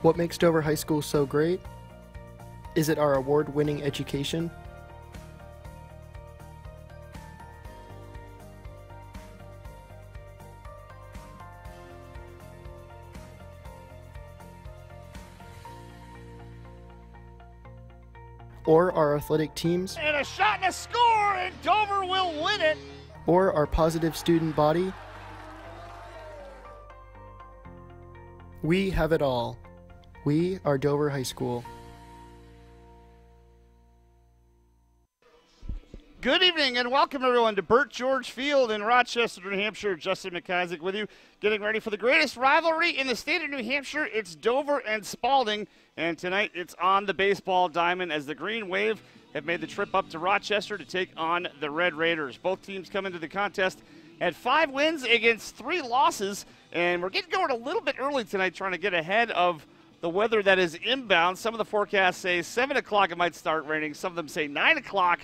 What makes Dover High School so great? Is it our award-winning education? Or our athletic teams? And a shot and a score, and Dover will win it! Or our positive student body? We have it all. We are Dover High School. Good evening and welcome everyone to Burt George Field in Rochester, New Hampshire. Justin McIsaac with you, getting ready for the greatest rivalry in the state of New Hampshire. It's Dover and Spaulding, and tonight it's on the baseball diamond as the Green Wave have made the trip up to Rochester to take on the Red Raiders. Both teams come into the contest at 5 wins against 3 losses, and we're getting going a little bit early tonight trying to get ahead of the weather that is inbound. Some of the forecasts say 7 o'clock it might start raining. Some of them say 9 o'clock.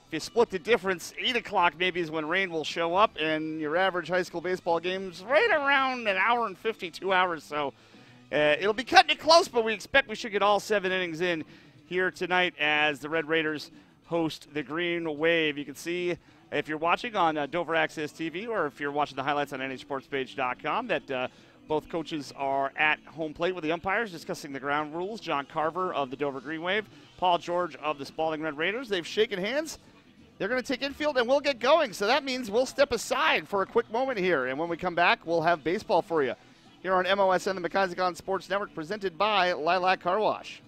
If you split the difference, 8 o'clock maybe is when rain will show up, and your average high school baseball game's right around an hour and 52 hours. So it'll be cutting it close, but we expect we should get all 7 innings in here tonight as the Red Raiders host the Green Wave. You can see, if you're watching on Dover Access TV or if you're watching the highlights on nhsportspage.com, that both coaches are at home plate with the umpires discussing the ground rules. John Carver of the Dover Green Wave, Paul George of the Spaulding Red Raiders. They've shaken hands. They're going to take infield, and we'll get going. So that means we'll step aside for a quick moment here. And when we come back, we'll have baseball for you here on MOSN, the McIsaac on Sports Network, presented by Lilac Car Wash.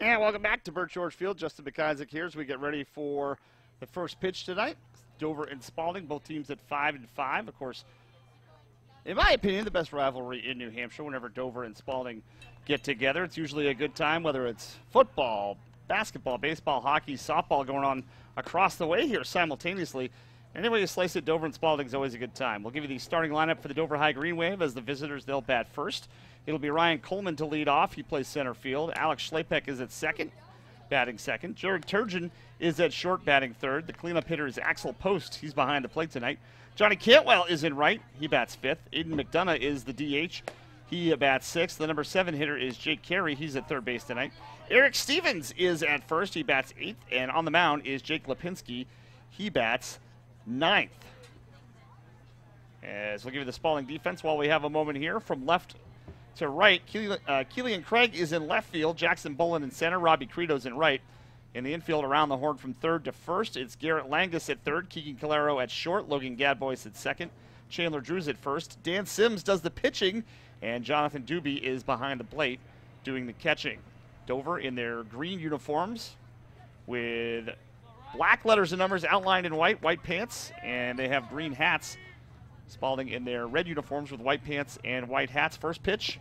And welcome back to Burt George Field. Justin McIsaac here as we get ready for the first pitch tonight. Dover and Spaulding, both teams at 5-5. Of course, in my opinion, the best rivalry in New Hampshire. Whenever Dover and Spaulding get together, it's usually a good time, whether it's football, basketball, baseball, hockey, softball going on across the way here simultaneously. Anyway you slice it, Dover and Spaulding is always a good time. We'll give you the starting lineup for the Dover High Green Wave as the visitors. They'll bat first. It'll be Ryan Coleman to lead off. He plays center field. Alex Schlapek is at second, batting second. Jarrod Turgeon is at short, batting third. The cleanup hitter is Axel Post. He's behind the plate tonight. Johnny Cantwell is in right. He bats fifth. Aidan Mcdonough is the DH. He bats sixth. The number 7 hitter is Jake Carey. He's at third base tonight. Eric Stevens is at first. He bats eighth. And on the mound is Jake Lipinski. He bats ninth. As we'll give you the Spaulding defense while we have a moment here. From left to right, Keelan Craig is in left field. Jackson Bolin in center. Robbie Crito's in right. In the infield, around the horn from third to first, it's Garrett Langus at third, Keegan Calero at short, Logan Gadbois at second, Chandler Drews at first. Dan Sims does the pitching, and Jonathan Doobie is behind the plate doing the catching. Dover in their green uniforms with black letters and numbers outlined in white, white pants, and they have green hats. Spaulding in their red uniforms with white pants and white hats. First pitch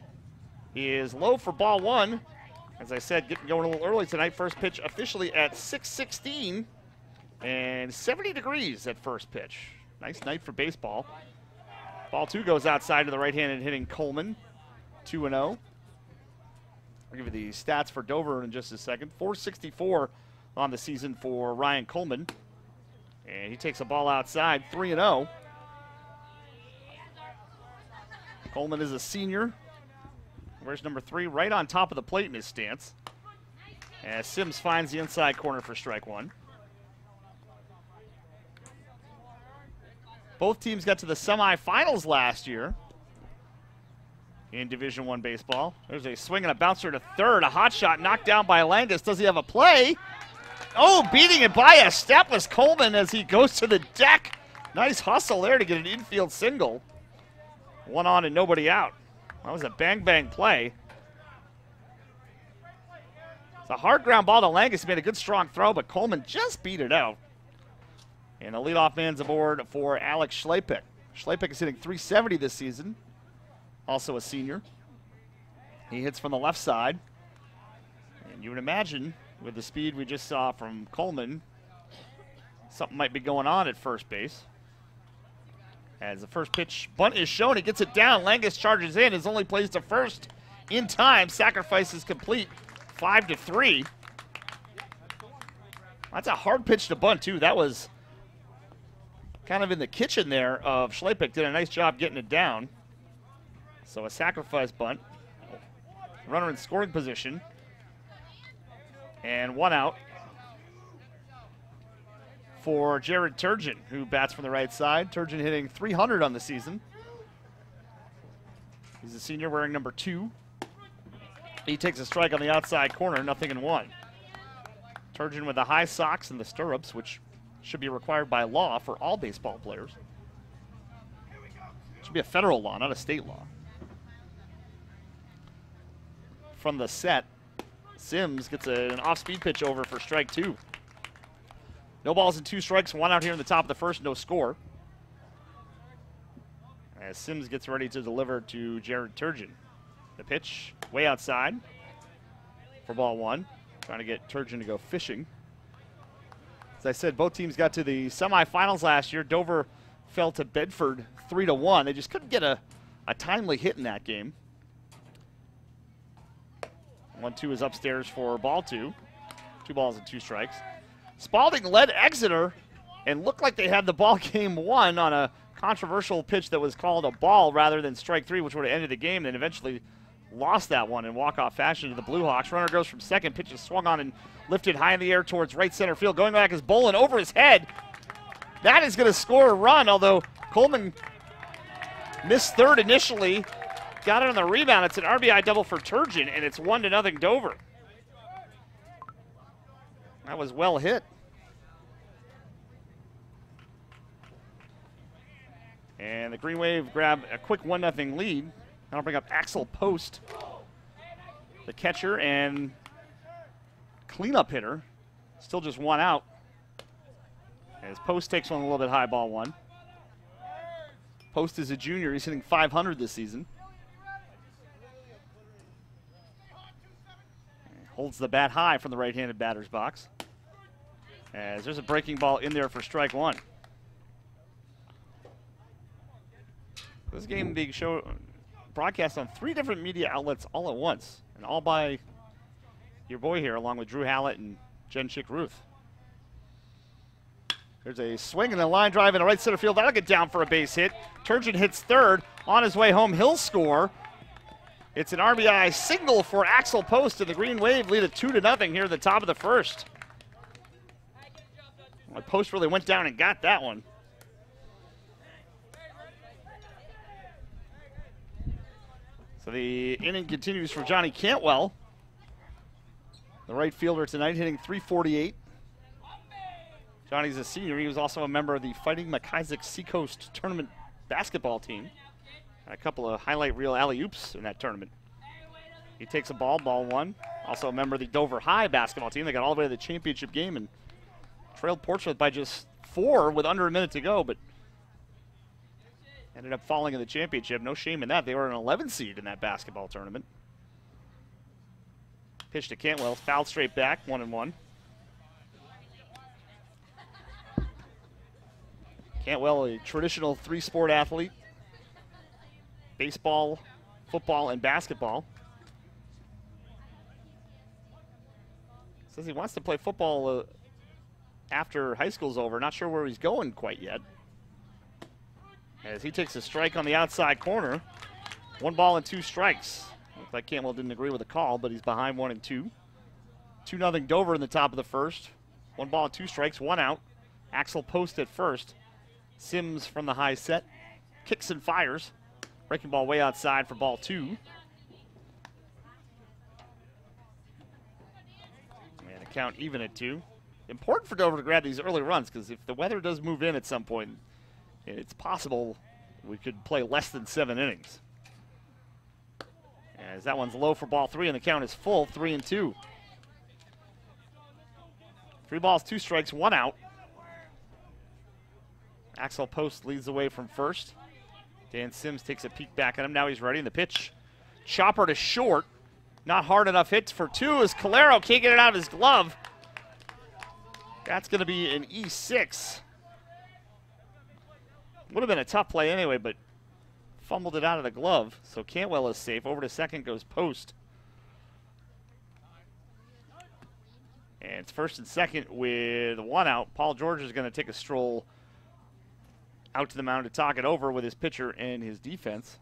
is low for ball one. As I said, getting going a little early tonight. First pitch officially at 6:16 and 70 degrees at first pitch. Nice night for baseball. Ball two goes outside to the right-handed hitting Coleman, 2-0. I'll give you the stats for Dover in just a second. 464 on the season for Ryan Coleman. And he takes a ball outside, 3-0. Coleman is a senior. Where's number 3? Right on top of the plate in his stance. As Sims finds the inside corner for strike one. Both teams got to the semifinals last year in Division I baseball. There's a swing and a bouncer to third. A hot shot knocked down by Langus. Does he have a play? Oh, beating it by a step was Coleman as he goes to the deck. Nice hustle there to get an infield single. One on and nobody out. That was a bang-bang play. It's a hard ground ball to Langus. He made a good strong throw, but Coleman just beat it out. And the leadoff man's aboard for Alex Schlepik. Schlepik is hitting .370 this season. Also a senior. He hits from the left side. And you would imagine, with the speed we just saw from Coleman, something might be going on at first base. As the first pitch bunt is shown, he gets it down. Langus charges in, is only plays to first in time. Sacrifice is complete, 5-3. That's a hard pitch to bunt, too. That was kind of in the kitchen there of Schlepik. Did a nice job getting it down. So a sacrifice bunt. Runner in scoring position. And one out for Jarrod Turgeon, who bats from the right side. Turgeon hitting .300 on the season. He's a senior wearing number 2. He takes a strike on the outside corner, 0-1. Turgeon with the high socks and the stirrups, which should be required by law for all baseball players. It should be a federal law, not a state law. From the set, Sims gets an off-speed pitch over for strike 2. No balls and 2 strikes, 1 out here in the top of the first, no score. As Sims gets ready to deliver to Jarrod Turgeon. The pitch way outside for ball 1. Trying to get Turgeon to go fishing. As I said, both teams got to the semifinals last year. Dover fell to Bedford 3-1. They just couldn't get a timely hit in that game. 1-2 is upstairs for ball 2. 2 balls and 2 strikes. Spaulding led Exeter and looked like they had the ball game won on a controversial pitch that was called a ball rather than strike 3, which would have ended the game, and then eventually lost that one in walk-off fashion to the Blue Hawks. Runner goes from second, pitch is swung on and lifted high in the air towards right center field. Going back is Bolin over his head. That is going to score a run, although Coleman missed third initially. Got it on the rebound. It's an RBI double for Turgeon, and it's 1-0 Dover. That was well hit. And the Green Wave grab a quick 1-0 lead. That'll bring up Axel Post, the catcher and cleanup hitter. Still just 1 out. As Post takes one a little bit high, ball 1. Post is a junior. He's hitting .500 this season. Holds the bat high from the right-handed batter's box. As there's a breaking ball in there for strike 1. This game being broadcast on 3 different media outlets all at once, and all by your boy here, along with Drew Hallett and Jen Chick Ruth. There's a swing and a line drive in the right center field. That'll get down for a base hit. Turgeon hits third. On his way home, he'll score. It's an RBI single for Axel Post, and the Green Wave lead it 2-0 here at the top of the first. Well, Post really went down and got that one. So the inning continues for Johnny Cantwell, the right fielder tonight, hitting .348. Johnny's a senior. He was also a member of the Fighting McIsaac Seacoast tournament basketball team. A couple of highlight reel alley-oops in that tournament. He takes a ball 1. Also a member of the Dover High basketball team. They got all the way to the championship game and trailed Portsmouth by just 4 with under a minute to go, but ended up falling in the championship. No shame in that. They were an 11 seed in that basketball tournament. Pitch to Cantwell, fouled straight back, 1-1. Cantwell, a traditional 3-sport athlete. Baseball, football, and basketball. Says he wants to play football after high school's over. Not sure where he's going quite yet. As he takes a strike on the outside corner. 1 ball and 2 strikes. Looks like Cantwell didn't agree with the call, but he's behind 1-2. 2-0 Dover in the top of the first. 1 ball and 2 strikes, 1 out. Axel Post at first. Sims from the high set. Kicks and fires. Breaking ball way outside for ball 2. And a count even at 2. Important for Dover to grab these early runs, because if the weather does move in at some point, it's possible we could play less than 7 innings. As that one's low for ball 3, and the count is full, 3-2. 3 balls, 2 strikes, 1 out. Axel Post leads the way from first. Dan Sims takes a peek back at him. Now he's ready, and the pitch. Chopper to short. Not hard enough hits for 2 as Calero can't get it out of his glove. That's going to be an E6. Would have been a tough play anyway, but fumbled it out of the glove. So Cantwell is safe. Over to second goes Post. And it's first and second with 1 out. Paul George is going to take a stroll out to the mound to talk it over with his pitcher and his defense.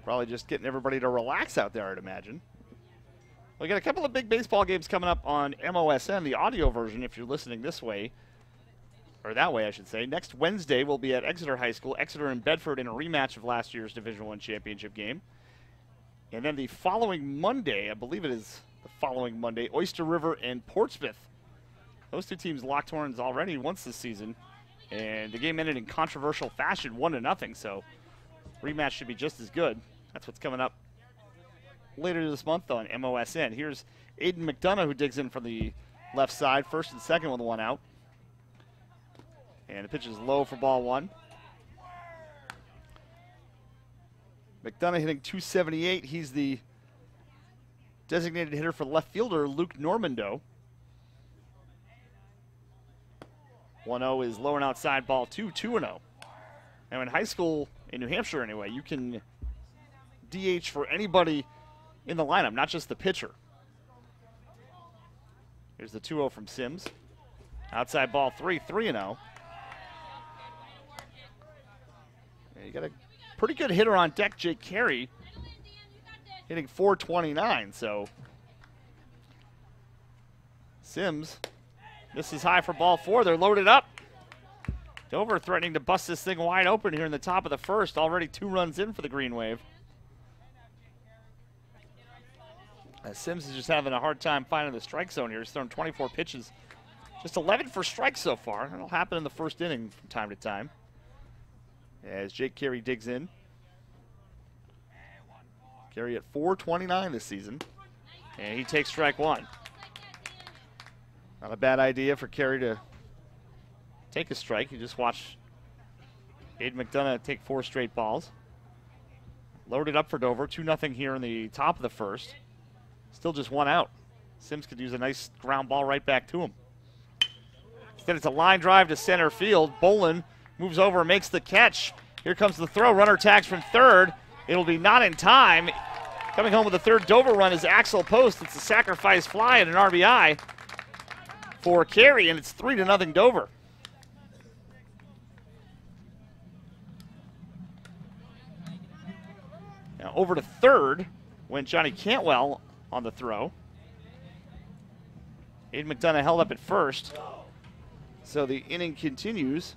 Probably just getting everybody to relax out there, I'd imagine. We got a couple of big baseball games coming up on MOSN, the audio version, if you're listening this way, or that way, I should say. Next Wednesday, we'll be at Exeter High School, Exeter and Bedford, in a rematch of last year's Division I championship game. And then the following Monday, I believe it is the following Monday, Oyster River and Portsmouth. Those 2 teams locked horns already once this season, and the game ended in controversial fashion, 1-0, so rematch should be just as good. That's what's coming up later this month on MOSN. Here's Aidan Mcdonough, who digs in from the left side, first and second with 1 out. And the pitch is low for ball 1. McDonough hitting .278. He's the designated hitter for left fielder Luke Normando. 1-0 is low and outside ball 2, 2-0. Now in high school, in New Hampshire anyway, you can DH for anybody in the lineup, not just the pitcher. Here's the 2-0 from Sims. Outside ball 3, 3-0. You got a pretty good hitter on deck, Jake Carey, hitting .429, so Sims misses high for ball 4. They're loaded up. Dover threatening to bust this thing wide open here in the top of the first. Already 2 runs in for the Green Wave. Sims is just having a hard time finding the strike zone here. He's thrown 24 pitches. Just 11 for strikes so far. That'll happen in the first inning from time to time. As Jake Carey digs in. Carey at .429 this season. And he takes strike 1. Not a bad idea for Carey to take a strike. You just watch Aidan Mcdonough take 4 straight balls. Loaded up for Dover. 2-0 here in the top of the first. Still just 1 out. Sims could use a nice ground ball right back to him. Instead, it's a line drive to center field. Bolin moves over and makes the catch. Here comes the throw. Runner tags from third. It'll be not in time. Coming home with the third Dover run is Axel Post. It's a sacrifice fly and an RBI for Carey, and it's 3-0 Dover. Now over to third went Johnny Cantwell on the throw. Aidan Mcdonough held up at first. So the inning continues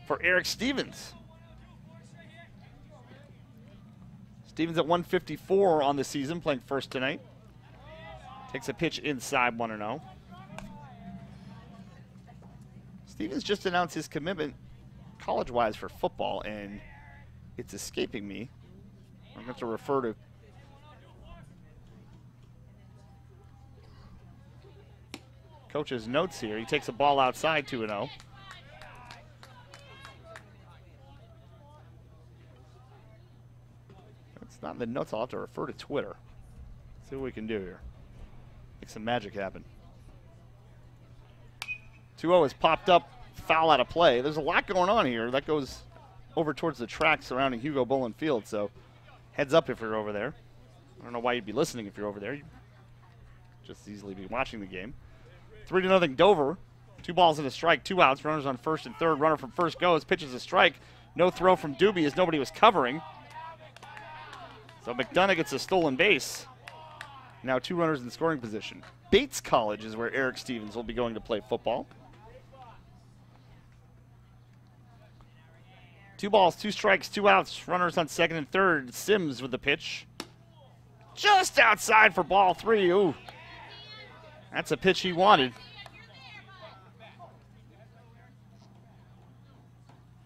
for Eric Stevens. Stevens at 154 on the season, playing first tonight. Takes a pitch inside, 1-0. Stevens just announced his commitment college-wise for football, and it's escaping me. I'm going to refer to coach's notes here. He takes a ball outside, 2-0. It's not in the notes. I'll have to refer to Twitter. See what we can do here. Make some magic happen. 2-0 is popped up, foul out of play. There's a lot going on here. That goes over towards the track surrounding Hugo Bolin Field, so heads up if you're over there. I don't know why you'd be listening if you're over there. You'd just easily be watching the game. 3-0 Dover. 2 balls and a strike, 2 outs. Runners on first and third. Runner from first goes. Pitches a strike. No throw from Doobie as nobody was covering. So McDonough gets a stolen base. Now 2 runners in scoring position. Bates College is where Eric Stevens will be going to play football. 2 balls, 2 strikes, 2 outs. Runners on second and third. Sims with the pitch. Just outside for ball 3. Ooh, that's a pitch he wanted.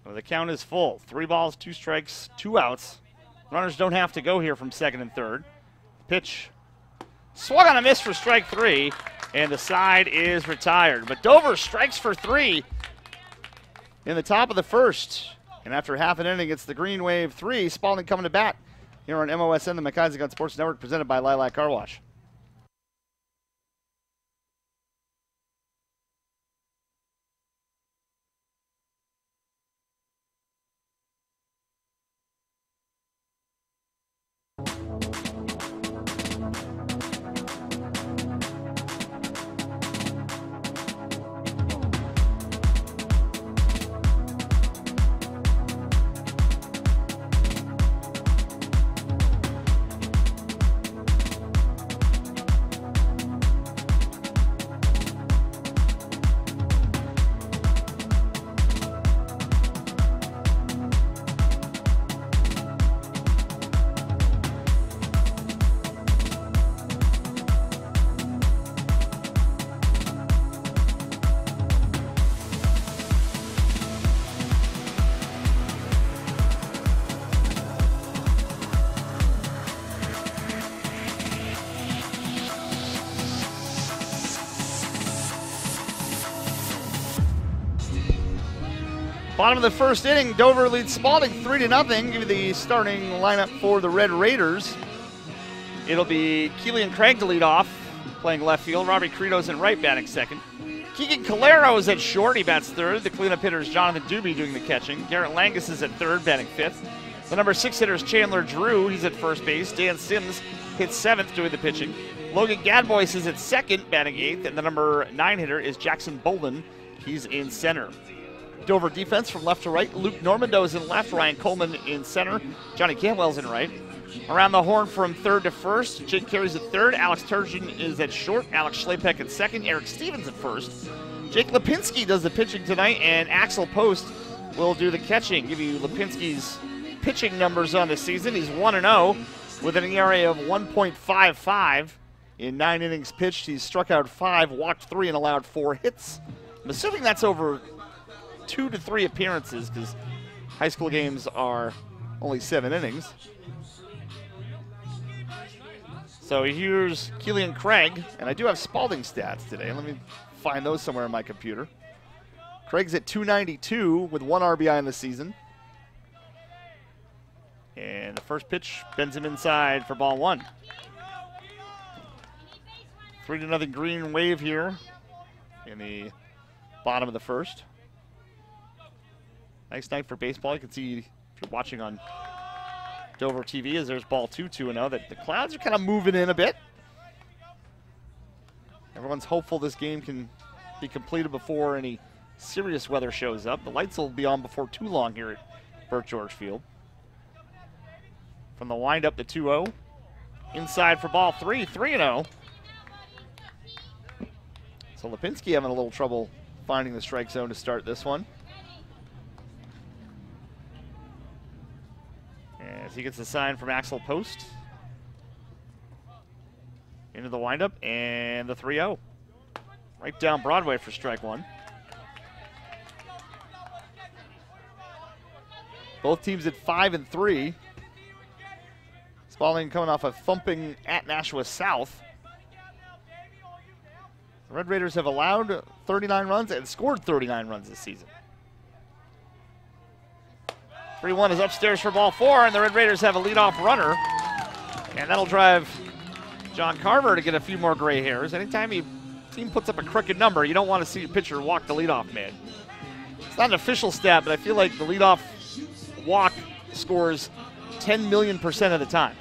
Well, the count is full. 3 balls, 2 strikes, 2 outs. Runners don't have to go here from second and third. Pitch swung on a miss for strike 3, and the side is retired. But Dover strikes for 3 in the top of the first. And after half an inning, it's the Green Wave 3. Spaulding coming to bat here on MOSN, the McIsaac on Sports Network, presented by Lilac Car Wash. Bottom of the first inning, Dover leads Spaulding 3-0. Give you the starting lineup for the Red Raiders. It'll be Keelan Craig to lead off, playing left field. Robbie Crito's in right, batting second. Keegan Calero is at short, he bats third. The cleanup hitter is Jonathan Doobie doing the catching. Garrett Langus is at third, batting fifth. The number 6 hitter is Chandler Drew, he's at first base. Dan Sims hits seventh, doing the pitching. Logan Gadbois is at second, batting eighth. And the number 9 hitter is Jackson Bolden, he's in center. Dover defense from left to right. Luke Normando is in left, Ryan Coleman in center, Johnny Cantwell's in right. Around the horn from third to first, Jake Carey's at third, Alex Turgeon is at short, Alex Schlapek at second, Eric Stevens at first. Jake Lipinski does the pitching tonight, and Axel Post will do the catching. Give you Lipinski's pitching numbers on the season. He's 1-0 with an ERA of 1.55. In 9 innings pitched, he's struck out 5, walked 3, and allowed 4 hits. I'm assuming that's over 2 to 3 appearances, because high school games are only 7 innings. So here's Keelan Craig, and I do have Spaulding stats today. Let me find those somewhere on my computer. Craig's at 292 with 1 RBI in the season. And the first pitch bends him inside for ball 1. 3-0 Green Wave here in the bottom of the first. Nice night for baseball. You can see, if you're watching on Dover TV, as there's ball 2, 2-0, that the clouds are kind of moving in a bit. Everyone's hopeful this game can be completed before any serious weather shows up. The lights will be on before too long here at Burt George Field. From the windup, the 2-0. Inside for ball 3, 3-0. So Lipinski having a little trouble finding the strike zone to start this one. As he gets the sign from Axel Post. Into the windup, and the 3-0. Right down Broadway for strike 1. Both teams at 5-3. Spaulding coming off a thumping at Nashua South. The Red Raiders have allowed 39 runs and scored 39 runs this season. 3-1 is upstairs for ball 4, and the Red Raiders have a leadoff runner. And that'll drive John Carver to get a few more gray hairs. Anytime your team puts up a crooked number, you don't want to see your pitcher walk the leadoff man. It's not an official stat, but I feel like the leadoff walk scores 10 million% of the time.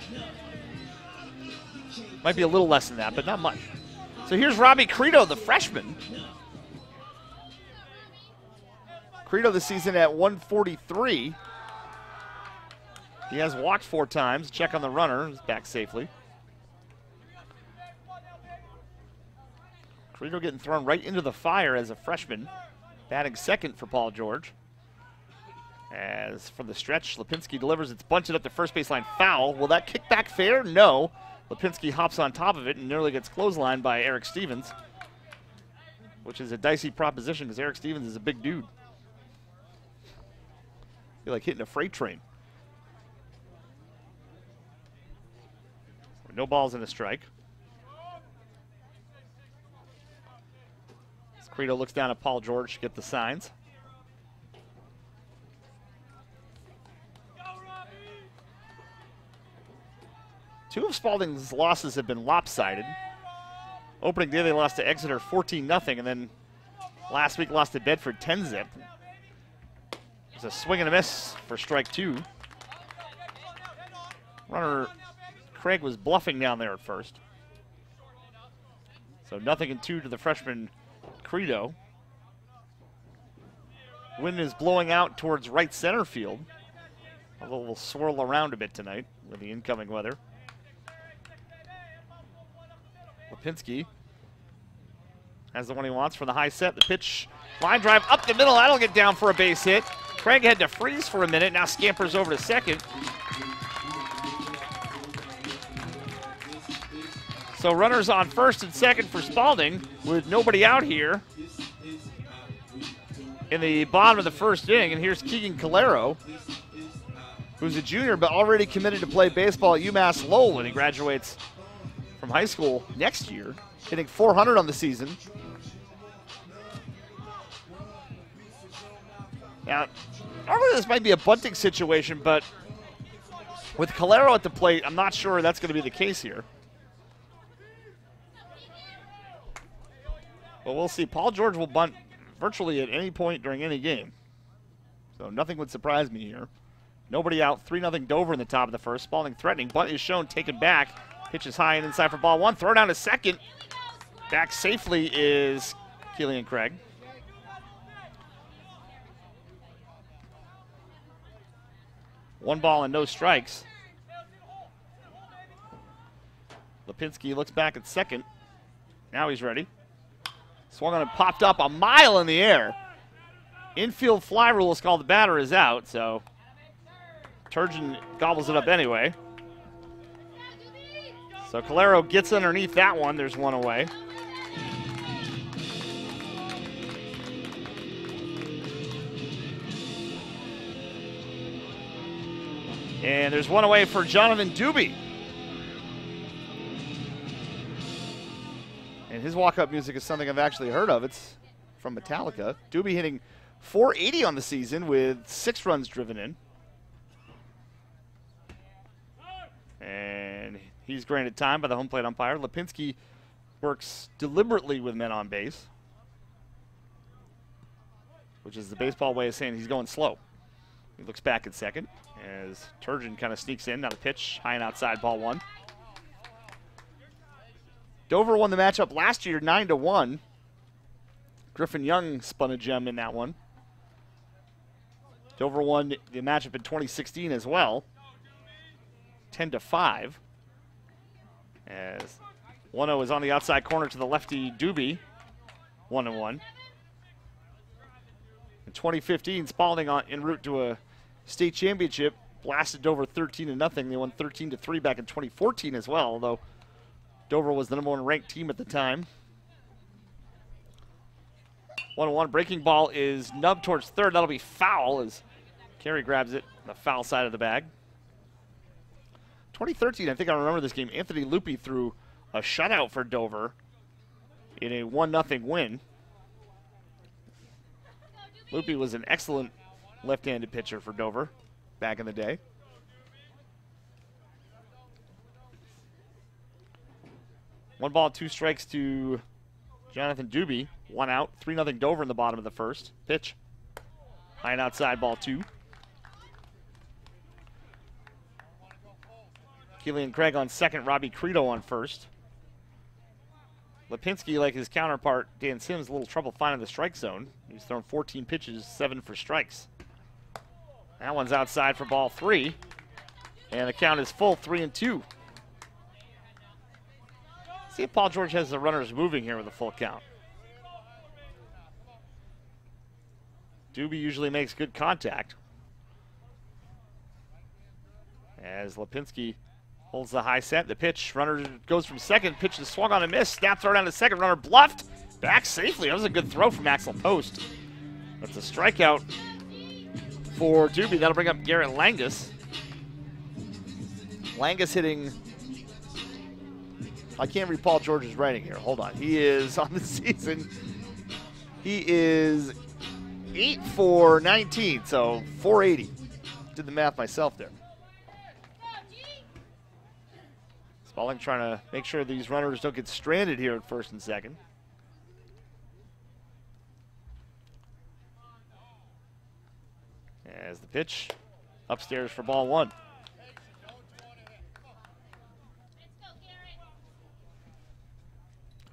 Might be a little less than that, but not much. So here's Robbie Crito, the freshman. Crito this season at 143. He has walked 4 times. Check on the runner. He's back safely. Crito getting thrown right into the fire as a freshman. Batting second for Paul George. As for the stretch, Lipinski delivers. It's bunted up the first baseline foul. Will that kick back fair? No. Lipinski hops on top of it and nearly gets clotheslined by Eric Stevens, which is a dicey proposition because Eric Stevens is a big dude. You're like hitting a freight train. No balls and a strike. As Crito looks down at Paul George to get the signs. Two of Spaulding's losses have been lopsided. Opening day they lost to Exeter 14-0, and then last week lost to Bedford 10-zip. It's a swing and a miss for strike two. Runner Craig was bluffing down there at first. So 0-2 to the freshman Crito. Wind is blowing out towards right center field. Although we'll swirl around a bit tonight with the incoming weather. Lipinski has the one he wants for the high set. The pitch, line drive up the middle. That'll get down for a base hit. Craig had to freeze for a minute. Now scampers over to second. So runners on first and second for Spaulding with nobody out here in the bottom of the first inning. And here's Keegan Calero, who's a junior but already committed to play baseball at UMass Lowell when he graduates from high school next year, hitting .400 on the season. Now, normally this might be a bunting situation, but with Calero at the plate, I'm not sure that's going to be the case here. But we'll see. Paul George will bunt virtually at any point during any game. So nothing would surprise me here. Nobody out. 3-0 Dover in the top of the first. Spaulding threatening. Bunt is shown, taken back. Pitch is high and inside for ball one. Throw down to second. Back safely is Keelan Craig. One ball and no strikes. Lipinski looks back at second. Now he's ready. Swung on and popped up a mile in the air. Infield fly rule is called. The batter is out, so Turgeon gobbles it up anyway. So Calero gets underneath that one. There's one away. And there's one away for Jonathan Doobie. And his walk-up music is something I've actually heard of. It's from Metallica. Doobie hitting .480 on the season with 6 runs driven in. And he's granted time by the home plate umpire. Lipinski works deliberately with men on base, which is the baseball way of saying he's going slow. He looks back at second as Turgeon kind of sneaks in. Now the pitch, high and outside, ball one. Dover won the matchup last year 9-1. Griffin Young spun a gem in that one. Dover won the matchup in 2016 as well, 10-5. As 1-0 is on the outside corner to the lefty Doobie, 1-1. In 2015, Spaulding en route to a state championship blasted Dover 13-0. They won 13-3 back in 2014 as well, although Dover was the #1 ranked team at the time. 1-1, breaking ball is nubbed towards third. That'll be foul as Carey grabs it on the foul side of the bag. 2013, I think I remember this game. Anthony Lupi threw a shutout for Dover in a 1-0 win. Lupi was an excellent left-handed pitcher for Dover back in the day. One ball, 2 strikes to Jonathan Doobie. 1 out, 3-0 Dover in the bottom of the first. Pitch, high and outside, ball 2. Keelan Craig on second, Robbie Crito on first. Lipinski, like his counterpart, Dan Sims, a little trouble finding the strike zone. He's thrown 14 pitches, 7 for strikes. That one's outside for ball 3. And the count is full, 3-2. See if Paul George has the runners moving here with a full count. Doobie usually makes good contact. As Lipinski holds the high set, the pitch, runner goes from second, pitch is swung on a miss, snaps right down to second, runner bluffed, back safely. That was a good throw from Axel Post. That's a strikeout for Doobie. That'll bring up Garrett Langus. Langus hitting, I can't read Paul George's writing here. Hold on. He is on the season. He is 8 for 19, so 480. Did the math myself there. Spaulding trying to make sure these runners don't get stranded here at first and second. As the pitch upstairs for ball one.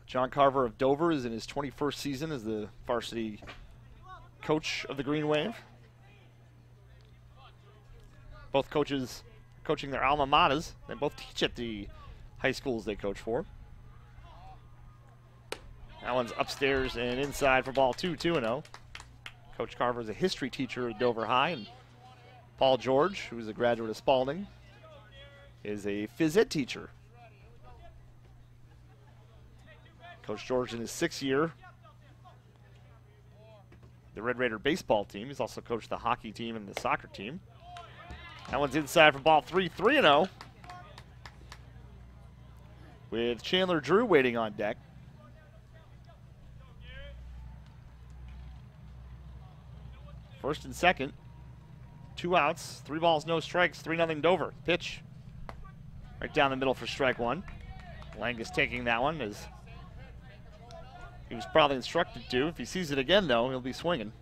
John Carver of Dover is in his 21st season as the varsity coach of the Green Wave. Both coaches coaching their alma maters. They both teach at the high schools they coach for. That one's upstairs and inside for ball two, 2-0. Coach Carver is a history teacher at Dover High, and Paul George, who is a graduate of Spaulding, is a phys ed teacher. Coach George in his 6th year, the Red Raider baseball team. He's also coached the hockey team and the soccer team. That one's inside for ball three, 3-0. With Chandler Drew waiting on deck. First and second, 2 outs, 3 balls, no strikes, 3-0 Dover. Pitch right down the middle for strike one. Langus taking that one as he was probably instructed to. If he sees it again, though, he'll be swinging.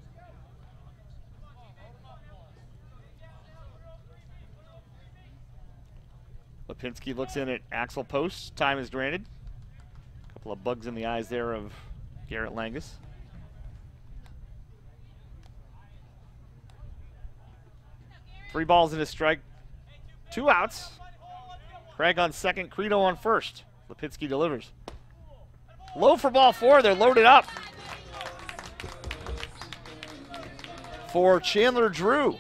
Lipinski looks in at Axel Post. Time is granted. A couple of bugs in the eyes there of Garrett Langus. Three balls and a strike. 2 outs. Craig on second, Crito on first. Lipinski delivers. Low for ball 4. They're loaded up for Chandler Drew.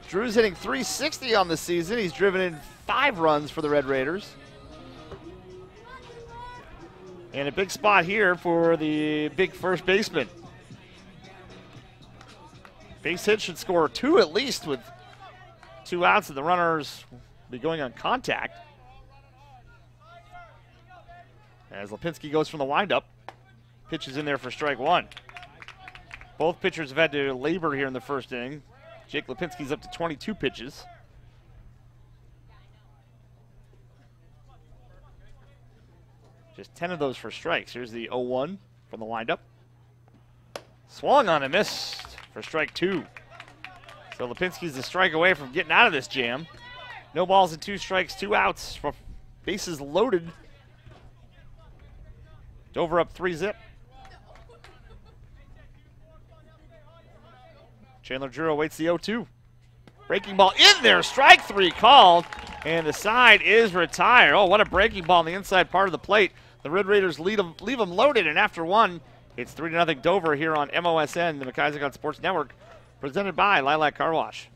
Drew's hitting .360 on the season. He's driven in 5 runs for the Red Raiders. And a big spot here for the big first baseman. Base hit should score 2 at least with 2 outs, and the runners will be going on contact. As Lipinski goes from the windup, pitch is in there for strike one. Both pitchers have had to labor here in the first inning. Jake Lipinski's up to 22 pitches. Just 10 of those for strikes. Here's the 0-1 from the windup. Swung on and missed for strike 2. So Lipinski's a strike away from getting out of this jam. No balls and 2 strikes, 2 outs. For bases loaded. Dover up 3-0. Chandler Drew awaits the 0-2. Breaking ball in there, strike 3 called, and the side is retired. Oh, what a breaking ball on the inside part of the plate. The Red Raiders leave them loaded, and after one, it's 3-0 Dover here on MOSN, the McIsaac on Sports Network, presented by Lilac Car Wash.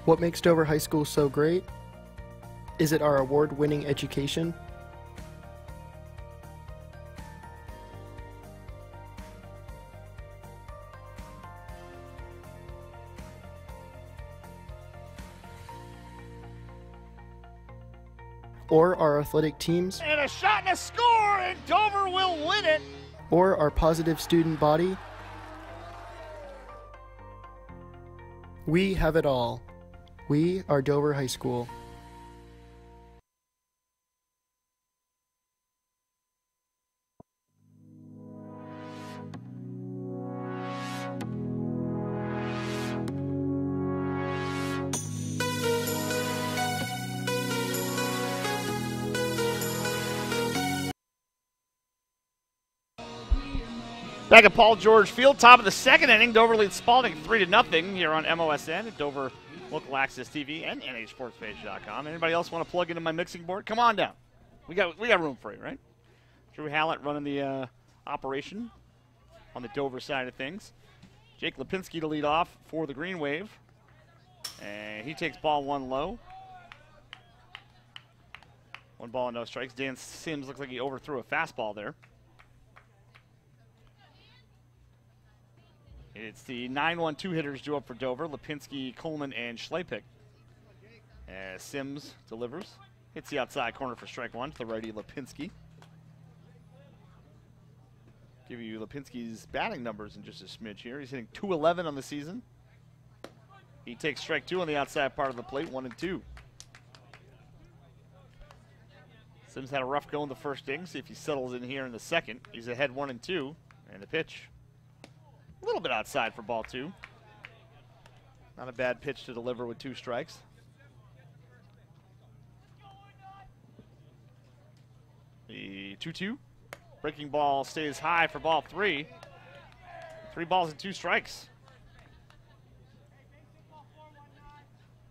What makes Dover High School so great? Is it our award-winning education? Or our athletic teams? And a shot and a score, and Dover will win it. Or our positive student body? We have it all. We are Dover High School. Back at Paul George Field, top of the second inning. Dover leads Spaulding 3-0 here on MOSN at Dover Local Access TV and NHSportsPage.com. Anybody else want to plug into my mixing board? Come on down. We got room for you, right? Drew Hallett running the operation on the Dover side of things. Jake Lipinski to lead off for the Green Wave. And he takes ball one low. 1 ball and no strikes. Dan Sims looks like he overthrew a fastball there. It's the 9-1-2 hitters due up for Dover. Lipinski, Coleman, and Schlepik. As Sims delivers. Hits the outside corner for strike one to the righty Lipinski. Give you Lipinski's batting numbers in just a smidge here. He's hitting .211 on the season. He takes strike two on the outside part of the plate, 1-2. Sims had a rough go in the first inning. See if he settles in here in the second. He's ahead 1-2. And the pitch, a little bit outside for ball two. Not a bad pitch to deliver with 2 strikes. The 2-2. Breaking ball stays high for ball 3. 3 balls and 2 strikes.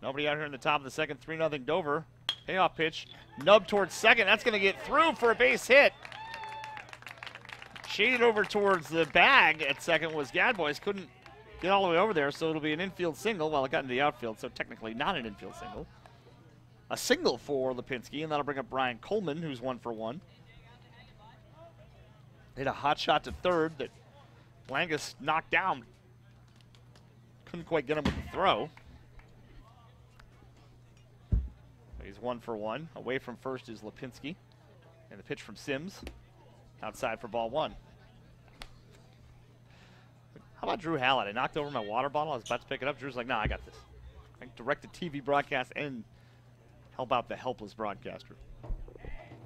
Nobody out here in the top of the second. 3-0 Dover. Payoff pitch. Nub towards second. That's going to get through for a base hit. Shaded over towards the bag at second was Gadbois. Couldn't get all the way over there, so it'll be an infield single. Well, it got into the outfield, so technically not an infield single. A single for Lipinski, and that'll bring up Brian Coleman, who's 1 for 1. Hit a hot shot to third that Langus knocked down. Couldn't quite get him with the throw. He's 1 for 1. Away from first is Lipinski. And the pitch from Sims. Outside for ball 1. How about Drew Hallett? I knocked over my water bottle. I was about to pick it up. Drew's like, nah, I got this. I can direct the TV broadcast and help out the helpless broadcaster.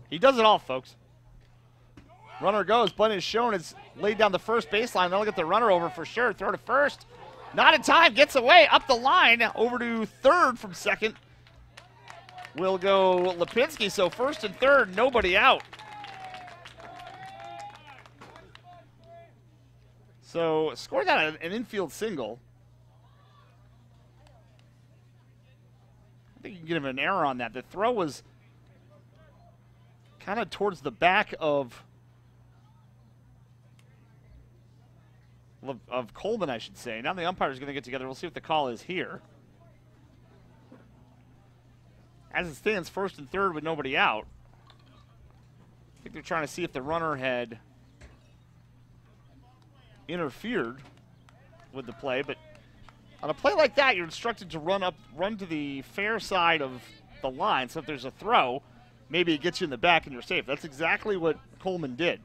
He does it all, folks. Runner goes. Bunt is shown. It's laid down the first baseline. They'll get the runner over for sure. Throw to first. Not in time. Gets away. Up the line. Over to third from second. Will go Lipinski. So first and third, nobody out. So scored that an infield single. I think you can give him an error on that. The throw was kind of towards the back of Coleman, I should say. Now the umpire's going to get together. We'll see what the call is here. As it stands, first and third with nobody out. I think they're trying to see if the runner had interfered with the play, but on a play like that, you're instructed to run to the fair side of the line. So if there's a throw, maybe it gets you in the back and you're safe. That's exactly what Coleman did.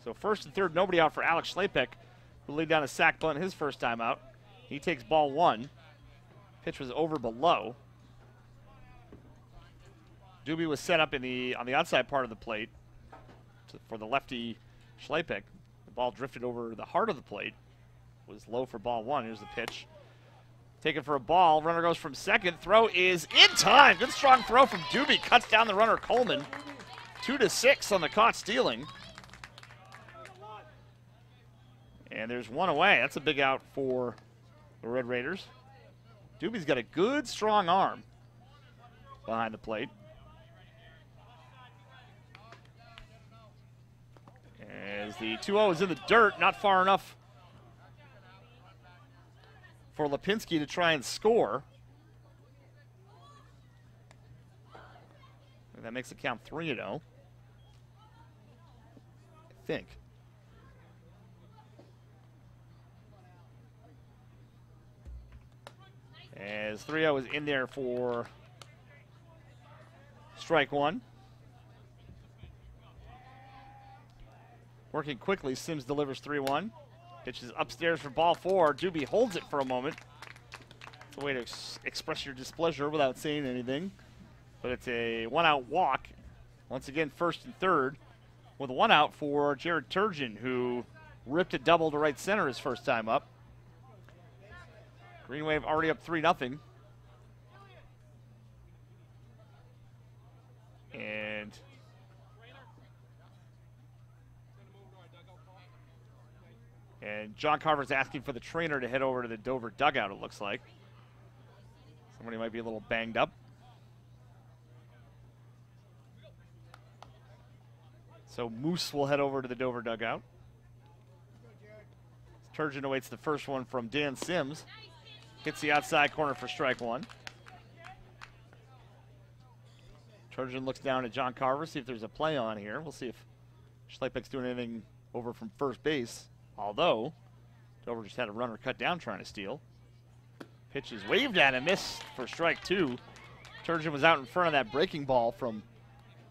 So first and third, nobody out for Alex Schlepik, who laid down a sac bunt his first time out. He takes ball 1. Pitch was over below. Doobie was set up on the outside part of the plate for the lefty Schlepik. The ball drifted over the heart of the plate. Was low for ball 1. Here's the pitch. Taken for a ball. Runner goes from second. Throw is in time. Good strong throw from Doobie. Cuts down the runner Coleman. 2-6 on the caught stealing. And there's one away. That's a big out for the Red Raiders. Doobie's got a good, strong arm behind the plate. As the 2-0 is in the dirt, not far enough for Lipinski to try and score. And that makes it count 3-0. I think. As 3-0 is in there for strike 1. Working quickly, Sims delivers 3-1. Pitches upstairs for ball 4. Doobie holds it for a moment. It's a way to express your displeasure without saying anything. But it's a 1-out walk. Once again, first and third. With a 1-out for Jarrod Turgeon, who ripped a double to right center his first time up. Green Wave already up 3-0. And And John Carver's asking for the trainer to head over to the Dover dugout, it looks like. Somebody might be a little banged up. So Moose will head over to the Dover dugout. Turgeon awaits the first one from Dan Sims. Hits the outside corner for strike one. Turgeon looks down at John Carver, see if there's a play on here. We'll see if Schleipek's doing anything over from first base. Although, Dover just had a runner cut down trying to steal. Pitch is waved at and missed for strike two. Turgeon was out in front of that breaking ball from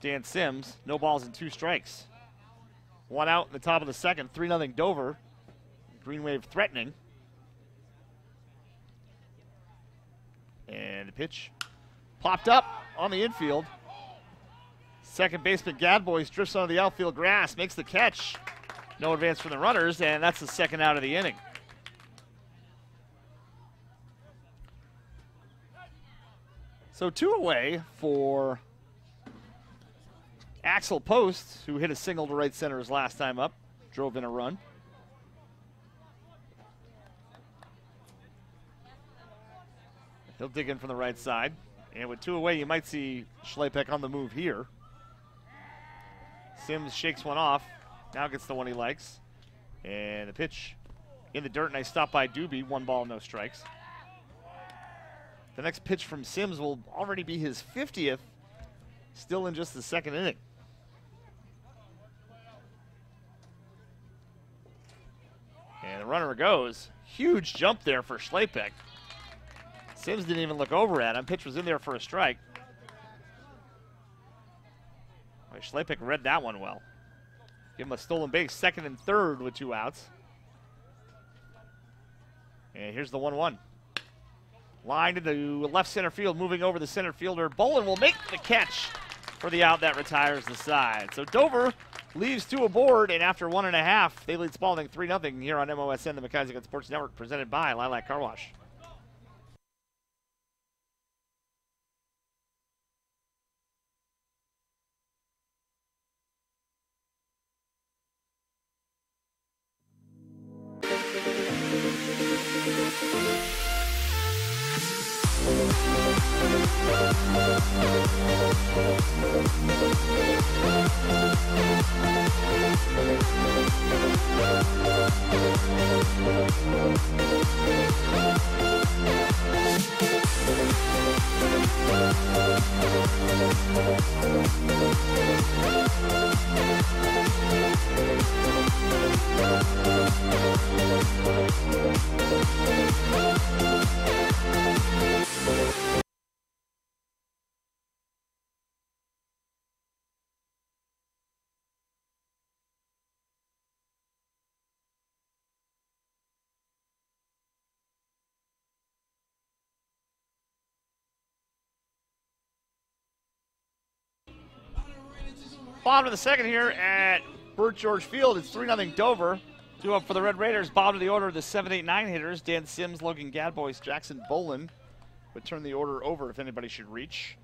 Dan Sims. No balls and 2 strikes. 1 out in the top of the second. 3-0 Dover. Green wave threatening. And the pitch popped up on the infield. Second baseman Gadbois drifts onto the outfield grass, makes the catch. No advance from the runners, and that's the second out of the inning. So 2 away for Axel Post, who hit a single to right center his last time up, drove in a run. He'll dig in from the right side. And with 2 away, you might see Schleipek on the move here. Sims shakes one off. Now gets the one he likes. And the pitch in the dirt. Nice stop by Doobie. 1 ball, no strikes. The next pitch from Sims will already be his 50th. Still in just the second inning. And the runner goes. Huge jump there for Schleipek. Sims didn't even look over at him. Pitch was in there for a strike. Well, Schleipek read that one well. Give him a stolen base, second and third with 2 outs. And here's the 1-1. Line into left center field, moving over the center fielder. Bolin will make the catch for the out that retires the side. So Dover leaves 2 aboard, and after 1.5, they lead Spaulding 3-0 here on MOSN, the McIsaac Sports Network, presented by Lilac Car Wash. Bottom of the second here at Burt George Field. It's 3-0 Dover. 2 up for the Red Raiders. Bottom of the order of the 7-8-9 hitters. Dan Sims, Logan Gadbois, Jackson Bolin would turn the order over if anybody should reach.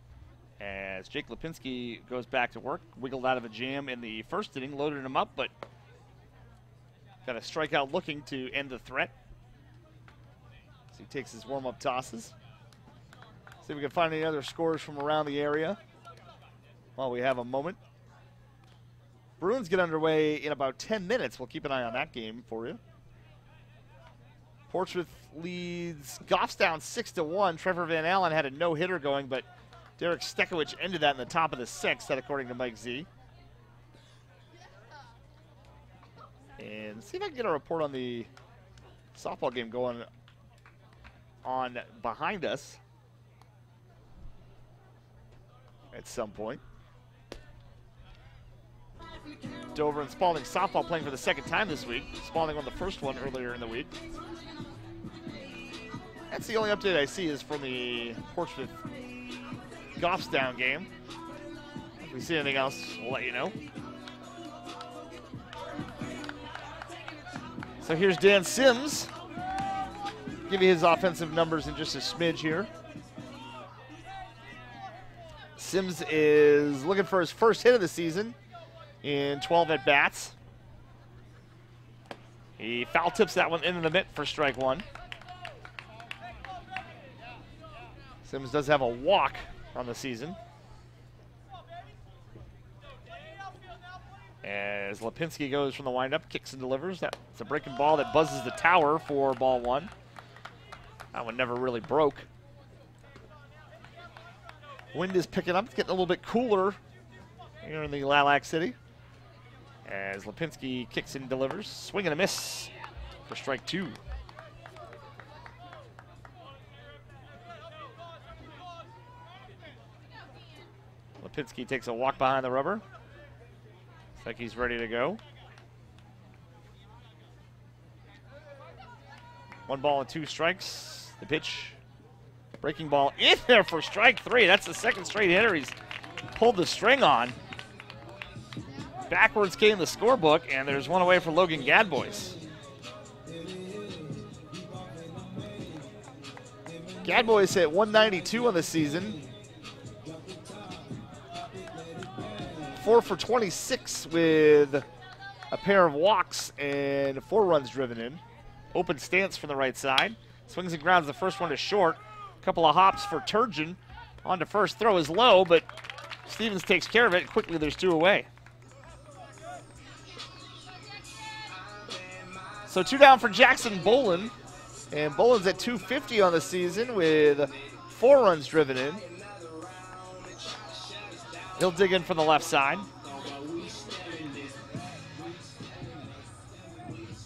As Jake Lipinski goes back to work. Wiggled out of a jam in the first inning. Loaded him up, but got a strikeout looking to end the threat. So he takes his warm-up tosses. See if we can find any other scores from around the area while we have a moment. Bruins get underway in about 10 minutes. We'll keep an eye on that game for you. Portsmouth leads Goffstown 6-1. Trevor Van Allen had a no-hitter going, but Derek Stekowicz ended that in the top of the 6th, that according to Mike Z. And see if I can get a report on the softball game going on behind us at some point. Dover and Spaulding softball playing for the second time this week. Spaulding won the first one earlier in the week. That's the only update I see is from the Portsmouth Goffstown game. If we see anything else, we'll let you know. So here's Dan Sims. Give you his offensive numbers in just a smidge here. Sims is looking for his first hit of the season in 12 at-bats. He foul tips that one into the mitt for strike one. Sims does have a walk on the season. As Lipinski goes from the windup, kicks and delivers. That's a breaking ball that buzzes the tower for ball one. That one never really broke. Wind is picking up. It's getting a little bit cooler here in the Lilac City. As Lipinski kicks and delivers. Swing and a miss for strike two. Lipinski takes a walk behind the rubber. Looks like he's ready to go. 1 ball and 2 strikes. The pitch. Breaking ball in there for strike three. That's the second straight hitter he's pulled the string on. Backwards came the scorebook, and there's one away for Logan Gadbois. Gadbois hit 192 on the season. 4 for 26 with a pair of walks and 4 runs driven in. Open stance from the right side. Swings and grounds the first one to short. Couple of hops for Turgeon. On to first. Throw is low, but Stevens takes care of it. Quickly, there's 2 away. So 2 down for Jackson Bolin. And Bolin's at 250 on the season with 4 runs driven in. He'll dig in from the left side.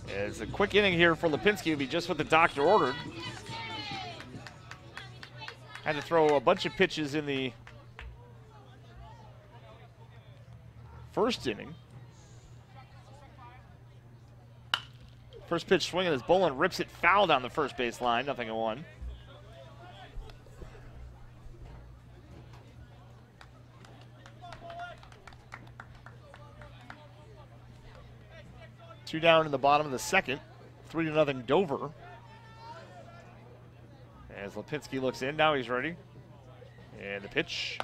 It's a quick inning here for Lipinski. Would be just what the doctor ordered. Had to throw a bunch of pitches in the first inning. First pitch swinging as Bolin rips it foul down the first base line. 0-1. Two down in the bottom of the second. 3-0 Dover. As Lipinski looks in, now he's ready. And the pitch.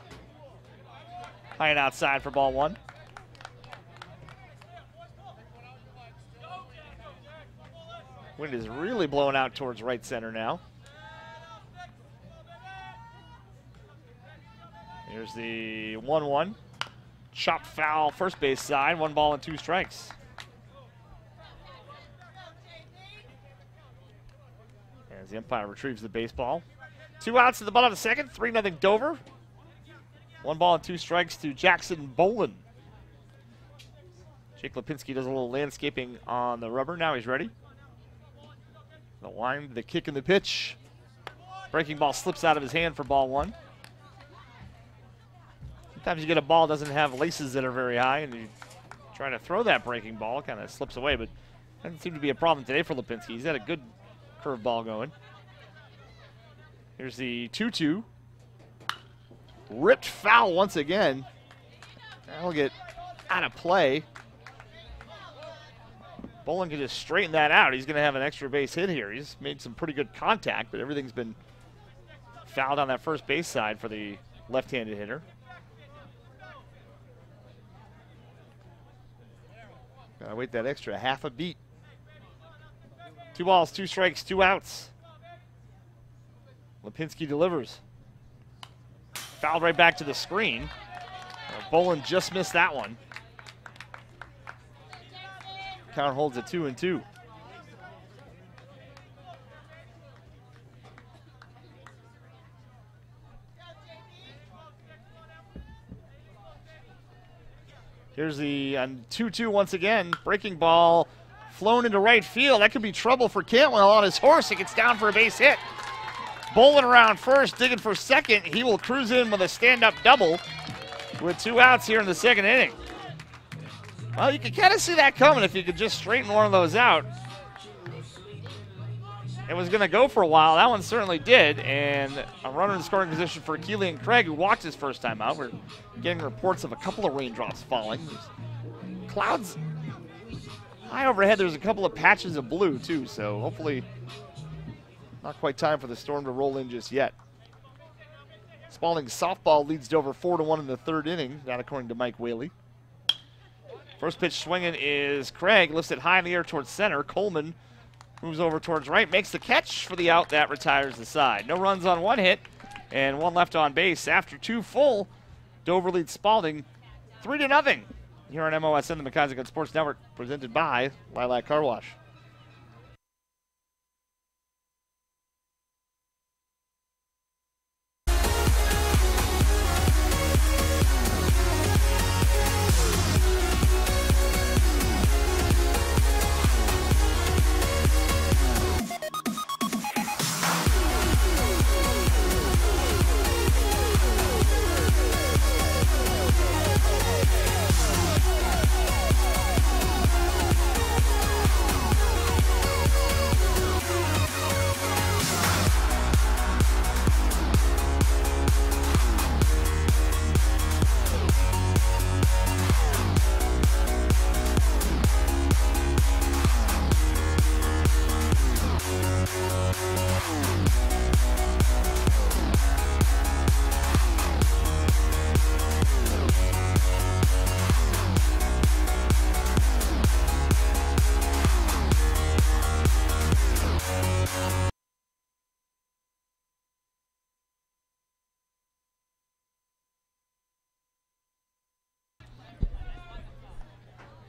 High and outside for ball one. Wind is really blowing out towards right center now. Here's the 1-1. Chop foul first base side. 1 ball and 2 strikes. As the umpire retrieves the baseball. 2 outs at the bottom of the second. 3-0 Dover. 1 ball and 2 strikes to Jackson Bolin. Jake Lipinski does a little landscaping on the rubber. Now he's ready. The wind, the kick, and the pitch. Breaking ball slips out of his hand for ball one. Sometimes you get a ball that doesn't have laces that are very high, and you try to throw that breaking ball, kind of slips away, but doesn't seem to be a problem today for Lipinski. He's had a good curve ball going. Here's the 2-2. Ripped foul once again. That'll get out of play. Bolin can just straighten that out. He's going to have an extra base hit here. He's made some pretty good contact, but everything's been fouled on that first base side for the left-handed hitter. Gotta wait that extra half a beat. 2 balls, 2 strikes, 2 outs. Lipinski delivers. Fouled right back to the screen. Bolin just missed that one. Count holds at 2-2. Here's the 2-2 once again. Breaking ball flown into right field. That could be trouble for Cantwell on his horse. It gets down for a base hit. Bolin around first, digging for second. He will cruise in with a stand-up double with 2 outs here in the second inning. Well, you can kind of see that coming if you could just straighten one of those out. It was going to go for a while. That one certainly did. And a runner in scoring position for Keelan Craig, who walked his first time out. We're getting reports of a couple of raindrops falling. There's clouds high overhead. There's a couple of patches of blue, too. So hopefully not quite time for the storm to roll in just yet. Spaulding softball leads Dover 4-1 in the third inning, that according to Mike Whaley. First pitch swinging is Craig. Lifts it high in the air towards center. Coleman moves over towards right. Makes the catch for the out. That retires the side. No runs on one hit and one left on base. After 2 full, Dover leads Spaulding 3-0 here on MOSN, the McIsaac Sports Network, presented by Lilac Car Wash.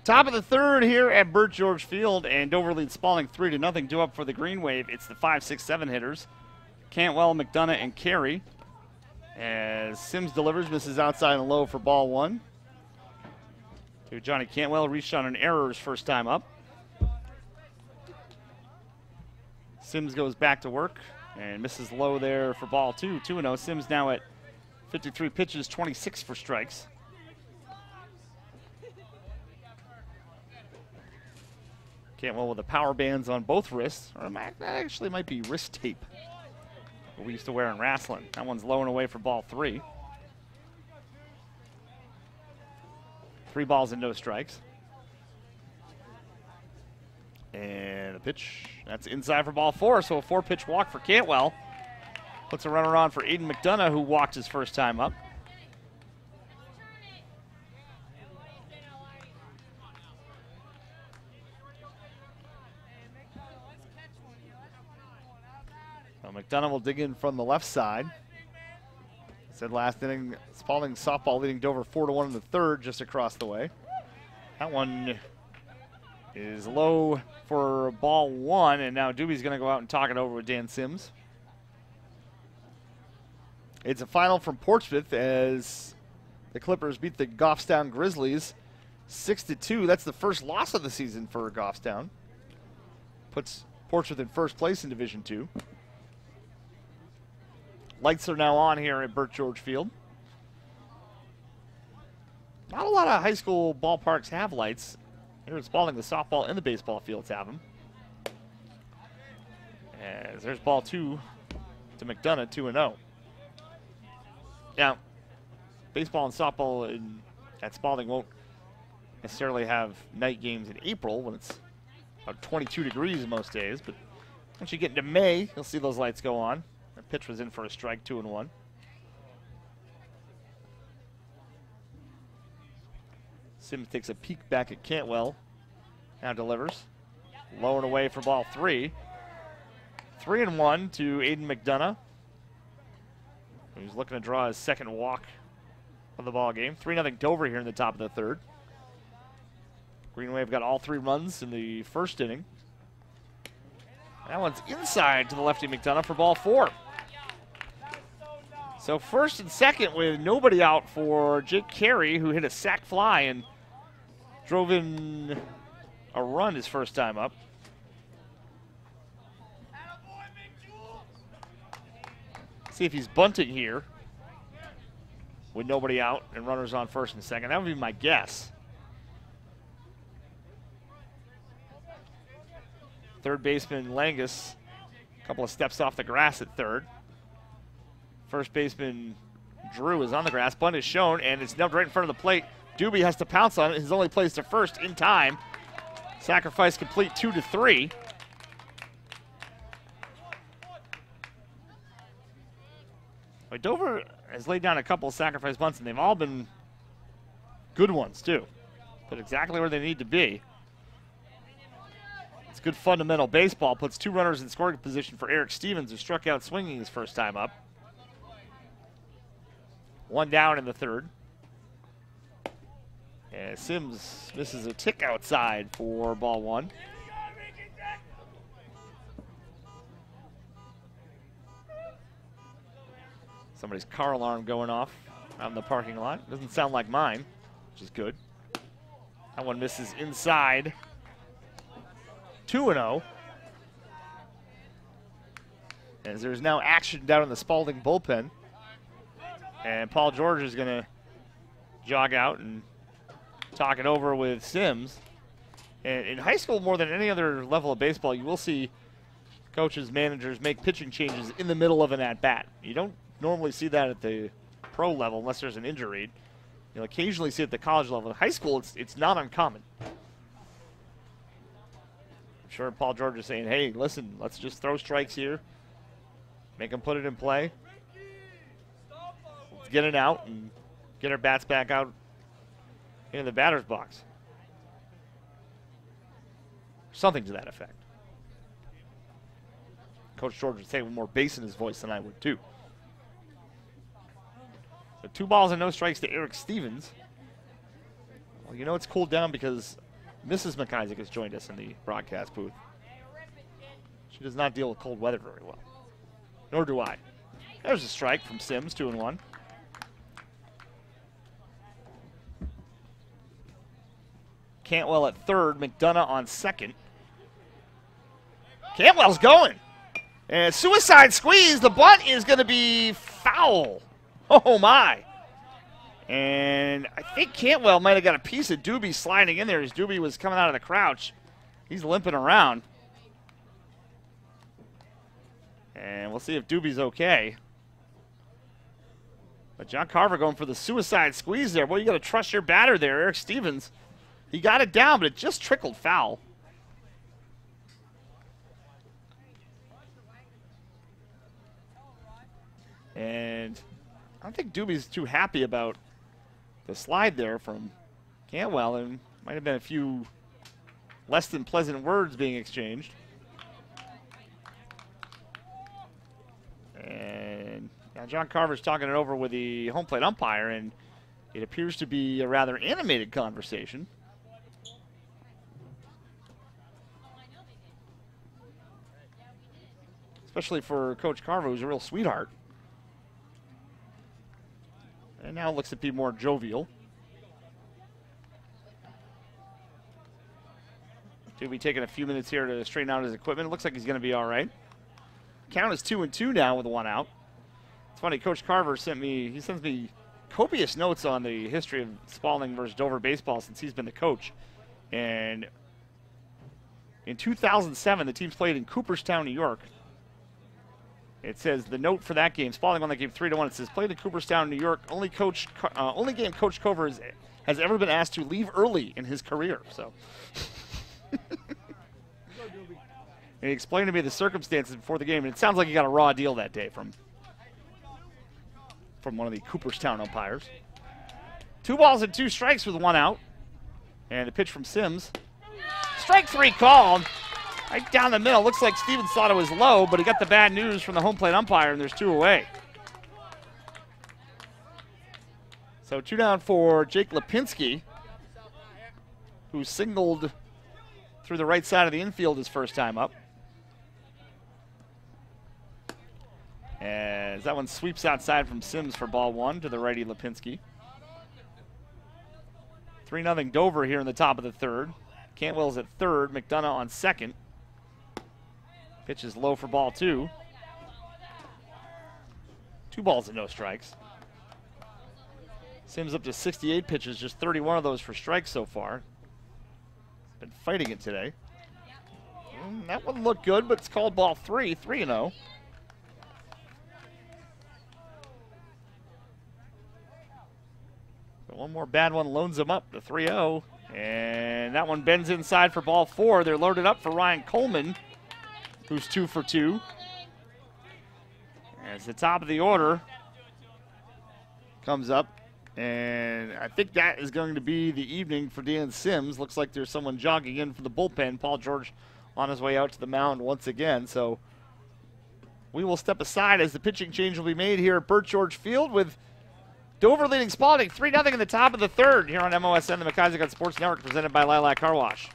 Top of the third here at Burt George Field, and Dover leads Spaulding 3-0. Due up for the Green Wave. It's the 5, 6, 7 hitters. Cantwell, McDonough, and Carey. As Sims delivers, misses outside and low for ball 1. To Johnny Cantwell, reached on an error his first time up. Sims goes back to work and misses low there for ball 2. 2-0. Sims now at 53 pitches, 26 for strikes. Cantwell with the power bands on both wrists. Or that actually might be wrist tape we used to wear in wrestling. That one's low and away for ball 3. 3 balls and no strikes. And a pitch. That's inside for ball 4, so a 4-pitch walk for Cantwell. Puts a runner on for Aidan Mcdonough, who walked his first time up. McDonough will dig in from the left side. Said last inning, Spaulding softball leading Dover 4-1 in the third, just across the way. That one is low for ball 1, and now Doobie's going to go out and talk it over with Dan Sims. It's a final from Portsmouth as the Clippers beat the Goffstown Grizzlies 6-2. That's the first loss of the season for Goffstown. Puts Portsmouth in first place in Division II. Lights are now on here at Burt George Field. Not a lot of high school ballparks have lights. Here at Spaulding, the softball and the baseball fields have them. As there's ball 2 to McDonough, 2-0. Now, baseball and softball at Spaulding won't necessarily have night games in April when it's about 22 degrees most days, but once you get into May, you'll see those lights go on. The pitch was in for a strike, 2-1. Sims takes a peek back at Cantwell. Now delivers. Low and away for ball 3. 3-1 to Aidan Mcdonough, who's looking to draw his second walk of the ball game. 3-0 Dover here in the top of the third. Green Wave got all 3 runs in the first inning. That one's inside to the lefty Mcdonough for ball 4. So first and second with nobody out for Jake Carey, who hit a sac fly and drove in a run his first time up. See if he's bunting here with nobody out and runners on first and second. That would be my guess. Third baseman Langus, a couple of steps off the grass at third. First baseman Drew is on the grass. Bunt is shown, and it's nubbed right in front of the plate. Doobie has to pounce on it. His only plays to first in time. Sacrifice complete, 2-3. But Dover has laid down a couple of sacrifice bunts, and they've all been good ones, too. But exactly where they need to be. It's good fundamental baseball. Puts 2 runners in scoring position for Eric Stevens, who struck out swinging his first time up. 1 down in the third. And Sims misses a tick outside for ball 1. Somebody's car alarm going off out in the parking lot. Doesn't sound like mine, which is good. That one misses inside. 2-0. As there's now action down in the Spaulding bullpen. And Paul George is going to jog out and talk it over with Sims. And in high school, more than any other level of baseball, you will see coaches, managers make pitching changes in the middle of an at-bat. You don't normally see that at the pro level unless there's an injury. You'll occasionally see it at the college level. In high school, it's not uncommon. I'm sure Paul George is saying, hey, listen, let's just throw strikes here. Make them put it in play. Let's get it out and get our bats back out into the batter's box. Something to that effect. Coach George would say with more bass in his voice than I would too. So 2 balls and no strikes to Eric Stevens. Well, you know it's cooled down because Mrs. McIsaac has joined us in the broadcast booth. She does not deal with cold weather very well. Nor do I. There's a strike from Sims, 2-1. Cantwell at third, McDonough on second. Cantwell's going. And suicide squeeze. The bunt is going to be foul. Oh, my. And I think Cantwell might have got a piece of Doobie sliding in there as Doobie was coming out of the crouch. He's limping around. And we'll see if Doobie's okay. But John Carver going for the suicide squeeze there. Well, you got to trust your batter there, Eric Stevens. He got it down, but it just trickled foul. And I don't think Doobie's too happy about the slide there from Cantwell. And might have been a few less than pleasant words being exchanged. And now John Carver's talking it over with the home plate umpire, and it appears to be a rather animated conversation. Especially for Coach Carver, who's a real sweetheart. And now looks to be more jovial. He'll be taking a few minutes here to straighten out his equipment. It looks like he's going to be all right. Count is 2-2 now with 1 out. It's funny, Coach Carver sends me copious notes on the history of Spaulding versus Dover baseball since he's been the coach. And in 2007, the teams played in Cooperstown, New York. It says the note for that game, Spaulding won that game 3-1. It says played in Cooperstown, New York. Only game Coach Carver has ever been asked to leave early in his career. So. And he explained to me the circumstances before the game, and it sounds like he got a raw deal that day from one of the Cooperstown umpires. 2 balls and 2 strikes with 1 out. And the pitch from Sims. Strike 3 called. Right down the middle. Looks like Stevens thought it was low, but he got the bad news from the home plate umpire, and there's 2 away. So 2 down for Jake Lipinski, who singled through the right side of the infield his first time up. As that one sweeps outside from Sims for ball 1 to the righty Lipinski. 3-0 Dover here in the top of the third. Cantwell's at third, McDonough on second. Pitch is low for ball 2. 2 balls and no strikes. Sims up to 68 pitches, just 31 of those for strikes so far. Been fighting it today. And that one looked good, but it's called ball 3, 3-0. So one more bad one loans him up to 3-0. And that one bends inside for ball 4. They're loaded up for Ryan Coleman, who's 2 for 2. As the top of the order comes up, And I think that is going to be the evening for Dan Sims. Looks like there's someone jogging in from the bullpen. Paul George on his way out to the mound once again. So we will step aside as the pitching change will be made here at Burt George Field with Dover leading Spaulding 3-0 in the top of the third here on MOSN, the McIsaac on Sports Network, presented by Lilac Car Wash.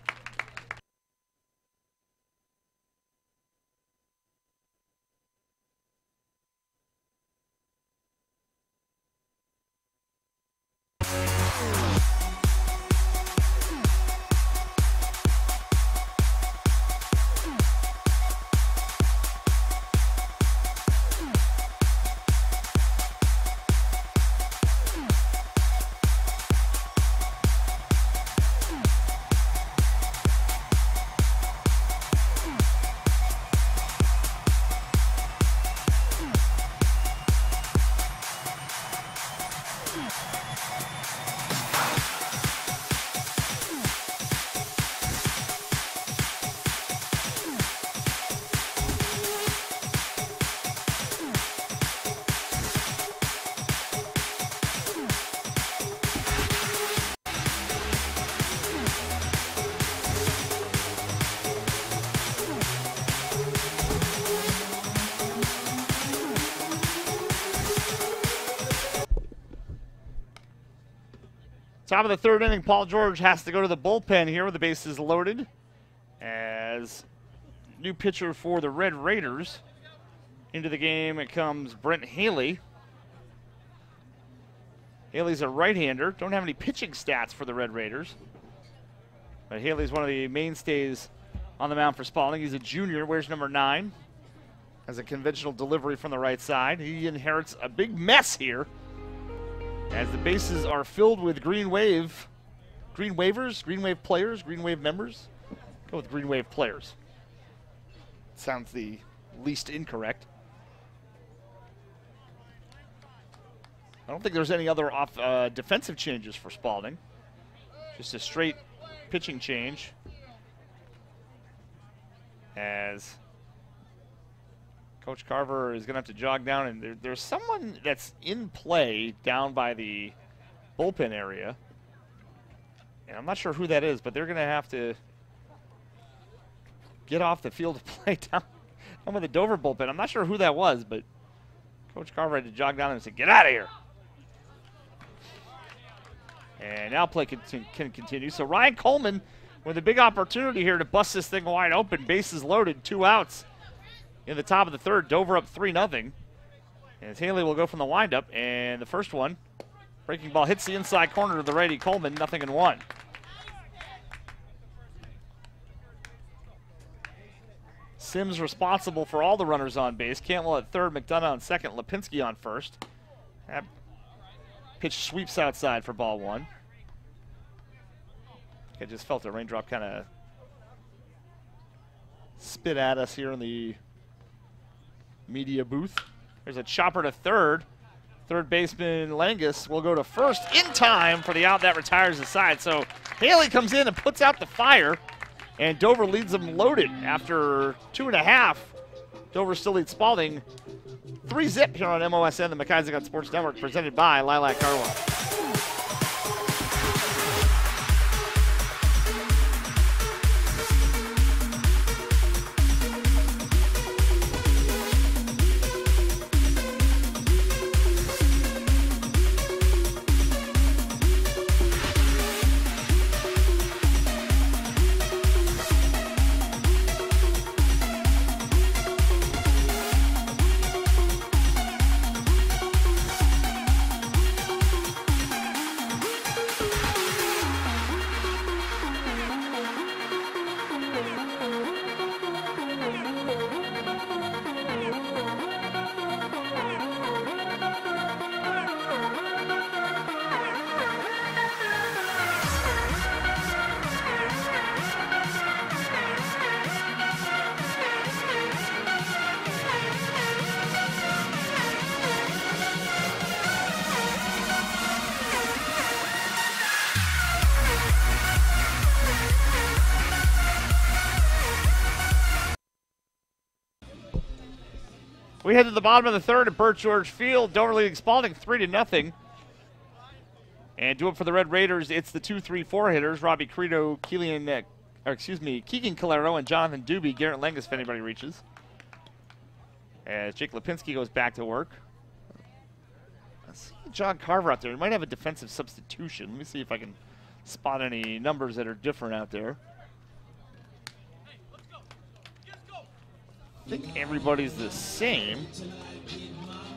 Top of the third inning, Paul George has to go to the bullpen here with the bases loaded. As new pitcher for the Red Raiders. Into the game it comes Brent Haley. Haley's a right-hander. Don't have any pitching stats for the Red Raiders. But Haley's one of the mainstays on the mound for Spaulding. He's a junior, wears number 9. Has a conventional delivery from the right side. He inherits a big mess here, as the bases are filled with Green Wave players, Green Wave members. Go with Green Wave players. Sounds the least incorrect. I don't think there's any other defensive changes for Spaulding. Just a straight pitching change. As Coach Carver is going to have to jog down, and there's someone that's in play down by the bullpen area. And I'm not sure who that is, but they're going to have to get off the field to play down by the Dover bullpen. I'm not sure who that was, but Coach Carver had to jog down and say, "Get out of here." And now play can continue. So Ryan Coleman with a big opportunity here to bust this thing wide open. Bases loaded, 2 outs. In the top of the third, Dover up 3-0. As Haley will go from the windup, and the first one, breaking ball hits the inside corner to the righty Coleman, 0-1. Sims responsible for all the runners on base. Cantwell at third, McDonough on second, Lipinski on first. That pitch sweeps outside for ball 1. I just felt a raindrop kind of spit at us here in the media booth. There's a chopper to third. Third baseman Langus will go to first in time for the out that retires the side. So Haley comes in and puts out the fire, and Dover leads them loaded after 2.5. Dover still leads Spaulding 3-0 here on MOSN, the McIsaac on Sports Network, presented by Lilac Car Wash. We head to the bottom of the third at Burt George Field. Dover leading Spaulding 3-0. And do it for the Red Raiders, it's the 2-3-4 hitters, Robbie Crito, Keegan Calero, and Jonathan Doobie. Garrett Lengus, if anybody reaches. As Jake Lipinski goes back to work. I see John Carver out there. He might have a defensive substitution. Let me see if I can spot any numbers that are different out there. I think everybody's the same.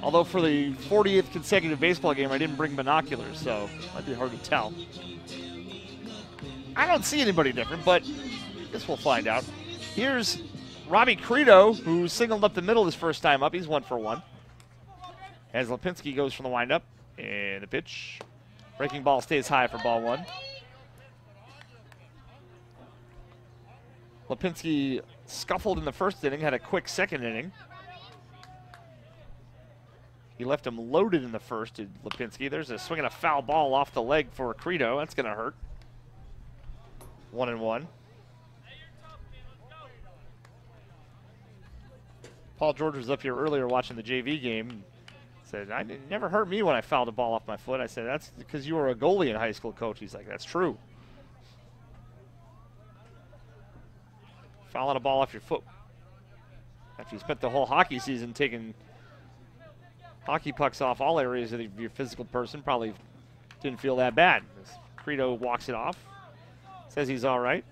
Although for the 40th consecutive baseball game, I didn't bring binoculars, so it might be hard to tell. I don't see anybody different, but I guess we'll find out. Here's Robbie Crito, who singled up the middle his first time up. He's 1 for 1. As Lipinski goes from the windup, and the pitch. Breaking ball stays high for ball 1. Lipinski scuffled in the first inning, had a quick second inning. He left him loaded in the first to Lipinski. There's a swing and a foul ball off the leg for Crito. That's going to hurt. 1-1. Paul George was up here earlier watching the JV game. Said, it never hurt me when I fouled a ball off my foot. I said, that's because you were a goalie in high school, coach. He's like, that's true. Fouling a ball off your foot after you spent the whole hockey season taking hockey pucks off all areas of your physical person, probably didn't feel that bad. Crito walks it off, says he's all right.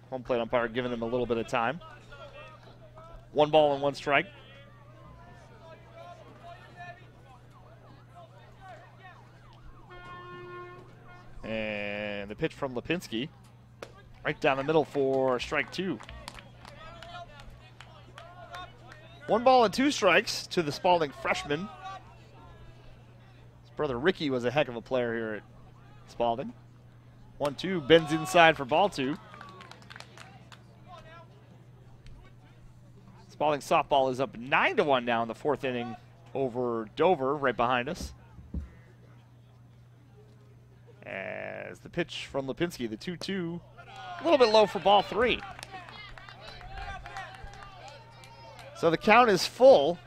Home plate umpire giving him a little bit of time. 1 ball and 1 strike. And the pitch from Lipinski, right down the middle for strike 2. 1 ball and 2 strikes to the Spaulding freshman. His brother Ricky was a heck of a player here at Spaulding. 1-2, bends inside for ball 2. Spaulding softball is up 9-1 now in the 4th inning over Dover, right behind us. As the pitch from Lipinski, the 2-2, a little bit low for ball 3. So the count is full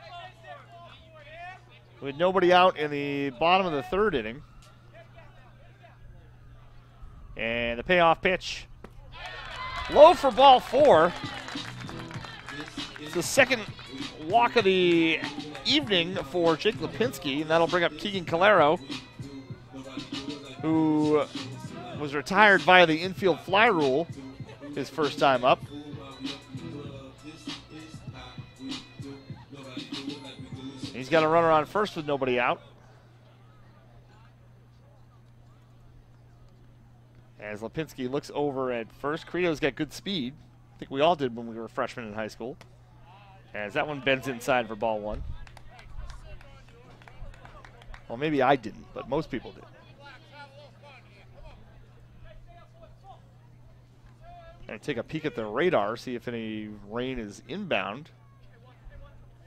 with nobody out in the bottom of the 3rd inning. And the payoff pitch, low for ball 4. It's the second walk of the evening for Jake Lipinski, and that'll bring up Keegan Calero, who was retired via the infield fly rule his first time up. He's got a runner on first with nobody out. As Lipinski looks over at first, Crito's got good speed. I think we all did when we were freshmen in high school. As that one bends inside for ball 1. Well, maybe I didn't, but most people did. Gonna take a peek at the radar, see if any rain is inbound.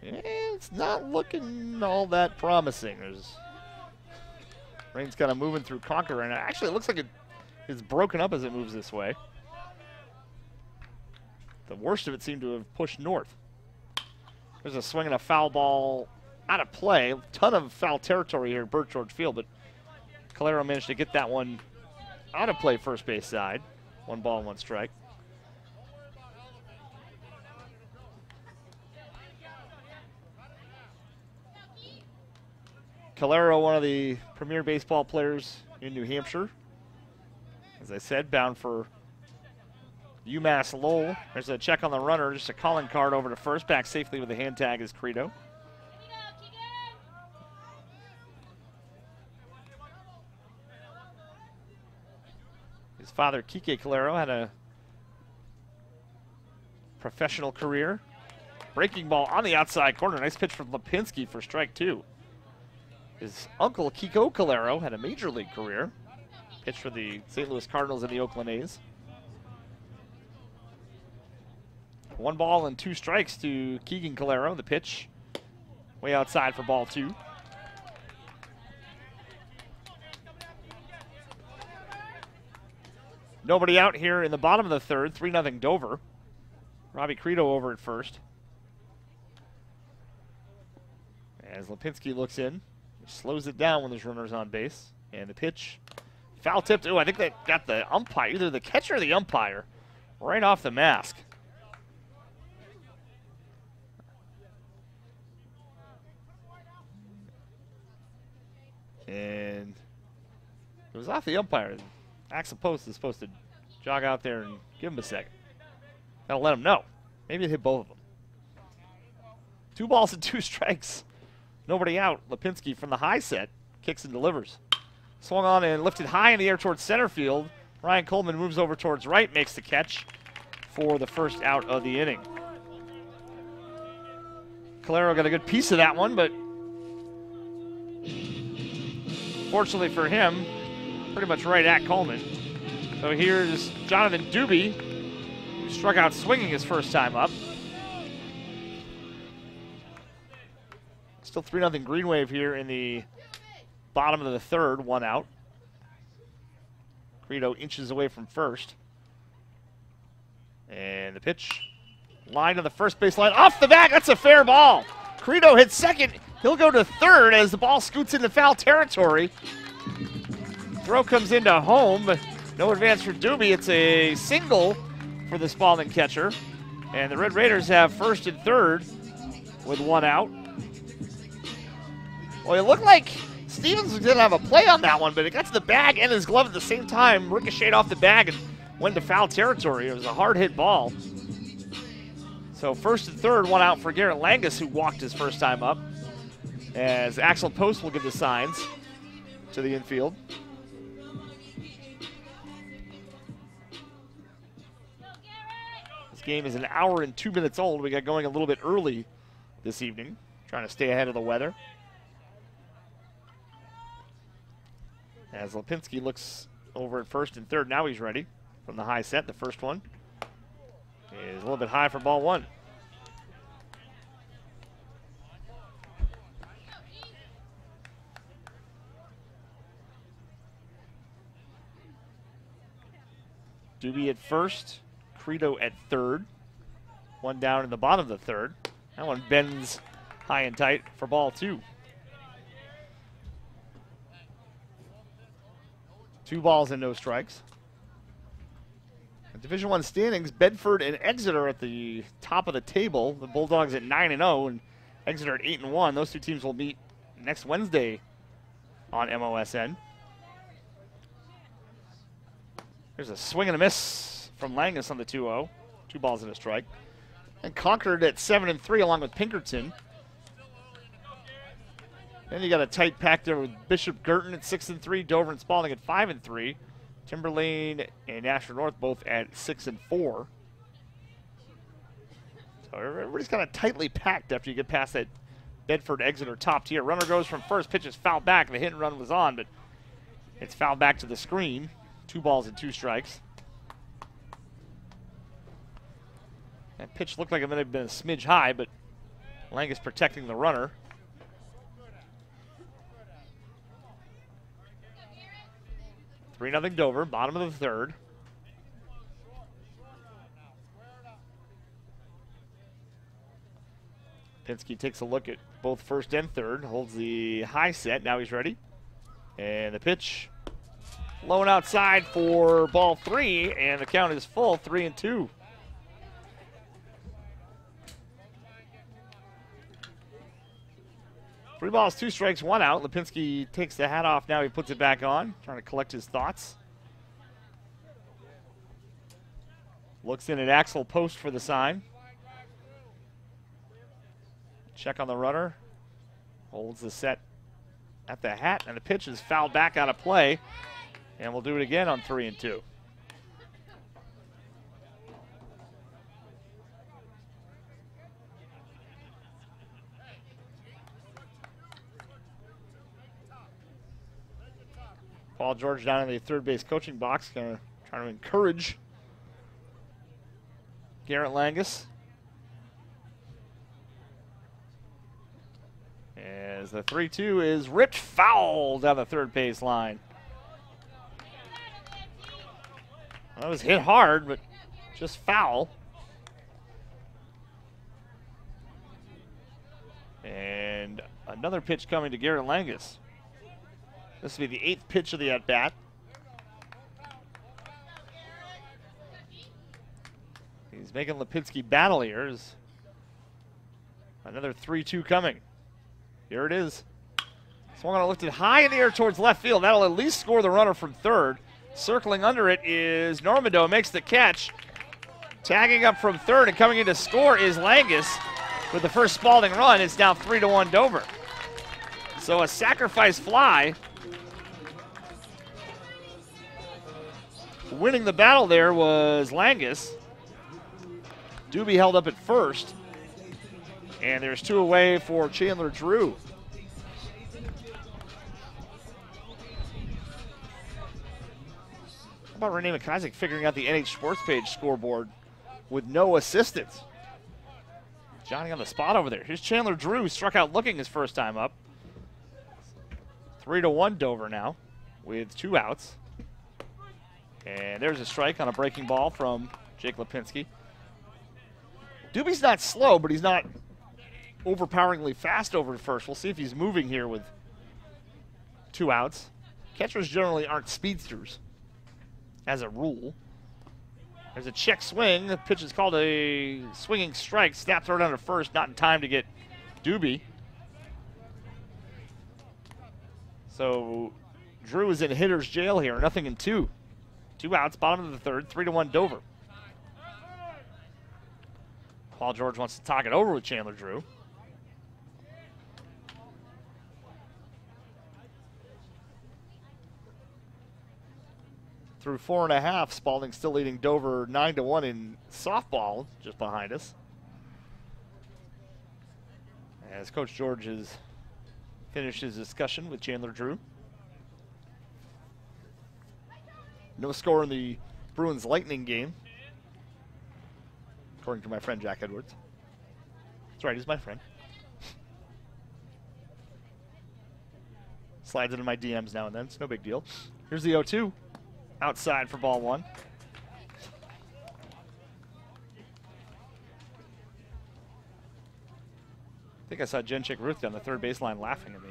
It's not looking all that promising. Rain's kind of moving through Concord, and actually it looks like it's broken up as it moves this way. The worst of it seemed to have pushed north. There's a swing and a foul ball out of play. A ton of foul territory here at Burt George Field, but Calero managed to get that one out of play first base side. 1 ball and 1 strike. Calero, one of the premier baseball players in New Hampshire. As I said, bound for UMass Lowell. There's a check on the runner, just a calling card over to first. Back safely with the hand tag is Crito. His father, Kike Calero, had a professional career. Breaking ball on the outside corner. Nice pitch from Lipinski for strike 2. His uncle, Kiko Calero, had a major league career. Pitched for the St. Louis Cardinals and the Oakland A's. 1 ball and 2 strikes to Keegan Calero. The pitch way outside for ball 2. Nobody out here in the bottom of the 3rd. 3-0 Dover. Robbie Crito over at first. As Lipinski looks in. Slows it down when there's runners on base. And the pitch, foul tipped. Oh, I think that got the umpire, either the catcher or the umpire, right off the mask. And it was off the umpire. Axel Post is supposed to jog out there and give him a second. Gotta let him know. Maybe it hit both of them. 2 balls and 2 strikes. Nobody out. Lipinski from the high set kicks and delivers. Swung on and lifted high in the air towards center field. Ryan Coleman moves over towards right, makes the catch for the first out of the inning. Calero got a good piece of that one, but fortunately for him, pretty much right at Coleman. So here's Jonathan Doobie, who struck out swinging his first time up. Still 3-0 Green Wave here in the bottom of the third, 1 out. Crito inches away from first. And the pitch, line to the first base line, off the back, that's a fair ball. Crito hits second, he'll go to third as the ball scoots into foul territory. Throw comes into home, but no advance for Doobie. It's a single for the Spaulding catcher. And the Red Raiders have first and third with 1 out. Well, it looked like Stevens didn't have a play on that one, but it got to the bag and his glove at the same time, ricocheted off the bag and went to foul territory. It was a hard-hit ball. So first and third, 1 out for Garrett Langus, who walked his first time up, as Axel Post will give the signs to the infield. This game is an hour and 2 minutes old. We got going a little bit early this evening, trying to stay ahead of the weather. As Lipinski looks over at first and third, now he's ready from the high set. The first one is a little bit high for ball 1. Doobie at first, Crito at third. 1 down in the bottom of the third. That one bends high and tight for ball 2. 2 balls and no strikes. Division I standings, Bedford and Exeter at the top of the table. The Bulldogs at 9-0 and Exeter at 8-1. Those 2 teams will meet next Wednesday on MOSN. There's a swing and a miss from Langus on the 2-0. 2 balls and a strike. And Concord at 7-3 along with Pinkerton. Then you got a tight pack there with Bishop Girton at 6-3, Dover and Spaulding at 5-3, Timberlane and Nashville North both at 6-4. So everybody's kind of tightly packed after you get past that Bedford-Exeter top tier. Runner goes from first, pitch is fouled back. The hit and run was on, but it's fouled back to the screen. 2 balls and 2 strikes. That pitch looked like it might have been a smidge high, but Langus protecting the runner. 3-0 Dover, bottom of the third. Pinsky takes a look at both first and third, holds the high set, now he's ready. And the pitch, low and outside for ball 3, and the count is full, 3-2. Three balls, 2 strikes, 1 out. Lipinski takes the hat off. Now he puts it back on, trying to collect his thoughts. Looks in at Axel Post for the sign. Check on the runner. Holds the set at the hat, and the pitch is fouled back out of play. And we'll do it again on 3-2. Paul George down in the third base coaching box, trying to encourage Garrett Langus. As the 3-2 is ripped foul down the third base line. That was hit hard, but just foul. And another pitch coming to Garrett Langus. This will be the 8th pitch of the at-bat. He's making Lipinski battle here. Is another 3-2 coming. Here it is. Swung on, lifted high in the air towards left field. That'll at least score the runner from third. Circling under it is Normando, makes the catch. Tagging up from third and coming in to score is Langus. With the first Spaulding run, it's now 3-1 Dover. So a sacrifice fly. Winning the battle there was Langus. Doobie held up at first. And there's 2 away for Chandler Drew. How about Renee McIsaac figuring out the NH Sports page scoreboard with no assistance? Johnny on the spot over there. Here's Chandler Drew, struck out looking his first time up. 3-1 Dover now with 2 outs. And there's a strike on a breaking ball from Jake Lipinski. Doobie's not slow, but he's not overpoweringly fast over at first. We'll see if he's moving here with 2 outs. Catchers generally aren't speedsters, as a rule. There's a check swing. The pitch is called a swinging strike. Snaps right under first, not in time to get Doobie. So Drew is in hitter's jail here. Nothing in 2. 2 outs, bottom of the third, 3-1 Dover. Paul George wants to talk it over with Chandler Drew. Through 4.5, Spaulding still leading Dover 9-1 in softball, just behind us. As Coach George has finished his discussion with Chandler Drew. No score in the Bruins Lightning game, according to my friend Jack Edwards. That's right, he's my friend. Slides into my DMs now and then, it's no big deal. Here's the 0-2. Outside for ball 1. I think I saw Jen Chick Ruth down the third baseline laughing at me.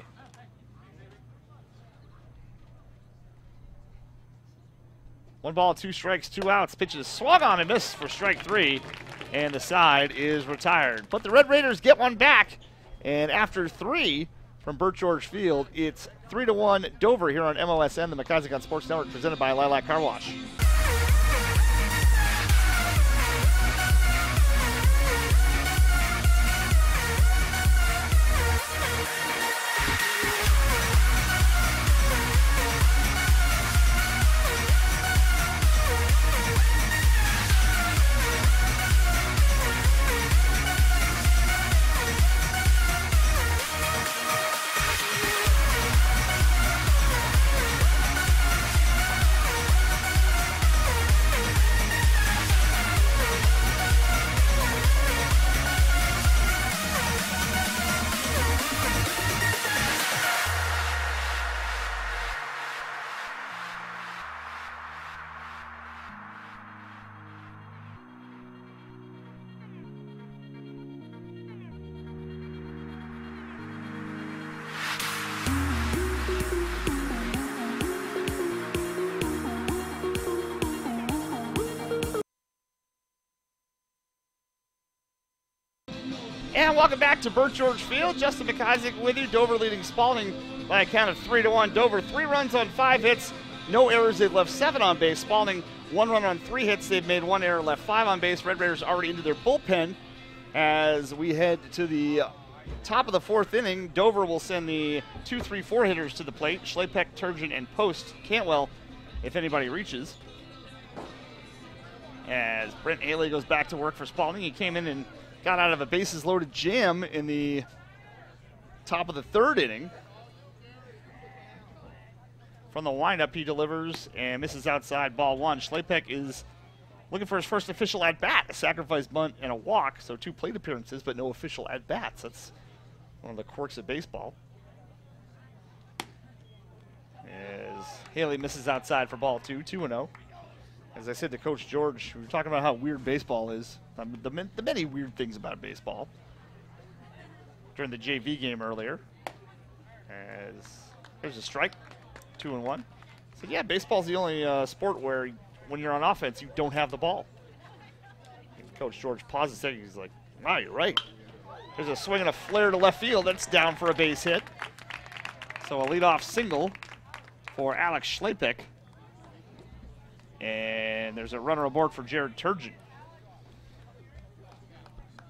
One ball, 2 strikes, 2 outs. Pitch is swung on and missed for strike 3, and the side is retired. But the Red Raiders get one back, and after 3 from Burt George Field, it's 3-1 Dover here on MOSN, the McIsaac on Sports Network, presented by Lilac Car Wash. And welcome back to Burt George Field. Justin McIsaac with you. Dover leading Spaulding by a count of 3-1. Dover 3 runs on 5 hits, no errors. They've left 7 on base. Spaulding 1 run on 3 hits. They've made 1 error, left 5 on base. Red Raiders already into their bullpen as we head to the top of the 4th inning. Dover will send the 2, 3, 4 hitters to the plate. Schlapek, Turgeon, and Post. Cantwell, if anybody reaches. As Brent Haley goes back to work for Spaulding. He came in and got out of a bases-loaded jam in the top of the 3rd inning. From the windup, he delivers and misses outside, ball 1. Schlapek is looking for his first official at-bat, a sacrifice bunt and a walk, so 2 plate appearances, but no official at-bats. That's one of the quirks of baseball. As Haley misses outside for ball 2, 2-0. As I said to Coach George, we were talking about how weird baseball is. The many weird things about baseball during the JV game earlier. As there's a strike. 2-1. So yeah, baseball's the only sport where when you're on offense, you don't have the ball. And Coach George pauses a second. He's like, wow, you're right. There's a swing and a flare to left field. That's down for a base hit. So a leadoff single for Alex Schlapek. And there's a runner aboard for Jarrod Turgeon.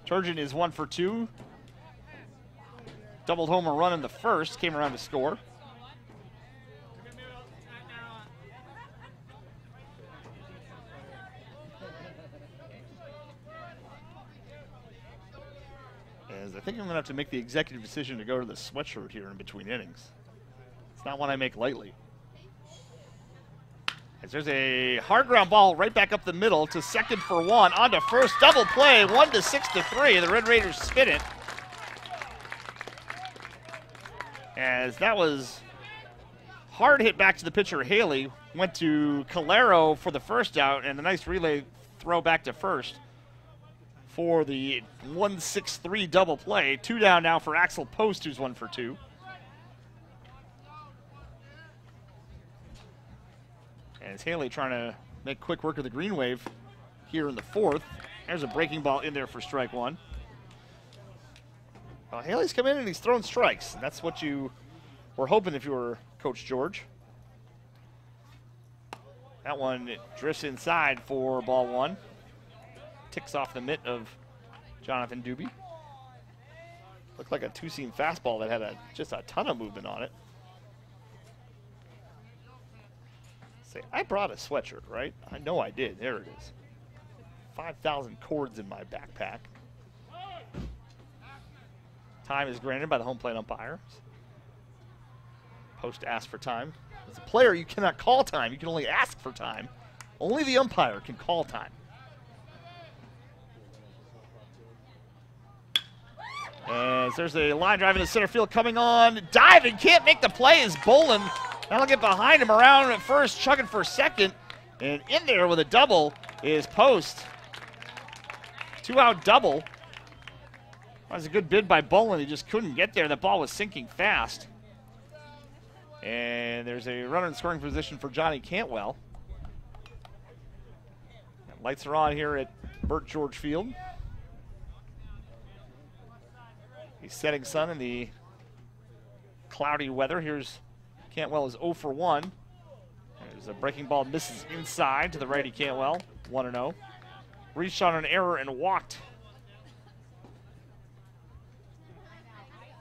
Turgeon is 1 for 2. Doubled home a run in the first, came around to score. As I think I'm going to have to make the executive decision to go to the sweatshirt here in between innings. It's not one I make lightly. As there's a hard ground ball right back up the middle to second for 1. On to first, double play, 1-6-3. The Red Raiders spin it. As that was hard hit back to the pitcher, Haley. Went to Calero for the first out, and a nice relay throw back to first for the 1-6-3 double play. 2 down now for Axel Post, who's 1 for 2. As Haley trying to make quick work of the green wave here in the 4th. There's a breaking ball in there for strike 1. Well, Haley's come in and he's thrown strikes. And that's what you were hoping if you were Coach George. That one drifts inside for ball 1. Ticks off the mitt of Jonathan Doobie. Looked like a two-seam fastball that had just a ton of movement on it. Say, I brought a sweatshirt, right? I know I did. There it is. 5,000 cords in my backpack. Time is granted by the home plate umpire. Post asks for time. As a player, you cannot call time. You can only ask for time. Only the umpire can call time. As there's a line drive into center field coming on. Diving, can't make the play as Bolin. That'll get behind him around at first, chugging for second. And in there with a double is Post. 2-out double. That was a good bid by Bolin. He just couldn't get there. The ball was sinking fast. And there's a runner in scoring position for Johnny Cantwell. Lights are on here at Burt George Field. The setting sun in the cloudy weather. Here's Cantwell is 0 for 1. There's a breaking ball, misses inside to the righty Cantwell, 1-0. Reached on an error and walked.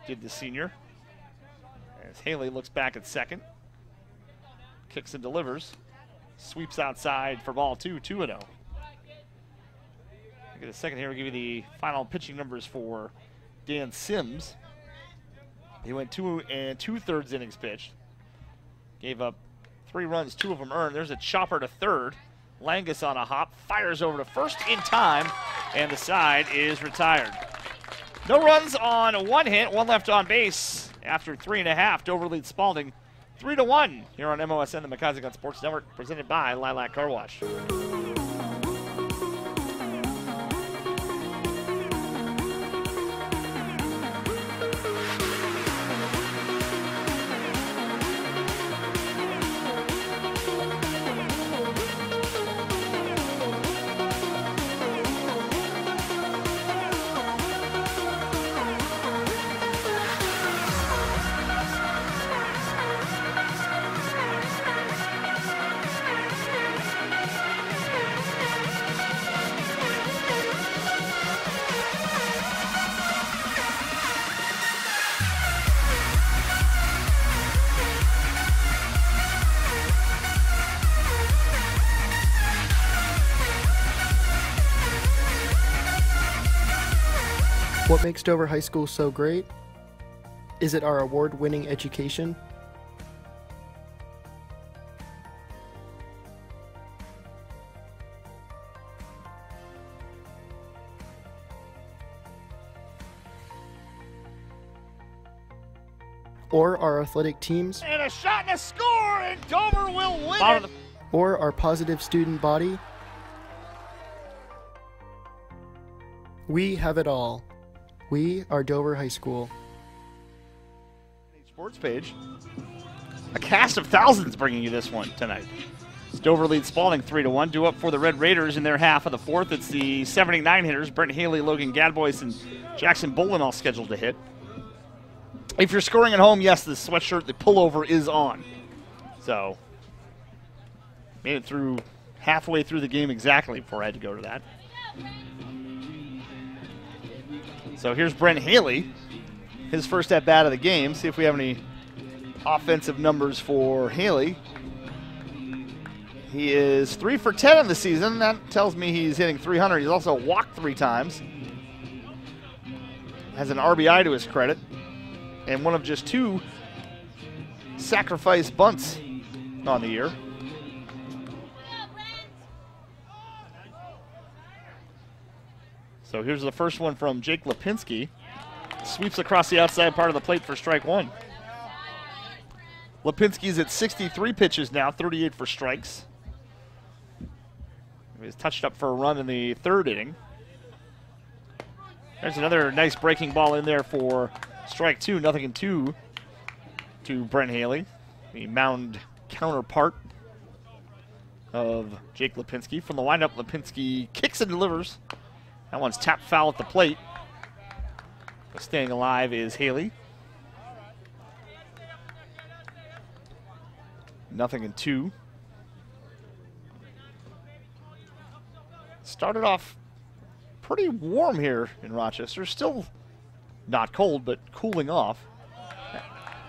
Did the senior. As Haley looks back at second. Kicks and delivers. Sweeps outside for ball 2, 2-0. Get a second here, we'll give you the final pitching numbers for Dan Sims. He went 2 2/3 innings pitched. Gave up 3 runs, 2 of them earned. There's a chopper to third. Langus on a hop, fires over to first in time, and the side is retired. No runs on 1 hit, 1 left on base after 3.5. Dover leads Spaulding 3-1 here on MOSN, the McIsaac on Sports Network, presented by Lilac Car Wash. What makes Dover High School so great? Is it our award-winning education? Or our athletic teams? And a shot and a score, and Dover will win it. Or our positive student body? We have it all. We are Dover High School. Sports page. a cast of thousands bringing you this one tonight. Dover leads Spaulding 3-1. Due up for the Red Raiders in their half of the fourth. It's the 79 hitters, Brent Haley, Logan Gadbois, and Jackson Bolin all scheduled to hit. If you're scoring at home, yes, the sweatshirt, the pullover is on. So, made it through halfway through the game exactly before I had to go to that. So here's Brent Haley, his first at-bat of the game. See if we have any offensive numbers for Haley. He is 3 for 10 in the season. That tells me he's hitting 300. He's also walked 3 times. Has an RBI to his credit. And one of just 2 sacrifice bunts on the year. So here's the first one from Jake Lipinski. Sweeps across the outside part of the plate for strike 1. Lipinski's at 63 pitches now, 38 for strikes. He was touched up for a run in the 3rd inning. There's another nice breaking ball in there for strike 2, 0-2 to Brent Haley, the mound counterpart of Jake Lipinski. From the windup, Lipinski kicks and delivers. That one's tapped foul at the plate. But staying alive is Haley. 0-2. Started off pretty warm here in Rochester. Still not cold, but cooling off.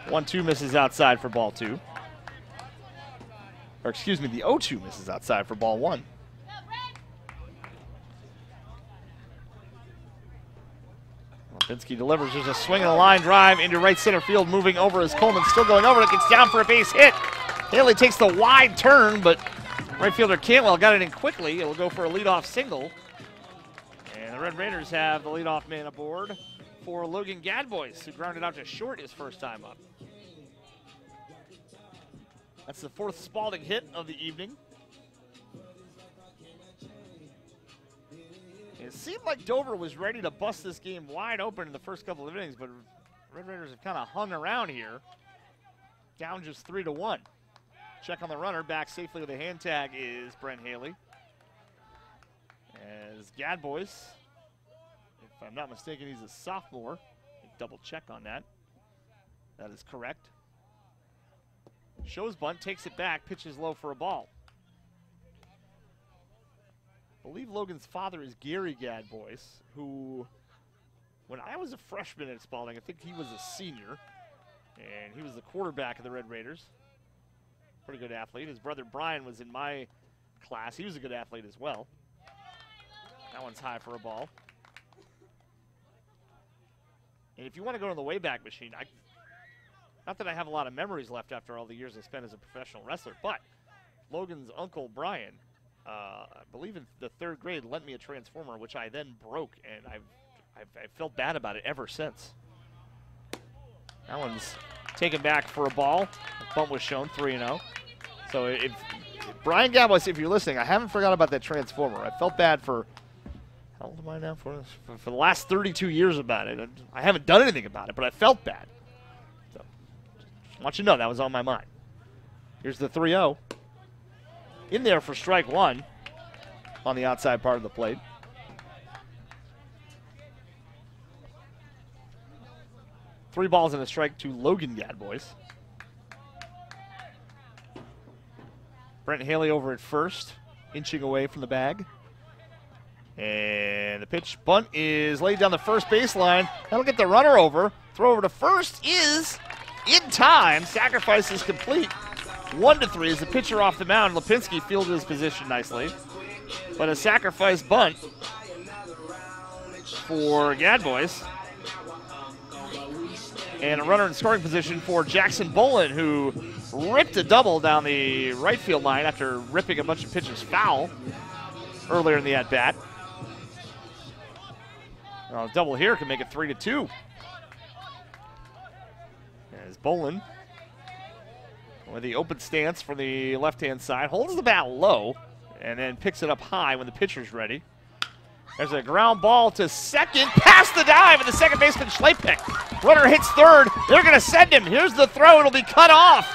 1-2 misses outside for ball 2. Or excuse me, the 0-2 misses outside for ball 1. Lipinski delivers. There's a swing and a line drive into right center field. Moving over as Coleman still going over. It gets down for a base hit. Haley takes the wide turn, but right fielder Cantwell got it in quickly. It will go for a leadoff single. And the Red Raiders have the leadoff man aboard for Logan Gadbois, who grounded out to short his first time up. That's the 4th Spaulding hit of the evening. It seemed like Dover was ready to bust this game wide open in the first couple of innings, but Red Raiders have kind of hung around here. Down just 3-1. Check on the runner. Back safely with a hand tag is Brent Haley. As Gadbois, if I'm not mistaken, he's a sophomore. Double check on that. That is correct. Shows bunt, takes it back, pitches low for a ball. I believe Logan's father is Gary Gadbois, who, when I was a freshman at Spaulding, I think he was a senior, and he was the quarterback of the Red Raiders. Pretty good athlete. His brother Brian was in my class. He was a good athlete as well. That one's high for a ball. And if you want to go to the Wayback Machine, not that I have a lot of memories left after all the years I spent as a professional wrestler, but Logan's uncle Brian, I believe in the 3rd grade, lent me a transformer, which I then broke, and I've felt bad about it ever since. That one's taken back for a ball. The bunt was shown, 3-0. So if Brian Gadbois, if you're listening, I haven't forgot about that transformer. I felt bad for, how old am I now? For the last 32 years about it. I haven't done anything about it, but I felt bad. So just want you to know that was on my mind. Here's the 3-0. In there for strike 1 on the outside part of the plate. Three balls and a strike to Logan Gadbois. Brent Haley over at first, inching away from the bag. And the pitch bunt is laid down the first baseline. That'll get the runner over. Throw over to first is in time. Sacrifice is complete. 1-3 is the pitcher off the mound. Lipinski fielded his position nicely. But a sacrifice bunt for Gadbois. And a runner in scoring position for Jackson Bolin, who ripped a double down the right field line after ripping a bunch of pitches foul earlier in the at-bat. Well, a double here can make it 3-2. As Bolin, with the open stance from the left-hand side, holds the bat low and then picks it up high when the pitcher's ready. There's a ground ball to second, past the dive, and the second baseman Schlapek. Runner hits third. They're going to send him. Here's the throw. It'll be cut off.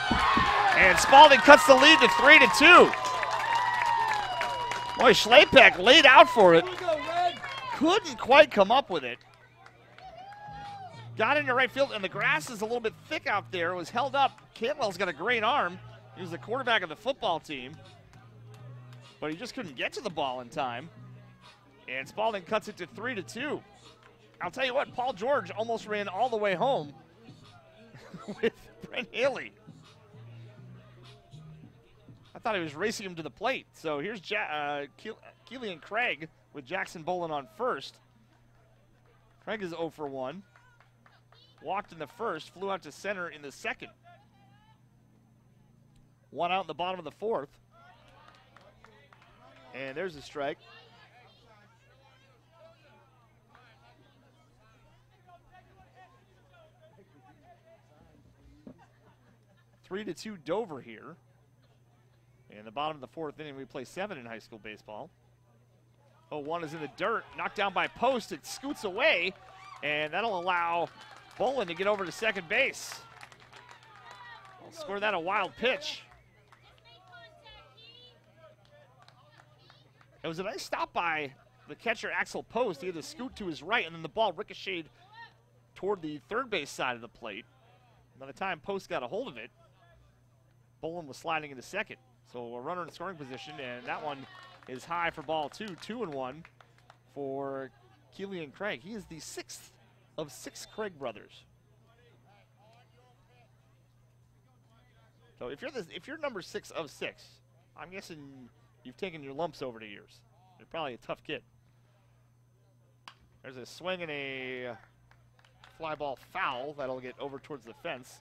And Spaulding cuts the lead to 3-2. Boy, Schlapek laid out for it. Couldn't quite come up with it. Got into right field, and the grass is a little bit thick out there. It was held up. Cantwell's got a great arm. He was the quarterback of the football team. But he just couldn't get to the ball in time. And Spaulding cuts it to 3-2. I'll tell you what, Paul George almost ran all the way home with Brent Haley. I thought he was racing him to the plate. So here's Keelan Craig with Jackson Bolin on first. Craig is 0 for 1. Walked in the first, flew out to center in the second. One out in the bottom of the fourth. And there's a strike. 3-2 Dover here. In the bottom of the fourth inning, we play 7 in high school baseball. 0-1 is in the dirt, knocked down by Post. It scoots away, and that'll allow Bolin to get over to second base. I'll score that a wild pitch. It was a nice stop by the catcher, Axel Post. He had to scoot to his right, and then the ball ricocheted toward the third base side of the plate. By the time Post got a hold of it, Bolin was sliding into second. So a runner in scoring position, and that one is high for ball 2. 2-1 for Keelan Craig. He is the 6th of 6 Craig brothers. So if you're number 6 of 6, I'm guessing you've taken your lumps over the years. You're probably a tough kid. There's a swing and a fly ball foul that'll get over towards the fence.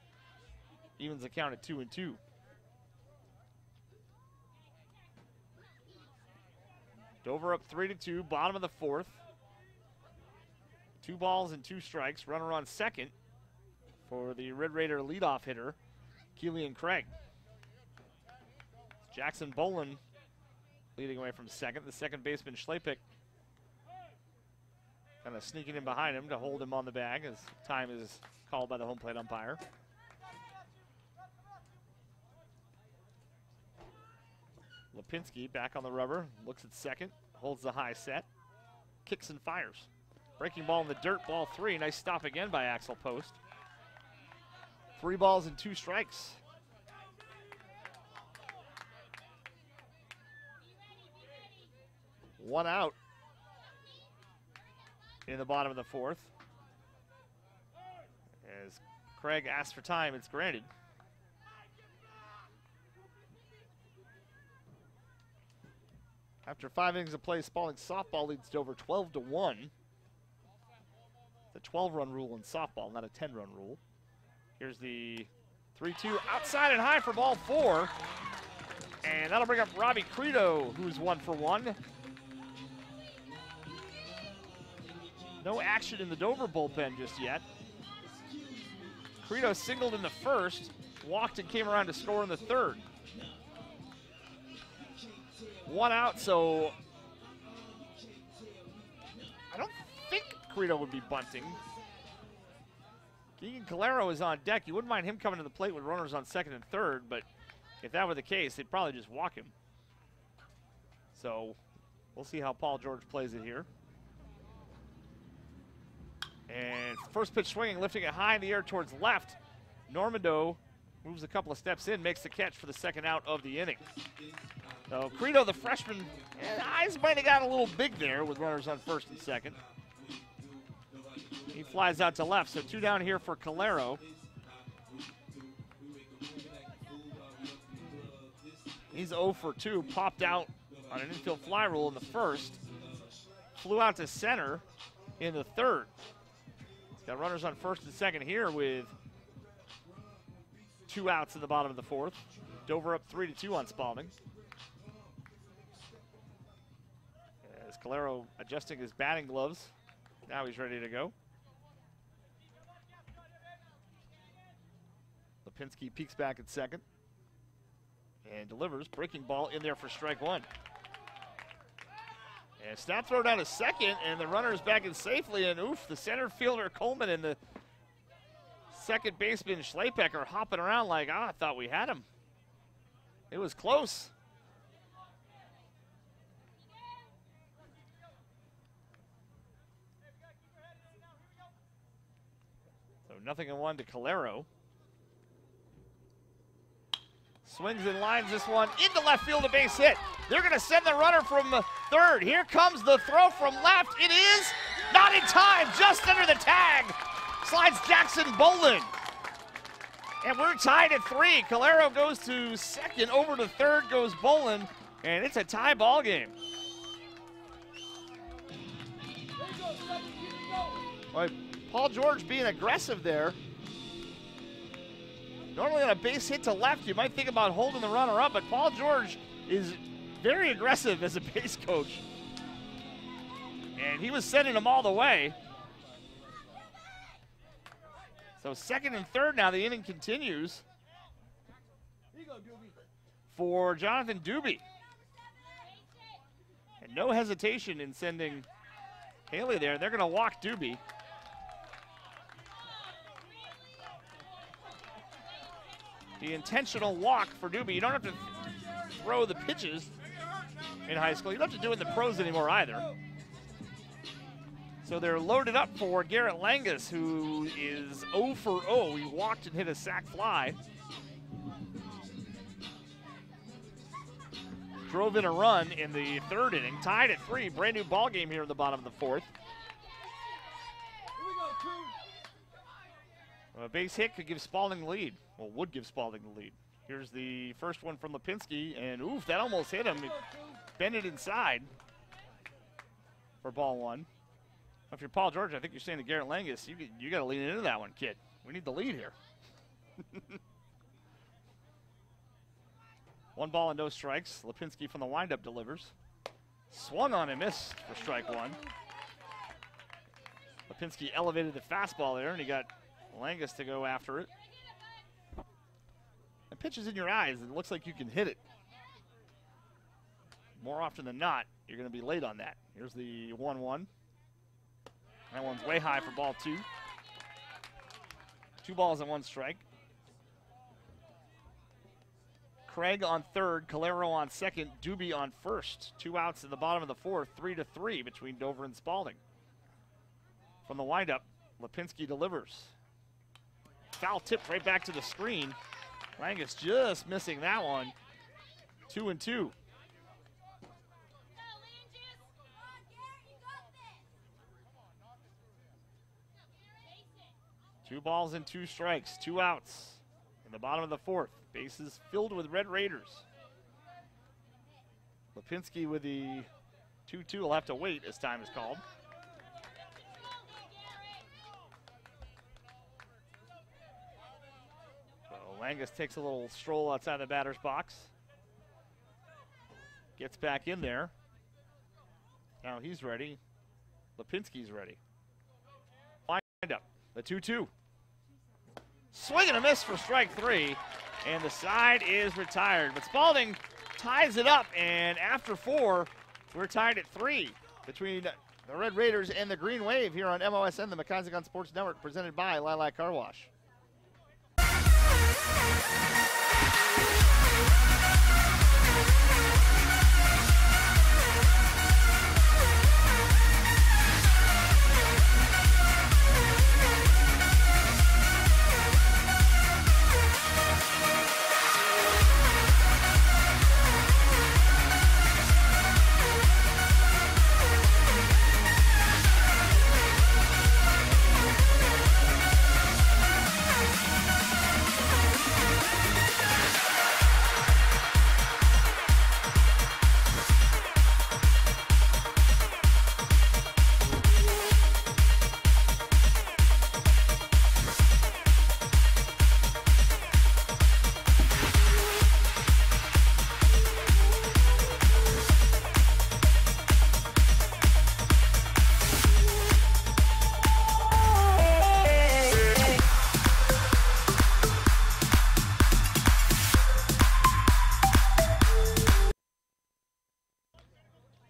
Evens the count at 2-2. Dover up 3-2, bottom of the fourth. 2 balls and 2 strikes. Runner on second for the Red Raider leadoff hitter, Keelan Craig. Jackson Bolin leading away from second. The second baseman, Schlapek, kind of sneaking in behind him to hold him on the bag as time is called by the home plate umpire. Lipinski back on the rubber, looks at second, holds the high set, kicks and fires. Breaking ball in the dirt, ball 3. Nice stop again by Axel Post. 3 balls and 2 strikes. One out in the bottom of the fourth. As Craig asks for time, it's granted. After 5 innings of play, Spaulding softball leads Dover 12-1. The 12-run rule in softball, not a 10-run rule. Here's the 3-2 outside and high for ball 4. And that'll bring up Robbie Crito, who's 1 for 1. No action in the Dover bullpen just yet. Crito singled in the first, walked and came around to score in the third. 1 out, so I don't think Crito would be bunting. Keegan Calero is on deck. You wouldn't mind him coming to the plate with runners on second and third, but if that were the case, they'd probably just walk him. So we'll see how Paul George plays it here. And first pitch swinging, lifting it high in the air towards left. Normando moves a couple of steps in, makes the catch for the second out of the inning. So Crito, the freshman, eyes might have got a little big there with runners on first and second. He flies out to left, so 2 down here for Calero. He's 0 for 2, popped out on an infield fly rule in the first. Flew out to center in the third. He's got runners on first and second here with 2 outs in the bottom of the fourth. Dover up 3-2 on Spaulding. As Calero adjusting his batting gloves. Now he's ready to go. Lipinski peeks back at second and delivers. Breaking ball in there for strike 1. And snap throw down to second, and the runner is back in safely, and oof, the center fielder Coleman and the second baseman Schlapek are hopping around like, I thought we had him. It was close. So 0-1 to Calero. Swings and lines this one into left field, a base hit. They're going to send the runner from third. Here comes the throw from left. It is not in time, just under the tag. Slides Jackson Bolin. And we're tied at 3. Calero goes to second, over to third goes Bolin, and it's a tie ball game. Well, Paul George being aggressive there. Normally on a base hit to left, you might think about holding the runner up, but Paul George is very aggressive as a base coach. And he was sending them all the way. So second and third now, the inning continues for Jonathan Doobie. And no hesitation in sending Haley there. They're going to walk Doobie. The intentional walk for Doobie. You don't have to throw the pitches in high school. You don't have to do it in the pros anymore either. So they're loaded up for Garrett Langus, who is 0 for 0. He walked and hit a sac fly. Drove in a run in the third inning. Tied at 3. Brand new ball game here in the bottom of the fourth. A base hit could give Spaulding the lead. Well, would give Spaulding the lead. Here's the first one from Lipinski, and oof, that almost hit him. It bent it inside for ball 1. If you're Paul George, I think you're saying to Garrett Langus, you got to lean into that one, kid. We need the lead here. 1 ball and no strikes. Lipinski from the windup delivers. Swung on and missed for strike 1. Lipinski elevated the fastball there, and he got Langus to go after it. The pitch is in your eyes. It looks like you can hit it. More often than not, you're going to be late on that. Here's the 1-1. That one's way high for ball 2. 2 balls and 1 strike. Craig on third, Calero on second, Doobie on first. 2 outs in the bottom of the fourth, 3-3 between Dover and Spaulding. From the windup, Lipinski delivers. Foul tip right back to the screen. Langus just missing that one. 2-2. Two balls and 2 strikes, 2 outs in the bottom of the fourth. Bases filled with Red Raiders. Lipinski with the 2-2 will have to wait as time is called. So Langus takes a little stroll outside the batter's box. Gets back in there. Now he's ready. Lipinski's ready. Wind up. The 2-2. Swing and a miss for strike 3, and the side is retired. But Spaulding ties it up, and after 4, we're tied at 3 between the Red Raiders and the Green Wave here on MOSN, the McIsaac Sports Network, presented by Lilac Car Wash.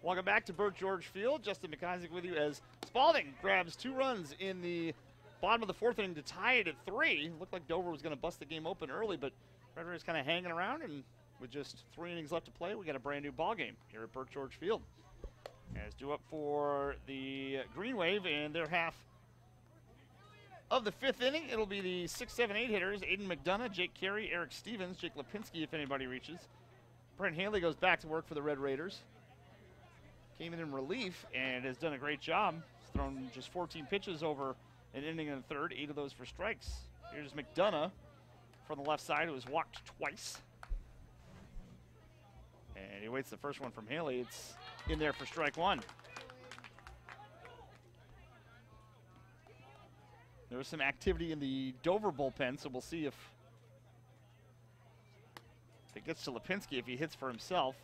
Welcome back to Burt George Field. Justin McIsaac with you as Spaulding grabs 2 runs in the bottom of the 4th inning to tie it at 3. Looked like Dover was going to bust the game open early, but Red Raiders kind of hanging around, and with just 3 innings left to play, we got a brand new ball game here at Burt George Field. As due up for the Green Wave in their half of the 5th inning, it'll be the 6, 7, 8 hitters: Aidan Mcdonough, Jake Carey, Eric Stevens, Jake Lipinski if anybody reaches. Brent Haley goes back to work for the Red Raiders. Came in relief and has done a great job. He's thrown just 14 pitches over an inning and a third, 8 of those for strikes. Here's Mcdonough from the left side, who has walked twice. And he waits the first one from Haley. It's in there for strike 1. There was some activity in the Dover bullpen, so we'll see if it gets to Lipinski. If he hits for himself,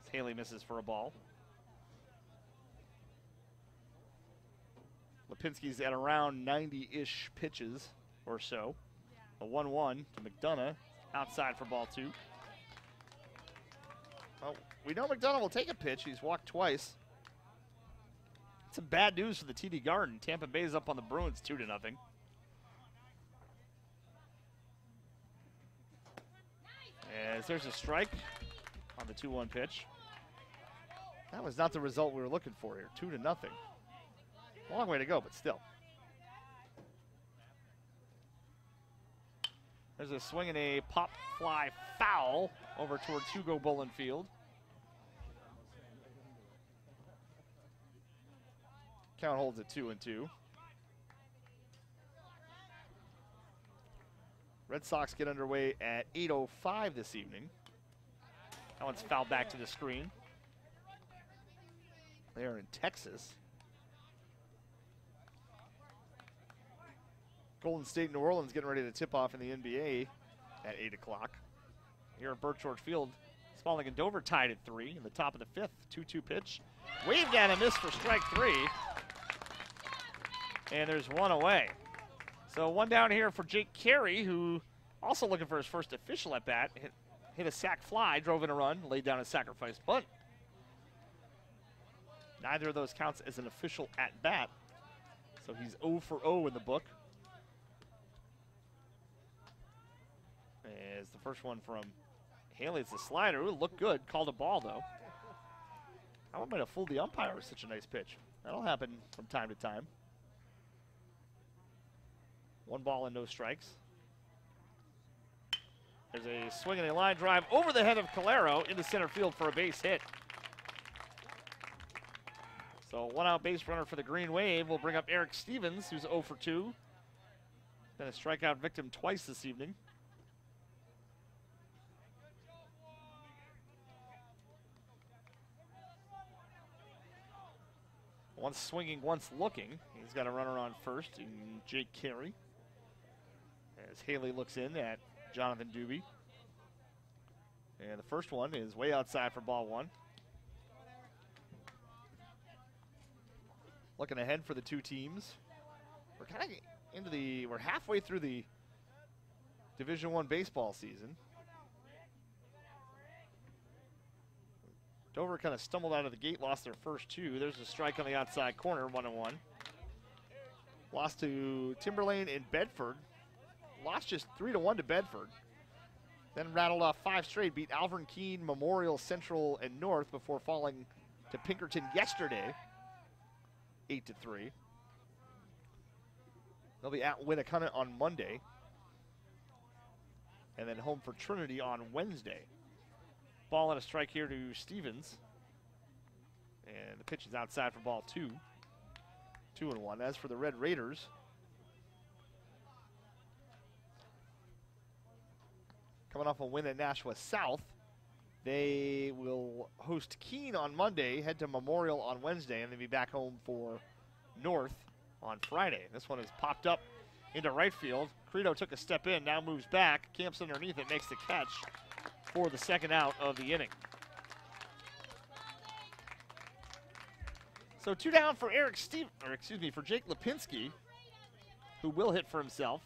as Haley misses for a ball. Lipinski's at around 90-ish pitches or so. A 1-1 to Mcdonough, outside for ball 2. Well, we know Mcdonough will take a pitch. He's walked twice. Some bad news for the TD Garden. Tampa Bay's up on the Bruins 2-0. As there's a strike on the 2-1 pitch. That was not the result we were looking for here. 2-0. Long way to go, but still. There's a swing and a pop fly foul over towards Hugo Bullen Field. Count holds at 2-2. Red Sox get underway at 8:05 this evening. That one's fouled back to the screen. They are in Texas. Golden State, New Orleans getting ready to tip off in the NBA at 8 o'clock. Here at Burt George Field, Spaulding and Dover tied at 3 in the top of the 5th. 2-2 pitch. Waved down and missed for strike 3. And there's one away. So one down here for Jake Carey, who also looking for his first official at bat. Hit a sac fly, drove in a run, laid down a sacrifice bunt. Neither of those counts as an official at bat. So he's 0 for 0 in the book. As the first one from Haley, it's a slider. Ooh, looked good. Called a ball, though. How might have fooled the umpire with such a nice pitch? That'll happen from time to time. 1 ball and no strikes. There's a swing and a line drive over the head of Calero into center field for a base hit. So 1 out base runner for the Green Wave will bring up Eric Stevens, who's 0 for 2. Been a strikeout victim twice this evening. Once swinging, once looking. He's got a runner on first in Jake Carey. As Haley looks in at Jonathan Doobie. And the first one is way outside for ball 1. Looking ahead for the two teams. We're kind of we're halfway through the Division I baseball season. Dover kind of stumbled out of the gate, lost their first 2. There's a strike on the outside corner, 1-1. Lost to Timberlane and Bedford. Lost just 3-1 to Bedford. Then rattled off 5 straight, beat Alvern Keene, Memorial, Central, and North before falling to Pinkerton yesterday, 8-3. They'll be at Winnicott on Monday. And then home for Trinity on Wednesday. Ball and a strike here to Stevens. And the pitch is outside for ball 2. 2-1. As for the Red Raiders, coming off a win at Nashua South, they will host Keene on Monday, head to Memorial on Wednesday, and then be back home for North on Friday. This one has popped up into right field. Crito took a step in, now moves back, camps underneath it, makes the catch for the second out of the inning. So 2 down for for Jake Lipinski, who will hit for himself,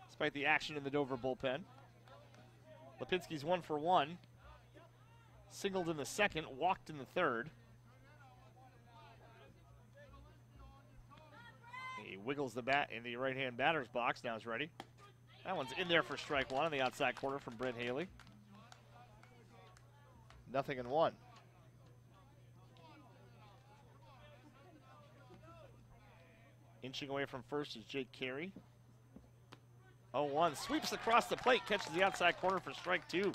despite the action in the Dover bullpen. Lipinski's 1 for 1. Singled in the second, walked in the third. He wiggles the bat in the right-hand batter's box. Now he's ready. That one's in there for strike one on the outside corner from Brent Haley. 0-1. Inching away from first is Jake Carey. 0-1, sweeps across the plate, catches the outside corner for strike two.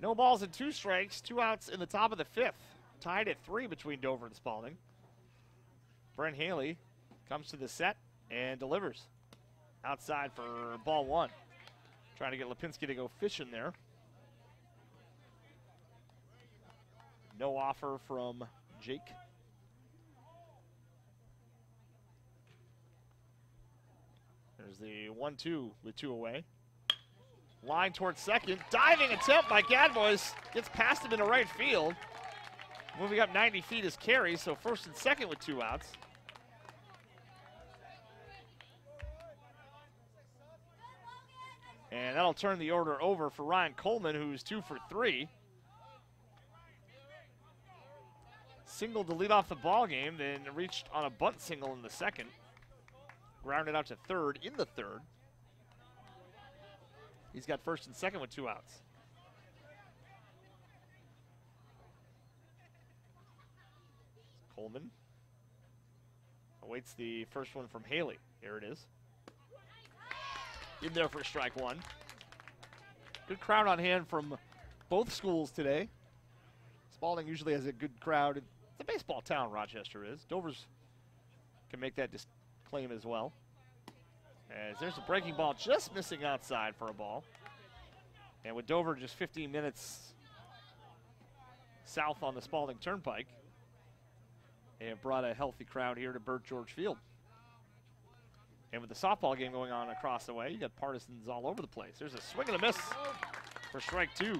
No balls and 2 strikes, 2 outs in the top of the 5th. Tied at 3 between Dover and Spaulding. Brent Haley comes to the set and delivers. Outside for ball 1. Trying to get Lipinski to go fishing there. No offer from Jake. There's the 1-2 with 2 away. Line towards second. Diving attempt by Gadbois. Gets past him into right field. Moving up 90 feet is Carey, so first and second with 2 outs. And that'll turn the order over for Ryan Coleman, who's 2 for 3. Singled to lead off the ball game, then reached on a bunt single in the second. Grounded out to third in the third. He's got first and second with 2 outs. Coleman awaits the first one from Haley. Here it is. In there for strike one. Good crowd on hand from both schools today. Spaulding usually has a good crowd. It's a baseball town, Rochester is. Dover's can make that claim as well. As there's a breaking ball just missing outside for a ball. And with Dover just 15 minutes south on the Spaulding Turnpike, they have brought a healthy crowd here to Bert George Field. And with the softball game going on across the way, you got partisans all over the place. There's a swing and a miss for strike 2.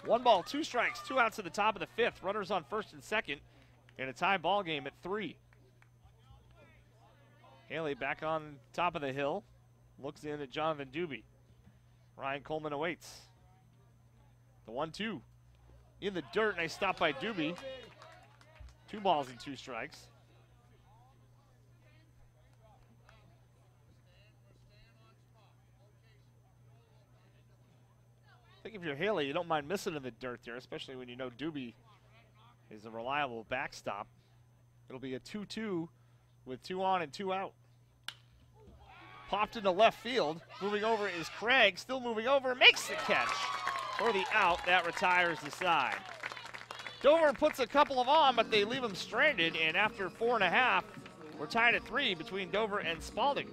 1 ball, 2 strikes, 2 outs at the top of the 5th. Runners on first and second, and a tie ball game at 3. Haley back on top of the hill, looks in at Jonathan Doobie. Ryan Coleman awaits. The 1-2 in the dirt, nice stop by Doobie. 2 balls and 2 strikes. I think if you're Haley, you don't mind missing in the dirt there, especially when you know Doobie is a reliable backstop. It'll be a 2-2 with 2 on and 2 out. Popped into left field. Moving over is Craig. Still moving over. Makes the catch for the out. That retires the side. Dover puts a couple of on, but they leave them stranded. And after 4.5, we're tied at 3 between Dover and Spaulding.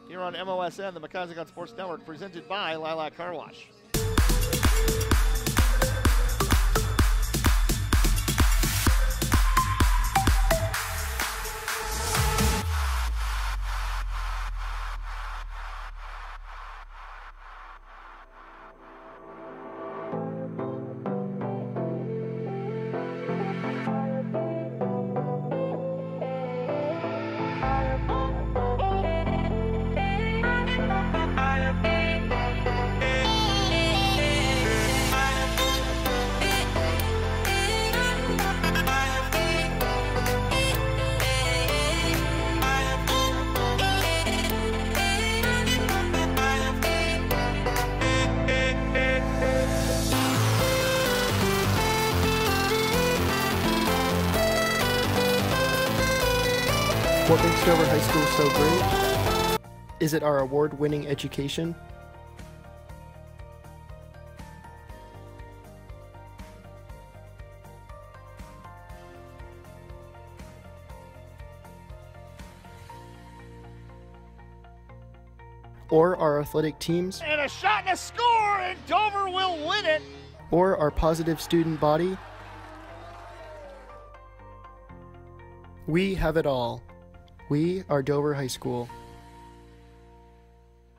Here on MOSN, the McIsaac on Sports Network, presented by Lilac Car Wash. What makes Dover High School so great? Is it our award-winning education? Or our athletic teams? And a shot and a score, and Dover will win it! Or our positive student body? We have it all. We are Dover High School.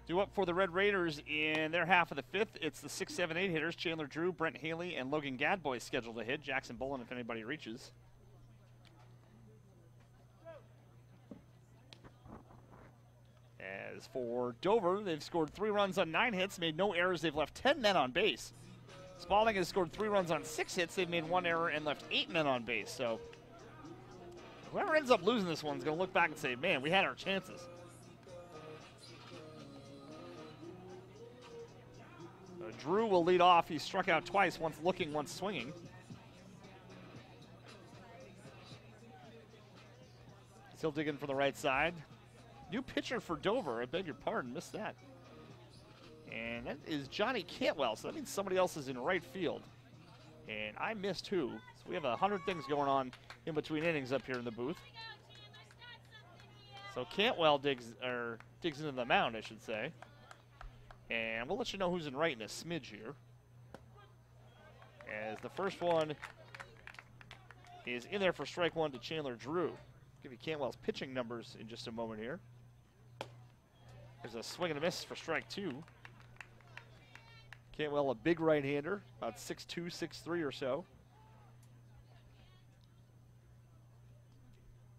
Due up for the Red Raiders in their half of the 5th, it's the 6, 7, 8 hitters. Chandler Drew, Brent Haley, and Logan Gadbois scheduled to hit. Jackson Bolin if anybody reaches. As for Dover, they've scored 3 runs on 9 hits, made no errors. They've left 10 men on base. Spaulding has scored 3 runs on 6 hits. They've made 1 error and left 8 men on base. So whoever ends up losing this one is going to look back and say, man, we had our chances. Drew will lead off. He struck out twice, once looking, once swinging. Still digging for the right side. New pitcher for Dover. I beg your pardon, missed that. And that is Johnny Cantwell, so that means somebody else is in right field. And I missed who. So we have 100 things going on in between innings up here in the booth. So Cantwell digs into the mound, I should say. And we'll let you know who's in right in a smidge here. As the first one is in there for strike 1 to Chandler Drew. Give you Cantwell's pitching numbers in just a moment here. There's a swing and a miss for strike 2. Cantwell, a big right-hander, about 6'2", 6'3" or so.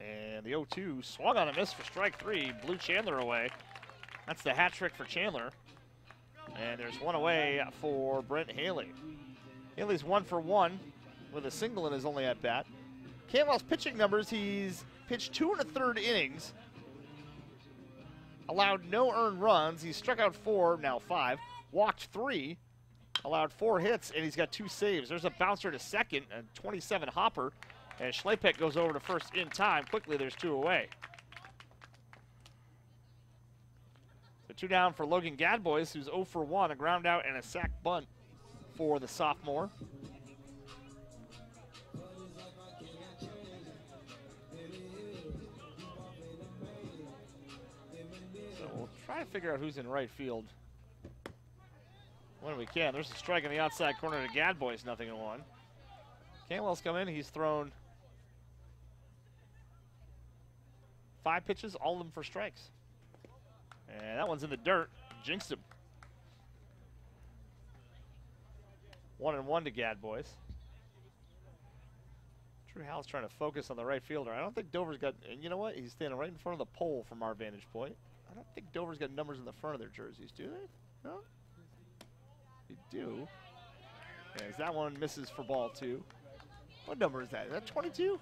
And the 0-2 swung on a miss for strike 3, blew Chandler away. That's the hat trick for Chandler. And there's one away for Brent Haley. Haley's 1 for 1 with a single in his only at-bat. Cantwell's pitching numbers, he's pitched 2 1/3 innings, allowed no earned runs. He struck out 4, now 5, walked 3, allowed 4 hits, and he's got 2 saves. There's a bouncer to second, a 27 hopper, and Schlepek goes over to first in time. Quickly, there's 2 away. So 2 down for Logan Gadbois, who's 0 for 1, a ground out and a sac bunt for the sophomore. So we'll try to figure out who's in right field when we can. There's a strike in the outside corner to Gadbois, 0-1. Cantwell's come in, he's thrown 5 pitches, all of them for strikes. And that one's in the dirt, jinxed him. 1-1 to Gadbois. Drew Hallett's trying to focus on the right fielder. I don't think Dover's got, and you know what? He's standing right in front of the pole from our vantage point. I don't think Dover's got numbers in the front of their jerseys, do they? No? They do. As that one misses for ball 2. What number is that? Is that 22?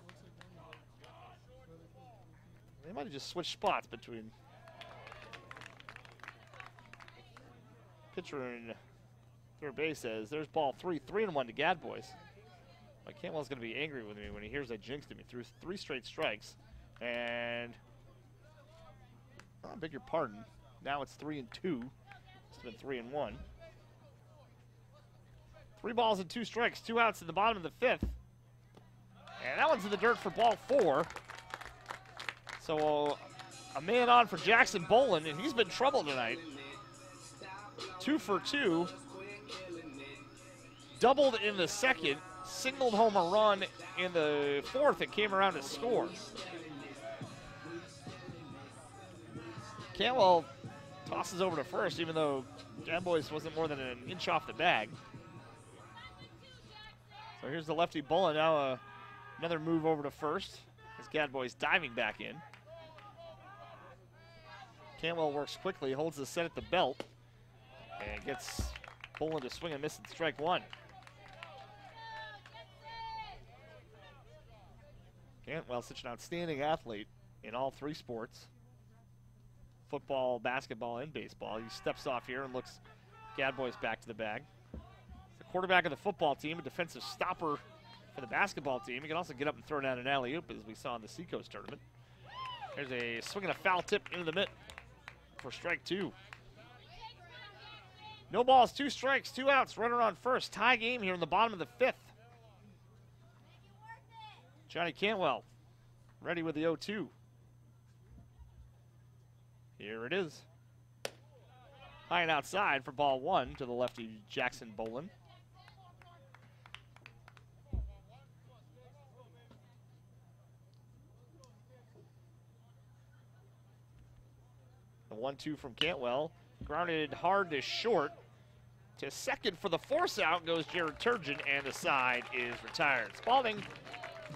They might have just switched spots between pitcher and third base. As there's ball 3, 3-1 to Gadbois. Like Cantwell's going to be angry with me when he hears I jinxed him. He threw 3 straight strikes, and I beg your pardon. Now it's 3-2. It's been 3-1. 3 balls and 2 strikes, 2 outs in the bottom of the 5th. And that one's in the dirt for ball 4. So a man on for Jackson Bolin, and he's been trouble tonight. 2 for 2. Doubled in the 2nd. Singled home a run in the 4th and came around to score. Cantwell tosses over to first, even though Gadbois wasn't more than an inch off the bag. So here's the lefty Bolin. Now another move over to first as Gadbois diving back in. Cantwell works quickly, holds the set at the belt, and gets Bolin to swing and miss at strike 1. Cantwell, such an outstanding athlete in all 3 sports. Football, basketball, and baseball. He steps off here and looks Gadbois back to the bag. The quarterback of the football team, a defensive stopper for the basketball team. He can also get up and throw down an alley-oop, as we saw in the Seacoast tournament. There's a swing and a foul tip into the mitt for strike 2. No balls, 2 strikes, 2 outs, runner on first. Tie game here in the bottom of the 5th. Johnny Cantwell ready with the 0-2. Here it is. High and outside for ball 1 to the lefty Jackson Bolin. The 1-2 from Cantwell. Grounded hard to short. To second for the force out goes Jarrod Turgeon, and the side is retired. Spaulding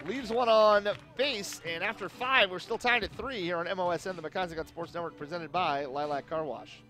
leaves one on base, and after 5, we're still tied at 3 here on MOSN, the McIsaac on Sports Network, presented by Lilac Car Wash.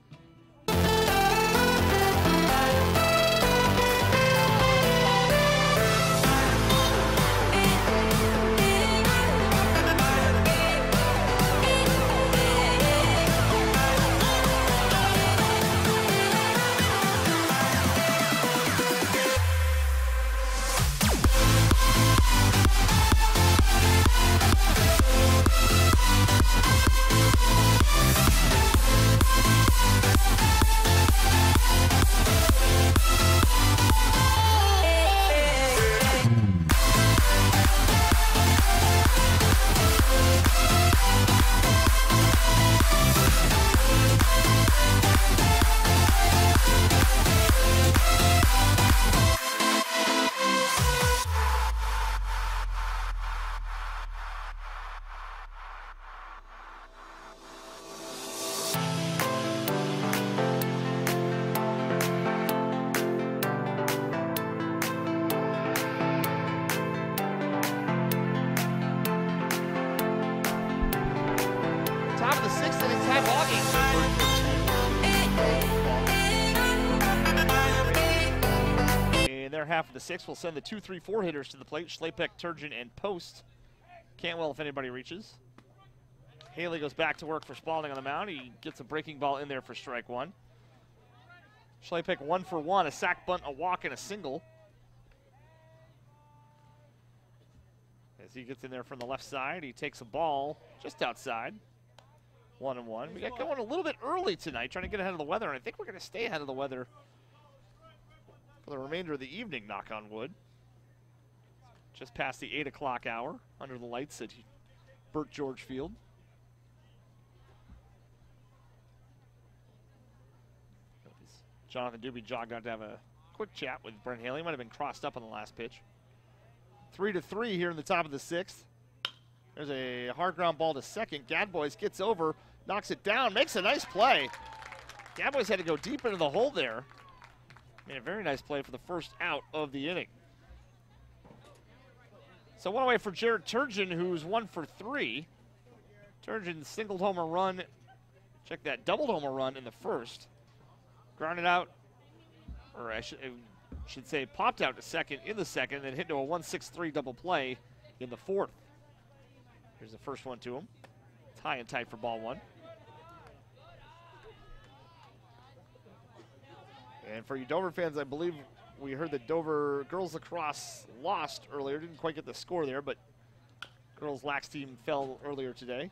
half of the sixth. We'll send the 2-3-4 hitters to the plate. Schlapek, Turgeon, and Post. Cantwell if anybody reaches. Haley goes back to work for Spaulding on the mound. He gets a breaking ball in there for strike one. Schlapek 1 for 1, a sac bunt, a walk, and a single. As he gets in there from the left side, he takes a ball just outside. 1-1. We got going a little bit early tonight, trying to get ahead of the weather, and I think we're going to stay ahead of the weather for the remainder of the evening, knock on wood. Just past the 8 o'clock hour, under the lights at Burt George Field. Jonathan Doobie jogged out to have a quick chat with Brent Haley. Might have been crossed up on the last pitch. 3-3 here in the top of the sixth. There's a hard ground ball to second. Gadbois gets over, knocks it down, makes a nice play. Gadbois had to go deep into the hole there. Made a very nice play for the first out of the inning. So one away for Jarrod Turgeon, who's 1 for 3. Turgeon singled home a run. Check that, doubled home a run in the first. Grounded out, or I should say popped out to second in the second, then hit to a 1-6-3 double play in the fourth. Here's the first one to him. It's high and tight for ball one. And for you Dover fans, I believe we heard that Dover girls lacrosse lost earlier. Didn't quite get the score there, but girls lax team fell earlier today.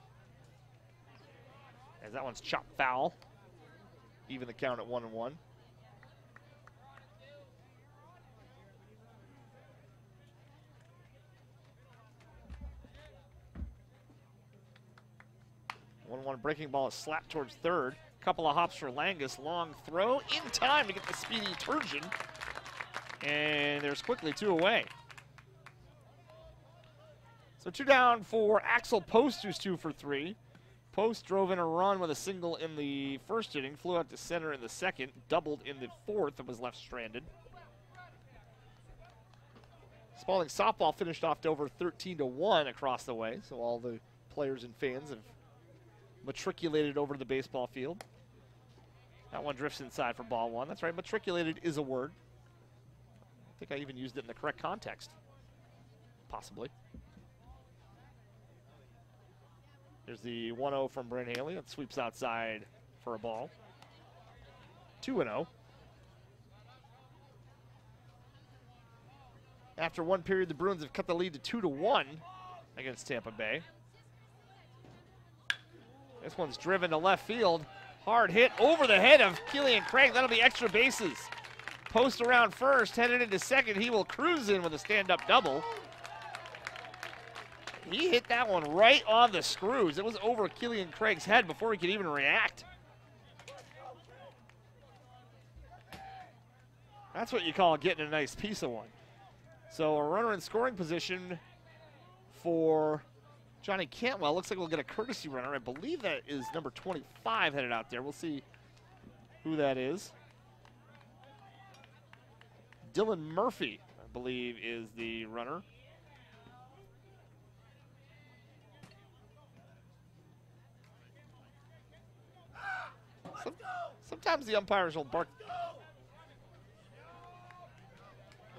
As that one's chopped foul. Even the count at 1-1. 1-1 breaking ball is slapped towards third. Couple of hops for Langus. Long throw in time to get the speedy Turgeon. And there's quickly 2 away. So 2 down for Axel Post, who's 2 for 3. Post drove in a run with a single in the first inning, flew out to center in the second, doubled in the fourth, and was left stranded. Spaulding softball finished off Dover 13-1 across the way, so all the players and fans have matriculated over to the baseball field. That one drifts inside for ball one. That's right, matriculated is a word. I think I even used it in the correct context, possibly. There's the 1-0 from Brent Haley. That sweeps outside for a ball. 2-0. After one period, the Bruins have cut the lead to 2-1 against Tampa Bay. This one's driven to left field. Hard hit over the head of Killian Craig. That'll be extra bases. Post around first, headed into second. He will cruise in with a stand-up double. He hit that one right on the screws. It was over Killian Craig's head before he could even react. That's what you call getting a nice piece of one. So a runner in scoring position for Johnny Cantwell. Looks like we'll get a courtesy runner. I believe that is number 25 headed out there. We'll see who that is. Dylan Murphy, I believe, is the runner. Sometimes the umpires will bark.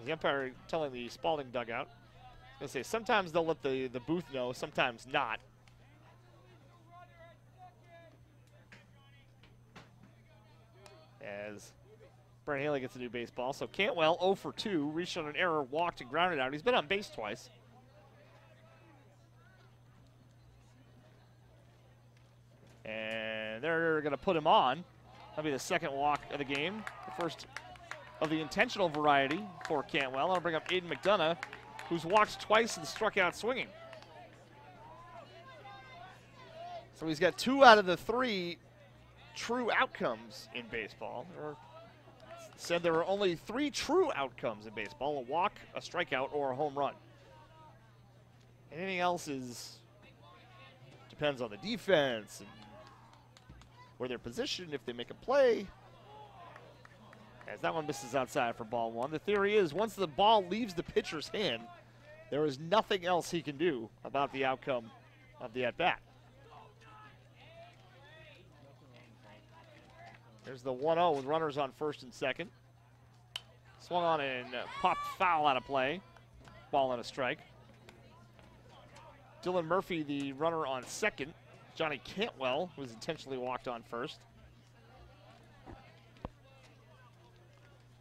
The umpire telling the Spaulding dugout. I was going to say, sometimes they'll let the booth know, sometimes not. As Brent Haley gets a new baseball. So Cantwell 0 for 2, reached on an error, walked and grounded out. He's been on base twice. And they're going to put him on. That'll be the second walk of the game. The first of the intentional variety for Cantwell. I'll bring up Aidan Mcdonough, who's walked twice and struck out swinging. So he's got 2 out of the 3 true outcomes in baseball. Or said there were only 3 true outcomes in baseball: a walk, a strikeout, or a home run. Anything else depends on the defense and where they're positioned, if they make a play. As that one misses outside for ball one. The theory is once the ball leaves the pitcher's hand, there is nothing else he can do about the outcome of the at-bat. There's the 1-0 with runners on first and second. Swung on and popped foul out of play. Ball and a strike. Dylan Murphy, the runner on second. Johnny Cantwell was intentionally walked on first.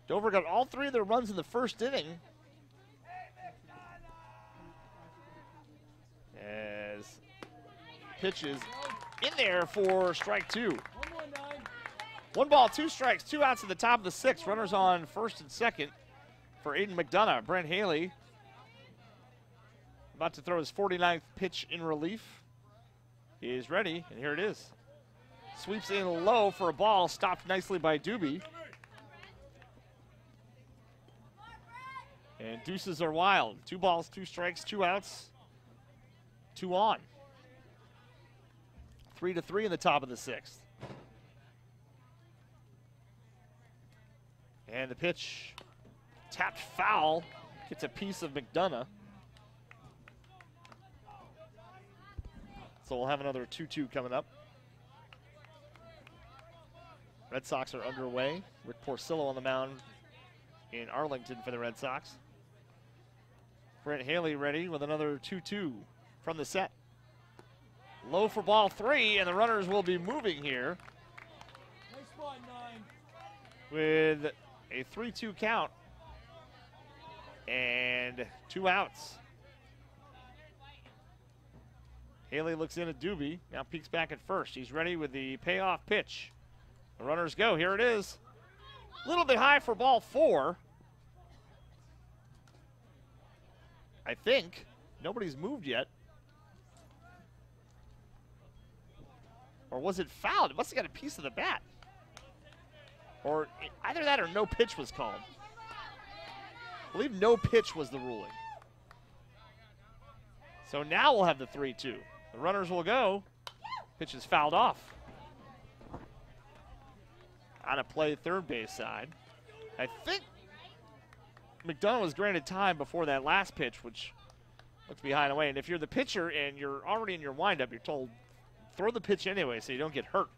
Dover got all three of their runs in the first inning. As pitches in there for strike two. 1 ball, 2 strikes, 2 outs at the top of the sixth. Runners on first and second for Aidan Mcdonough. Brent Haley about to throw his 49th pitch in relief. He is ready, and here it is. Sweeps in low for a ball, stopped nicely by Doobie. And deuces are wild. 2 balls, 2 strikes, 2 outs, 2 on. 3-3 in the top of the sixth. And the pitch tapped foul, gets a piece of McDonough. So we'll have another 2-2 coming up. Red Sox are underway. Rick Porcillo on the mound in Arlington for the Red Sox. Brent Haley ready with another 2-2 from the set. Low for ball 3, and the runners will be moving here. Nice spot, 9. With a 3-2 count and 2 outs. Haley looks in at Doobie, now peeks back at first. He's ready with the payoff pitch. The runners go, here it is. A little bit high for ball 4. I think. Nobody's moved yet. Or was it fouled? It must have got a piece of the bat. Or either that or no pitch was called. I believe no pitch was the ruling. So now we'll have the 3-2. The runners will go. Pitch is fouled off. On a play third base side. I think McDonough was granted time before that last pitch, which looks behind away. And if you're the pitcher and you're already in your windup, you're told throw the pitch anyway so you don't get hurt.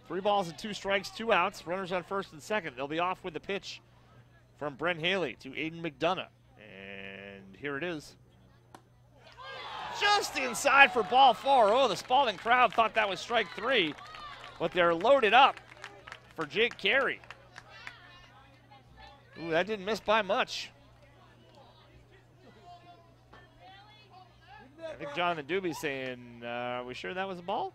3 balls and 2 strikes, 2 outs. Runners on first and second. They'll be off with the pitch from Brent Haley to Aidan Mcdonough. And here it is. Just inside for ball 4. Oh, the Spaulding crowd thought that was strike 3, but they're loaded up for Jake Carey. Ooh, that didn't miss by much. I think Jonathan Doobie's saying, are we sure that was a ball?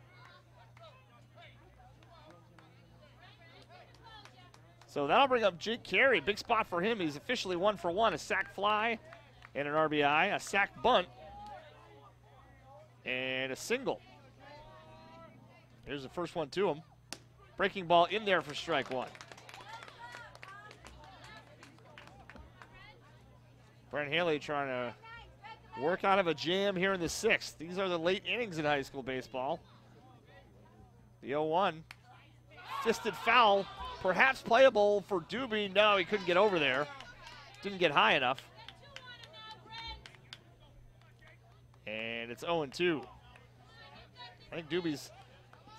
So that'll bring up Jake Carey. Big spot for him. He's officially 1 for 1. A sac fly and an RBI, a sac bunt, and a single. Here's the first one to him. Breaking ball in there for strike 1. Brent Haley trying to work out of a jam here in the 6th. These are the late innings in high school baseball. The 0-1. Fisted foul. Perhaps playable for Doobie. No, he couldn't get over there. Didn't get high enough. And it's 0-2. I think Doobie's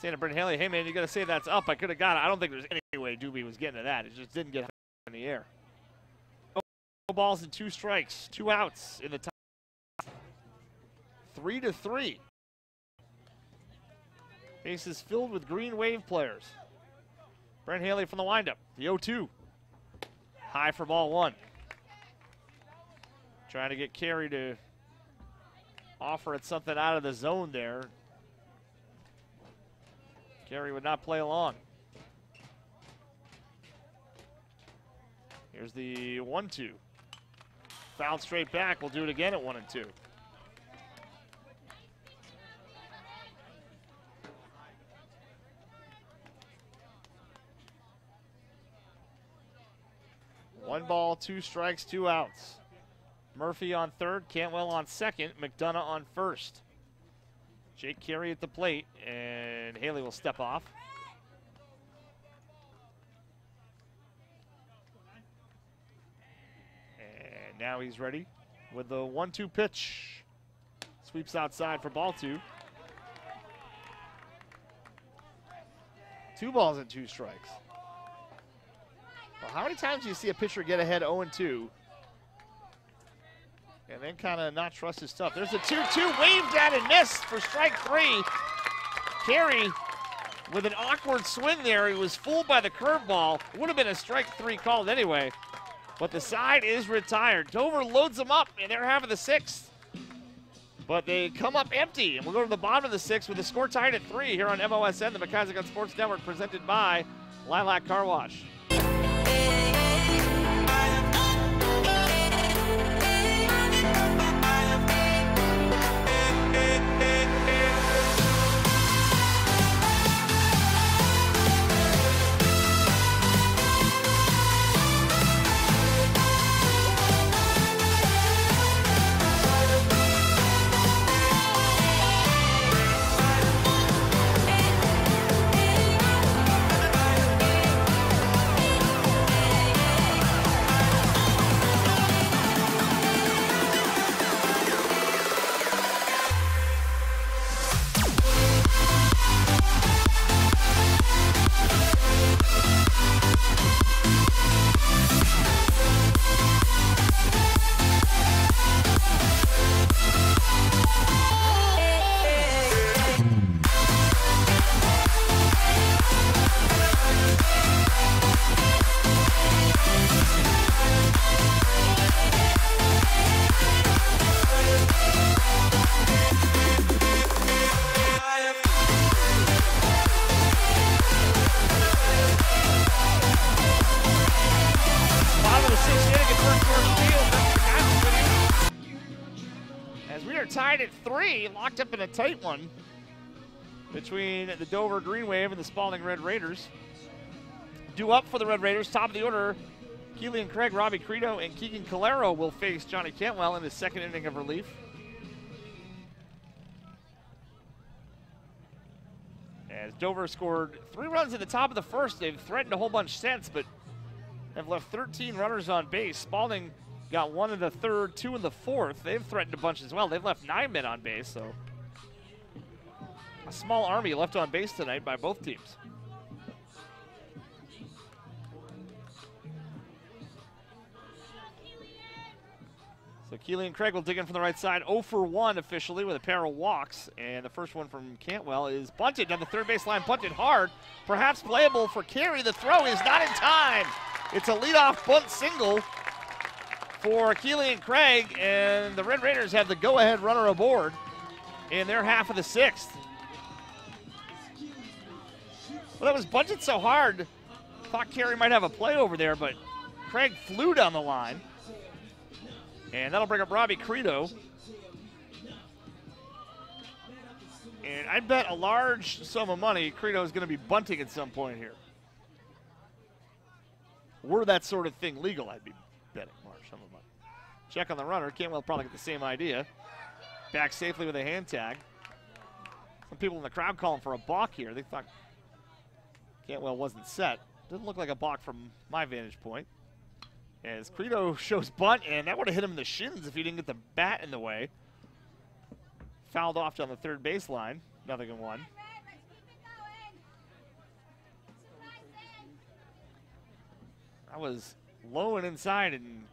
saying to Brent Haley, hey, man, you got to say that's up. I could have got it. I don't think there's any way Doobie was getting to that. It just didn't get high in the air. 2 balls and 2 strikes. 2 outs in the top. 3-3. Bases filled with Green Wave players. Brent Haley from the windup. The 0-2. High for ball 1. Trying to get Carey to offer it something out of the zone there. Carey would not play along. Here's the 1-2. Fouled straight back. We'll do it again at 1-2. One ball, 2 strikes, 2 outs. Murphy on third, Cantwell on second, McDonough on first. Jake Carey at the plate, and Haley will step off. And now he's ready with the 1-2 pitch. Sweeps outside for ball 2. 2 balls and 2 strikes. How many times do you see a pitcher get ahead 0-2 and then kind of not trust his stuff? There's a 2-2 waved at and missed for strike 3. Carey with an awkward swing there. He was fooled by the curveball. Would have been a strike 3 called anyway, but the side is retired. Dover loads them up in their half of the 6th, but they come up empty, and we'll go to the bottom of the 6th with the score tied at 3 here on MOSN, the McIsaac on Sports Network, presented by Lilac Car Wash. Tied at 3, locked up in a tight one between the Dover Green Wave and the Spaulding Red Raiders. Due up for the Red Raiders, top of the order, Keelan Craig, Robbie Crito, and Keegan Calero will face Johnny Cantwell in the 2nd inning of relief. As Dover scored 3 runs at the top of the 1st, they've threatened a whole bunch since, but have left 13 runners on base. Spaulding got 1 in the 3rd, 2 in the 4th. They've threatened a bunch as well. They've left 9 men on base, so a small army left on base tonight by both teams. So Keelan Craig will dig in from the right side. 0 for 1 officially with a pair of walks. And the first one from Cantwell is bunted down the third base line, bunted hard. Perhaps playable for Carey. The throw is not in time. It's a leadoff bunt single for Keelan Craig, and the Red Raiders have the go-ahead runner aboard in their half of the 6th. Well, that was bunted so hard, thought Carey might have a play over there, but Craig flew down the line. And that'll bring up Robbie Crito. And I bet a large sum of money Crito is going to be bunting at some point here. Were that sort of thing legal, I'd be betting large sum of money. Check on the runner. Cantwell probably get the same idea. Back safely with a hand tag. Some people in the crowd calling for a balk here. They thought Cantwell wasn't set. Doesn't look like a balk from my vantage point. As Crito shows bunt, and that would have hit him in the shins if he didn't get the bat in the way. Fouled off down the third baseline. 0-1. That was low and inside, and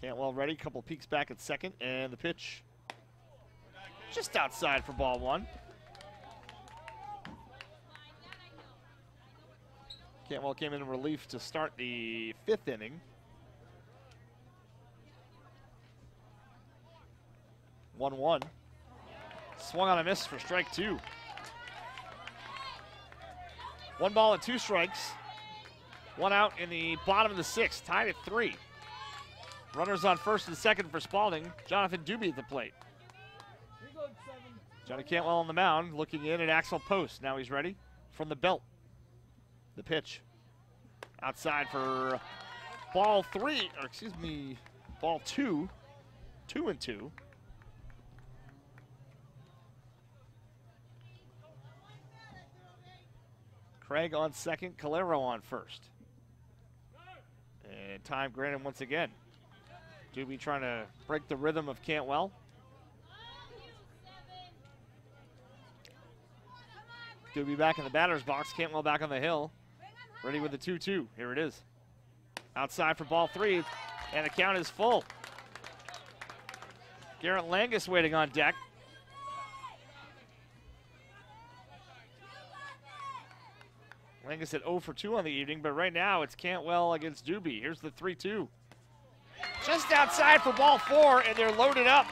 Cantwell ready. Couple peeks back at second, and the pitch just outside for ball 1. Cantwell came in relief to start the 5th inning. 1-1. Swung on a miss for strike 2. 1 ball and 2 strikes. 1 out in the bottom of the 6th, tied at 3. Runners on first and second for Spaulding. Jonathan Doobie at the plate. Johnny Cantwell on the mound, looking in at Axel Post. Now he's ready from the belt. The pitch outside for ball 3, or excuse me, ball 2. 2-2. Craig on second, Calero on first. And time granted once again. Doobie trying to break the rhythm of Cantwell. Doobie back in the batter's box, Cantwell back on the hill. Ready with the 2-2. Here it is. Outside for ball 3, and the count is full. Garrett Langus waiting on deck. Langus at 0 for 2 on the evening, but right now it's Cantwell against Doobie. Here's the 3-2. Just outside for ball 4, and they're loaded up.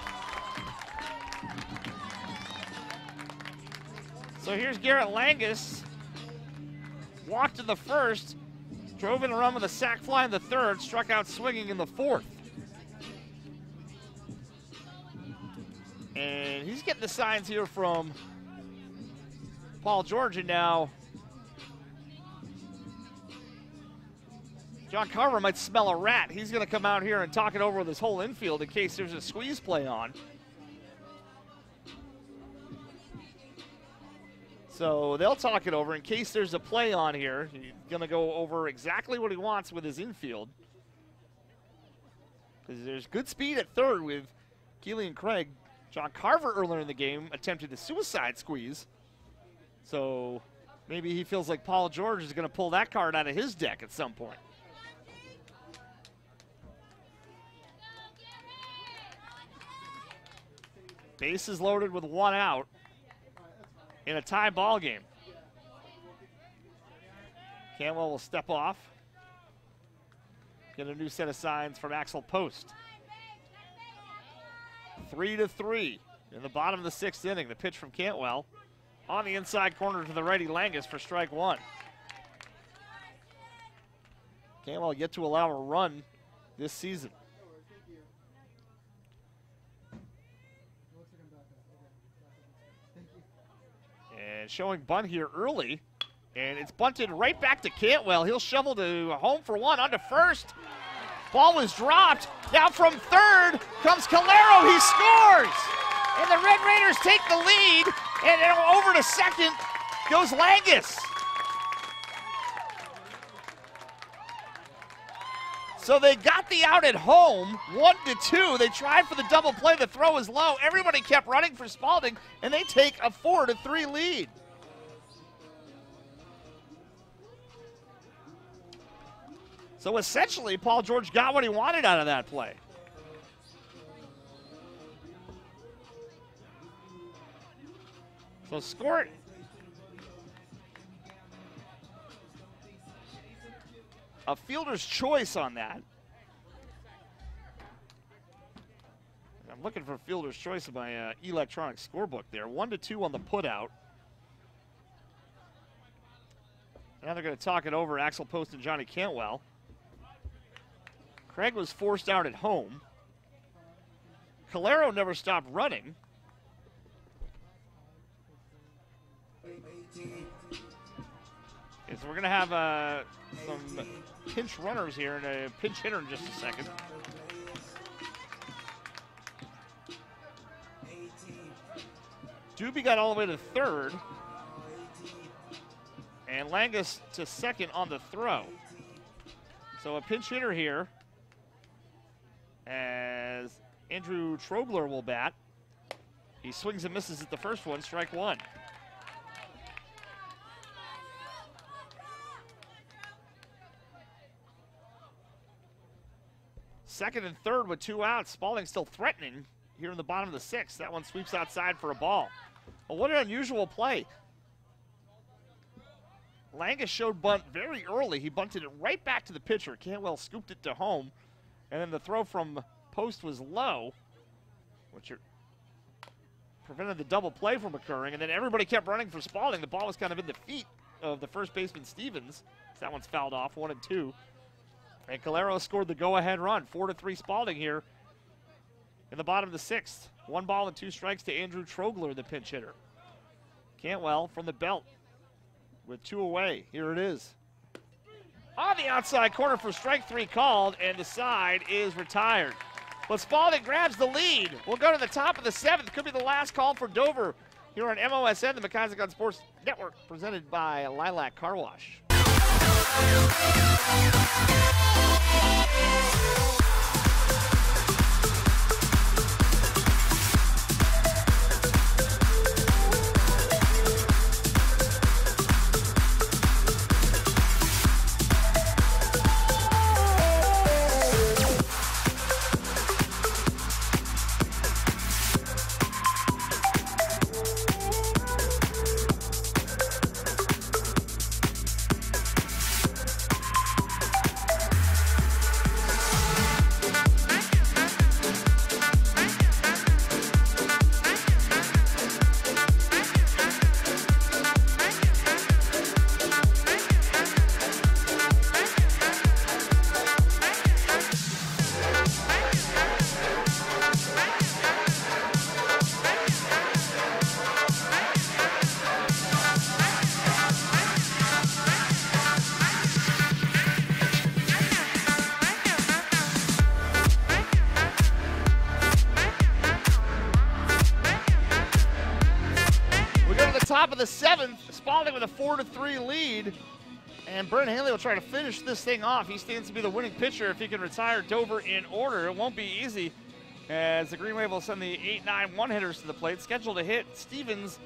So here's Garrett Langus. Walked in the first, drove in a run with a sac fly in the third, struck out swinging in the fourth. And he's getting the signs here from Paul George, and now John Carver might smell a rat. He's going to come out here and talk it over with his whole infield in case there's a squeeze play on. So they'll talk it over in case there's a play on here. He's going to go over exactly what he wants with his infield. Because there's good speed at third with Keeley and Craig. John Carver earlier in the game attempted a suicide squeeze. So maybe he feels like Paul George is going to pull that card out of his deck at some point. Bases loaded with 1 out in a tie ball game. Cantwell will step off. Get a new set of signs from Axel Post. 3-3 in the bottom of the 6th inning. The pitch from Cantwell on the inside corner to the righty Langus for strike 1. Cantwell yet to allow a run this season. And showing bunt here early, and it's bunted right back to Cantwell. He'll shovel to home for 1, on to first. Ball was dropped. Now from third comes Calero. He scores! And the Red Raiders take the lead, and then over to second goes Langus. So they got the out at home, 1-2. They tried for the double play. The throw was low. Everybody kept running for Spaulding, and they take a 4-3 lead. So essentially, Paul George got what he wanted out of that play. So score it. A fielder's choice on that. I'm looking for fielder's choice in my electronic scorebook there. 1-2 on the putout. Now they're going to talk it over, Axel Post and Johnny Cantwell. Craig was forced out at home. Calero never stopped running. So we're going to have some pinch runners here and a pinch hitter in just a second. Doobie got all the way to third. And Langus to second on the throw. So a pinch hitter here as Andrew Trogler will bat. He swings and misses at the first one, strike 1. Second and third with 2 outs. Spaulding still threatening here in the bottom of the 6th. That one sweeps outside for a ball. Well, what an unusual play. Langus showed bunt very early. He bunted it right back to the pitcher. Cantwell scooped it to home. And then the throw from Post was low, which prevented the double play from occurring. And then everybody kept running for Spaulding. The ball was kind of in the feet of the first baseman, Stevens. So that one's fouled off, 1-2. And Calero scored the go-ahead run. 4-3 Spaulding here in the bottom of the 6th. 1 ball and 2 strikes to Andrew Trogler, the pinch hitter. Cantwell from the belt with 2 away. Here it is. On the outside corner for strike 3 called, and the side is retired. But Spaulding grabs the lead. We'll go to the top of the 7th. Could be the last call for Dover here on MOSN, the McIsaac on Sports Network, presented by Lilac Car Wash. Top of the 7th, Spaulding with a 4-3 lead. And Brent Haley will try to finish this thing off. He stands to be the winning pitcher if he can retire Dover in order. It won't be easy, as the Green Wave will send the 8-9 one-hitters to the plate. Scheduled to hit Stevens.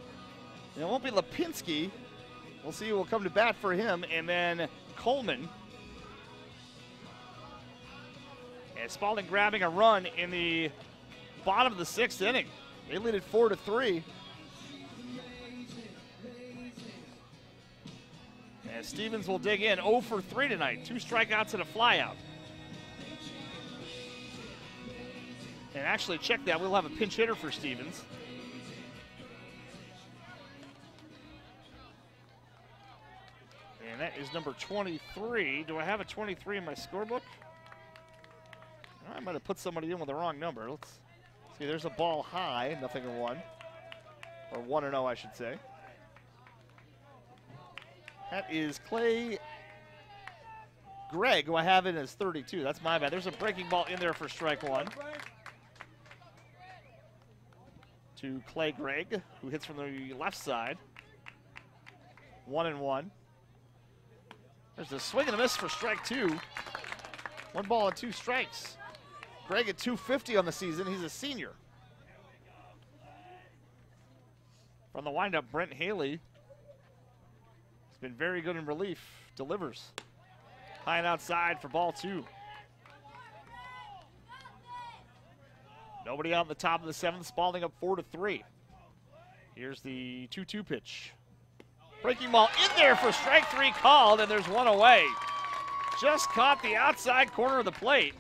It won't be Lipinski. We'll see who will come to bat for him. And then Coleman. And Spaulding grabbing a run in the bottom of the 6th inning. They lead it 4-3. And Stevens will dig in 0 for 3 tonight. 2 strikeouts and a flyout. And actually, check that. We'll have a pinch hitter for Stevens. And that is number 23. Do I have a 23 in my scorebook? I might have put somebody in with the wrong number. Let's see. There's a ball high, 0-1. Or 1-0, I should say. That is Clay Gregg, who I have in as 32. That's my bad. There's a breaking ball in there for strike 1. To Clay Gregg, who hits from the left side. 1-1. There's a swing and a miss for strike 2. 1 ball and 2 strikes. Gregg at 250 on the season. He's a senior. From the windup, Brent Haley. Been very good in relief. Delivers. High and outside for ball 2. Nobody out in the top of the 7th. Spaulding up 4-3. Here's the 2-2 pitch. Breaking ball in there for strike 3 called, and there's 1 away. Just caught the outside corner of the plate.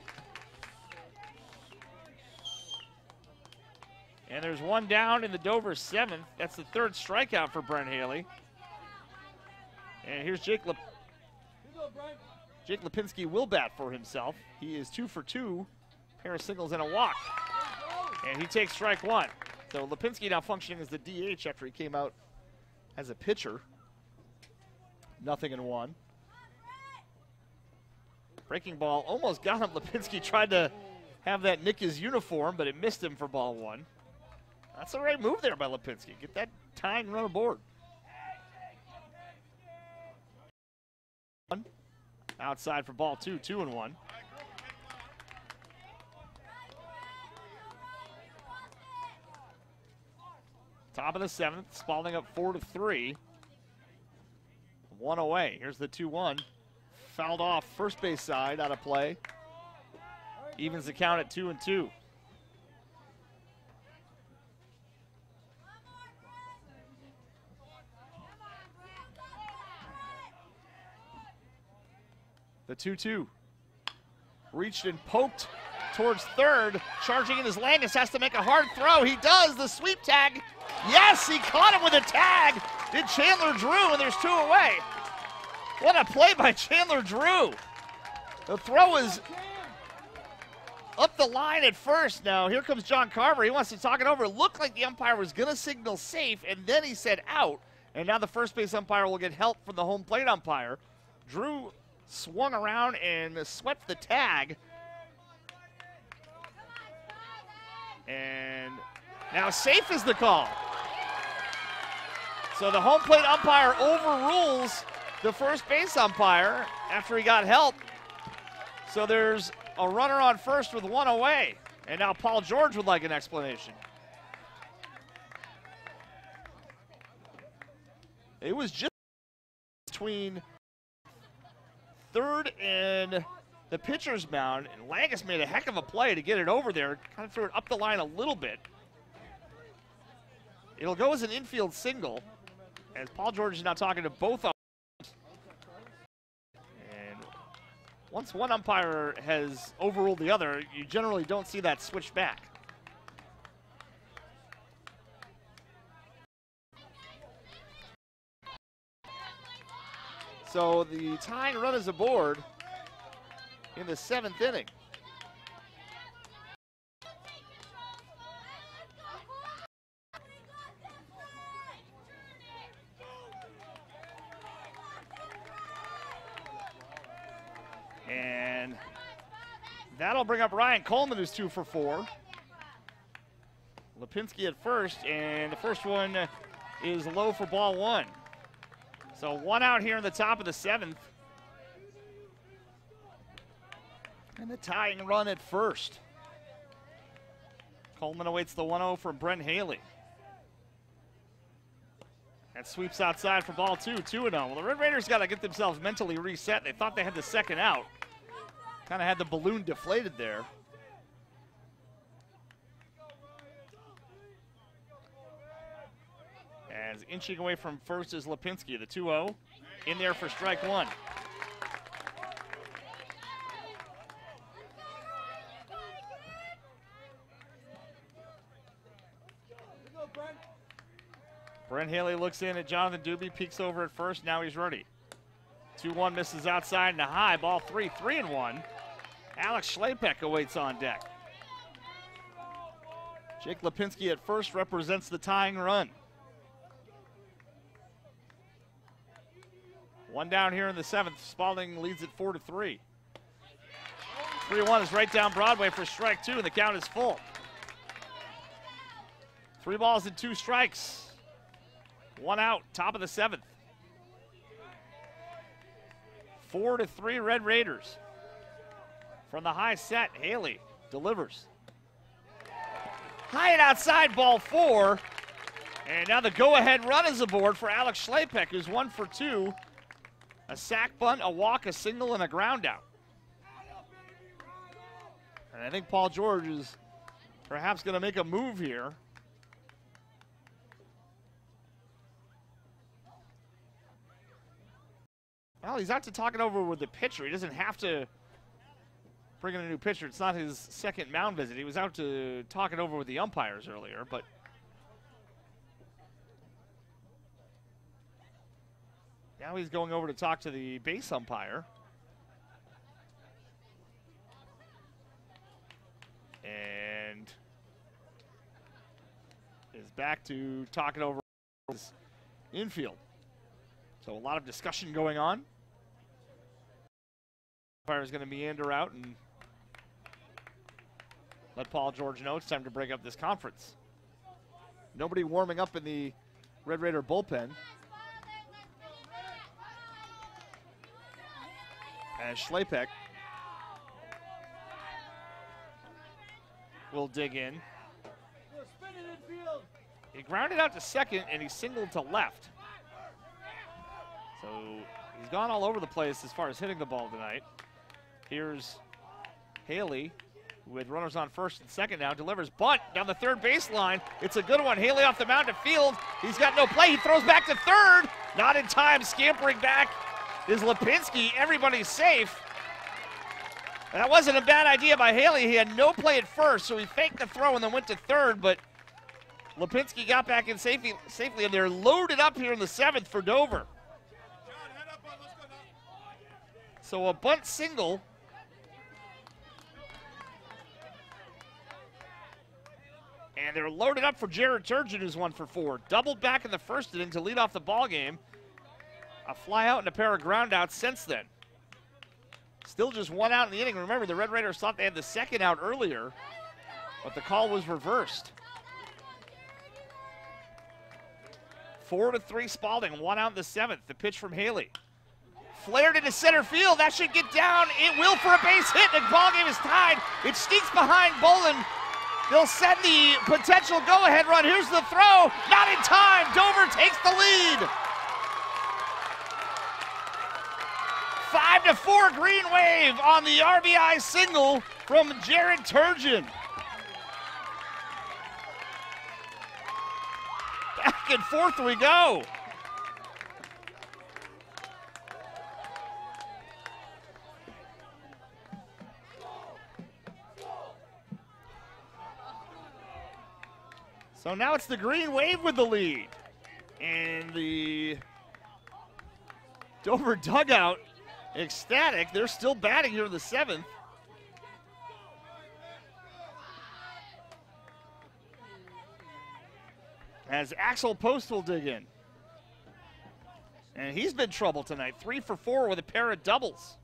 And there's 1 down in the Dover 7th. That's the 3rd strikeout for Brent Haley. And here's Jake Lipinski will bat for himself. He is 2 for 2, pair of singles and a walk. And he takes strike 1. So Lipinski now functioning as the DH after he came out as a pitcher. 0-1. Breaking ball almost got him. Lipinski tried to have that nick his uniform, but it missed him for ball 1. That's the right move there by Lipinski. Get that tying run aboard. Outside for ball 2, 2-1. Top of the 7th, Spaulding up 4-3. 1 away. Here's the 2-1. Fouled off first base side, out of play. Evens the count at 2-2. The 2-2. Reached and poked towards third. Charging in his Landis has to make a hard throw. He does. The sweep tag. Yes, he caught him with a tag. Did Chandler Drew, and there's 2 away. What a play by Chandler Drew. The throw is up the line at first. Now, here comes John Carver. He wants to talk it over. It looked like the umpire was going to signal safe, and then he said out. And now the first base umpire will get help from the home plate umpire. Drew swung around and swept the tag. And now safe is the call. So the home plate umpire overrules the first base umpire after he got help. So there's a runner on first with 1 away. And now Paul George would like an explanation. It was just between third and the pitcher's mound, and Langus made a heck of a play to get it over there, kind of threw it up the line a little bit. It'll go as an infield single, as Paul George is now talking to both umpires. And once one umpire has overruled the other, you generally don't see that switch back. So the tying run is aboard in the 7th inning. And that'll bring up Ryan Coleman, who's 2 for 4. Lipinski at first, and the first one is low for ball one. So 1 out here in the top of the 7th. And the tying run at first. Coleman awaits the 1-0 from Brent Haley. That sweeps outside for ball 2, 2-0. Well, the Red Raiders got to get themselves mentally reset. They thought they had the second out. Kind of had the balloon deflated there. As inching away from first is Lipinski, the 2-0. In there for strike one. Brent Haley looks in at Jonathan Doobie, peeks over at first, now he's ready. 2-1 misses outside and a high, ball 3, 3-1. Alex Schlapek awaits on deck. Jake Lipinski at first represents the tying run. 1 down here in the 7th, Spaulding leads it 4-3. 3-1 is right down Broadway for strike 2, and the count is full. 3 balls and 2 strikes. 1 out, top of the 7th. 4-3 Red Raiders. From the high set, Haley delivers. High and outside, ball 4. And now the go-ahead run is aboard for Alex Schlapek, who's 1 for 2. A sack bunt, a walk, a single, and a ground out. And I think Paul George is perhaps going to make a move here. Well, he's out to talk it over with the pitcher. He doesn't have to bring in a new pitcher. It's not his second mound visit. He was out to talk it over with the umpires earlier, but now he's going over to talk to the base umpire. And is back to talk it over with his infield. So a lot of discussion going on. Umpire is going to meander out and let Paul George know it's time to break up this conference. Nobody warming up in the Red Raider bullpen. As Schlapek will dig in. He grounded out to second and he singled to left. So he's gone all over the place as far as hitting the ball tonight. Here's Haley with runners on first and second now. Delivers bunt down the third baseline. It's a good one. Haley off the mound to field. He's got no play. He throws back to third. Not in time. Scampering back is Lipinski. Everybody's safe. And that wasn't a bad idea by Haley. He had no play at first, so he faked the throw and then went to third. But Lipinski got back in safely, and they're loaded up here in the 7th for Dover. So a bunt single. And they're loaded up for Jarrod Turgeon, who's 1 for 4. Doubled back in the first inning to lead off the ball game. A fly out and a pair of ground outs since then. Still just 1 out in the inning. Remember, the Red Raiders thought they had the second out earlier, but the call was reversed. 4-3 Spaulding, 1 out in the 7th. The pitch from Haley. Flared into center field. That should get down. It will for a base hit. The ball game is tied. It sneaks behind Bolin. They'll send the potential go-ahead run. Here's the throw. Not in time. Dover takes the lead. 5-4 Green Wave on the RBI single from Jarrod Turgeon. Back and forth we go. So now it's the Green Wave with the lead. And the Dover dugout ecstatic. They're still batting here in the 7th. As Axel Post will dig in. And he's been trouble tonight. 3 for 4 with a pair of doubles.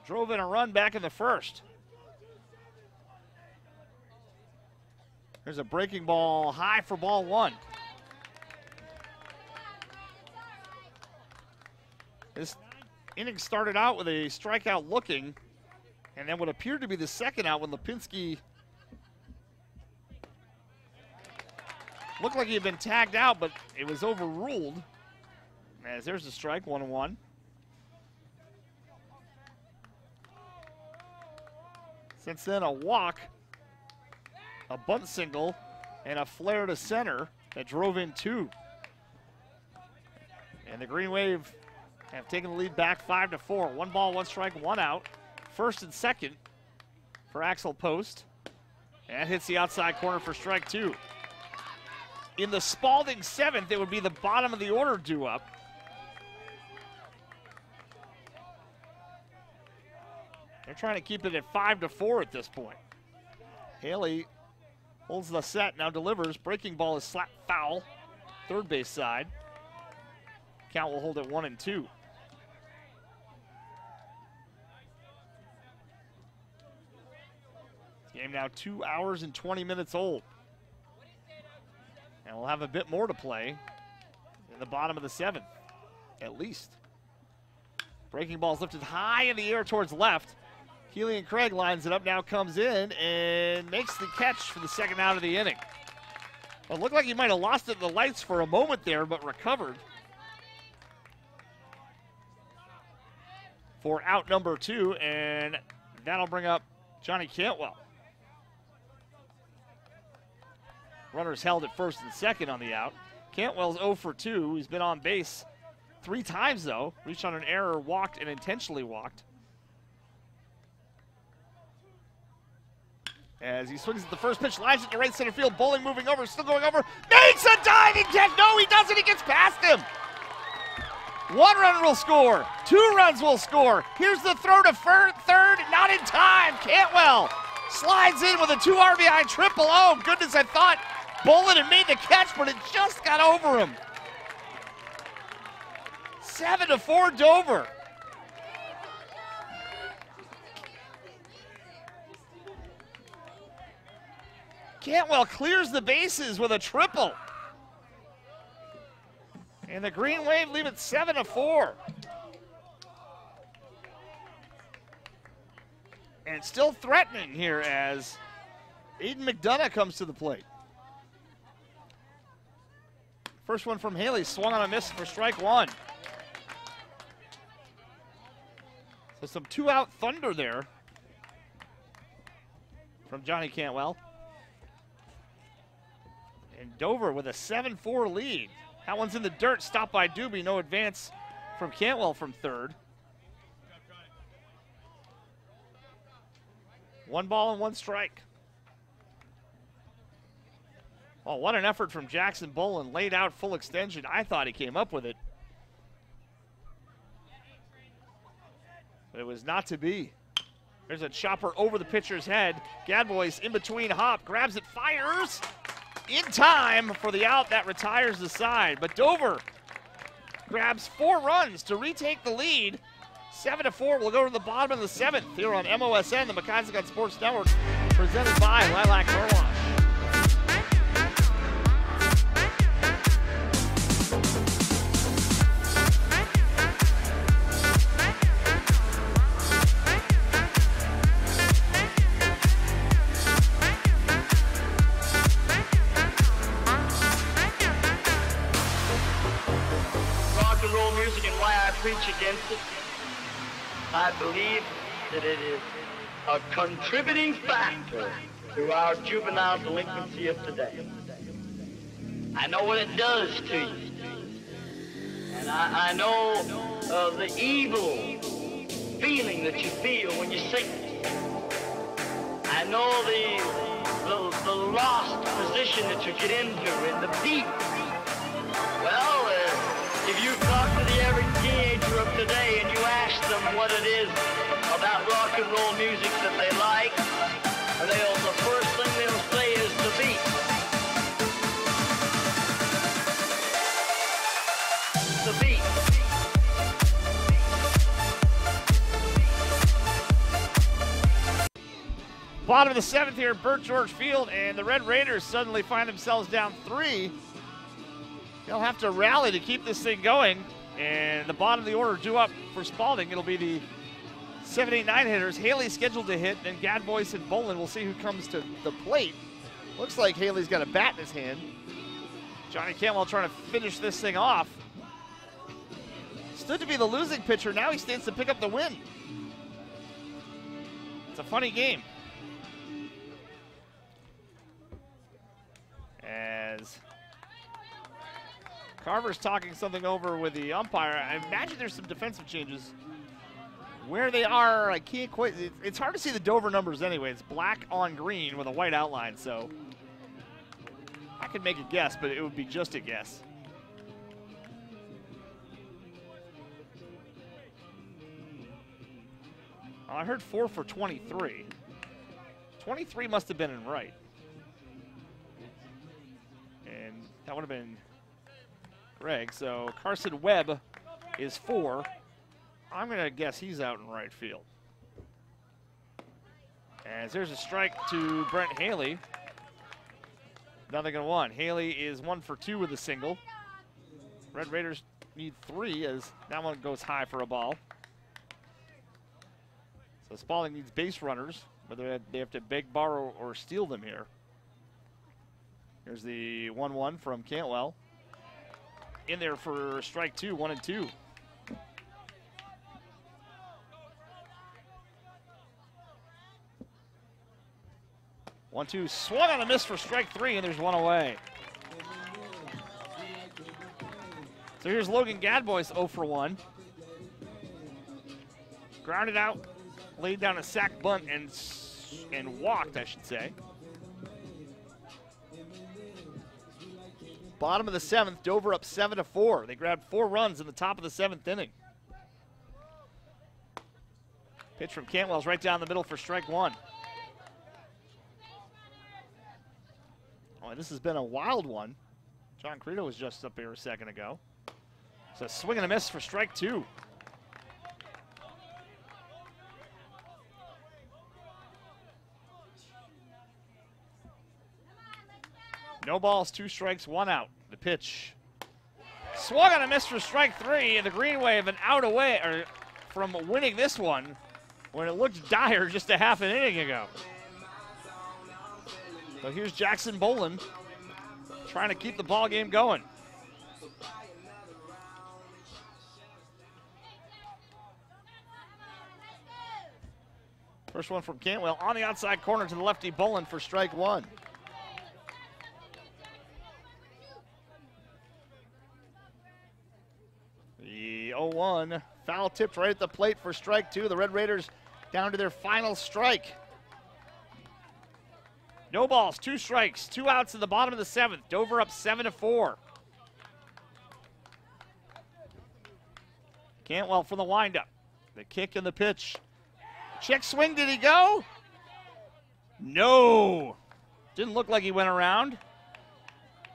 Drove in a run back in the first. There's a breaking ball high for ball one. This inning started out with a strikeout looking, and then what appeared to be the second out when Lipinski looked like he had been tagged out, but it was overruled. As there's a strike, 1-1. Since then, a walk, a bunt single, and a flare to center that drove in two. And the Green Wave have taken the lead back 5-4. 1 ball, 1 strike, 1 out. First and second for Axel Post. And hits the outside corner for strike 2. In the Spaulding 7th, it would be the bottom of the order due up. They're trying to keep it at 5-4 at this point. Haley holds the set, now delivers. Breaking ball is slapped foul. Third base side. Count will hold it 1-2. Game now 2 hours and 20 minutes old. And we'll have a bit more to play in the bottom of the 7th, at least. Breaking ball is lifted high in the air towards left. Healy and Craig lines it up, now comes in and makes the catch for the second out of the inning. Well, it looked like he might have lost it in the lights for a moment there, but recovered for out number 2, and that'll bring up Johnny Cantwell. Runners held at first and second on the out. Cantwell's 0 for 2. He's been on base 3 times, though. Reached on an error, walked, and intentionally walked. As he swings at the first pitch, lines it to right center field. Bowling moving over, still going over. Makes a diving catch. No, he doesn't. He gets past him. 1 run will score. 2 runs will score. Here's the throw to third. Not in time. Cantwell slides in with a 2 RBI triple. Oh, goodness, I thought Bolin had made the catch, but it just got over him. 7-4 Dover. Cantwell clears the bases with a triple. And the Green Wave leave it 7-4. And still threatening here as Aidan Mcdonough comes to the plate. First one from Haley, swung on a miss for strike 1. So some 2-out thunder there from Johnny Cantwell. And Dover with a 7-4 lead. That one's in the dirt, stopped by Doobie. No advance from Cantwell from third. 1 ball and 1 strike. Oh, what an effort from Jackson Bolin. Laid out full extension. I thought he came up with it. But it was not to be. There's a chopper over the pitcher's head. Gadboy's in between hop, grabs it, fires. In time for the out that retires the side. But Dover grabs 4 runs to retake the lead. 7-4. We'll go to the bottom of the 7th here on MOSN, the McIsaac Sports Network, presented by Lilac Car Wash. Rock and roll music and why I preach against it. I believe that it is a contributing factor to our juvenile delinquency of today. I know what it does to you. And I know the evil feeling that you feel when you sing it. I know the lost position that you get into in the beat. Well, if you talk to the average teenager of today and you ask them what it is about rock and roll music that they like, the first thing they'll say is the beat. The beat. Bottom of the 7th here at Burt George Field, and the Red Raiders suddenly find themselves down 3. They'll have to rally to keep this thing going, and the bottom of the order due up for Spaulding. It'll be the 7, 8, 9 hitters. Haley's scheduled to hit, then Gadbois and Bolin. We'll see who comes to the plate. Looks like Haley's got a bat in his hand. Johnny Cantwell trying to finish this thing off. Stood to be the losing pitcher. Now he stands to pick up the win. It's a funny game. As Carver's talking something over with the umpire. I imagine there's some defensive changes. Where they are, I can't quite. It's hard to see the Dover numbers anyway. It's black on green with a white outline, so I could make a guess, but it would be just a guess. I heard 4 for 23. 23 must have been in right. And that would have been Greg. So Carson Webb is 4. I'm going to guess he's out in right field. As there's a strike to Brent Haley. Nothing in 1. Haley is 1 for 2 with a single. Red Raiders need 3 as that one goes high for a ball. So Spaulding needs base runners, whether they have to beg, borrow, or steal them here. Here's the 1-1 from Cantwell. In there for strike 2, 1 and 2. One, two, swung on a miss for strike 3, and there's 1 away. So here's Logan Gadbois 0 for 1. Grounded out, laid down a sac bunt, and walked, I should say. Bottom of the 7th, Dover up 7-4. They grabbed 4 runs in the top of the 7th inning. Pitch from Cantwell's right down the middle for strike 1. Oh, this has been a wild one. John Crito was just up here a second ago. So swing and a miss for strike 2. No balls, 2 strikes, 1 out. The pitch. Swung on a miss for strike 3, and the Green Wave an out away from winning this one when it looked dire just a half an inning ago. So here's Jackson Bolin trying to keep the ball game going. First one from Cantwell on the outside corner to the lefty Bolin for strike 1. The 0-1 foul tipped right at the plate for strike 2. The Red Raiders down to their final strike. No balls, 2 strikes, 2 outs in the bottom of the 7th. Dover up 7-4. Cantwell for the windup. The kick and the pitch. Check swing, did he go? No. Didn't look like he went around.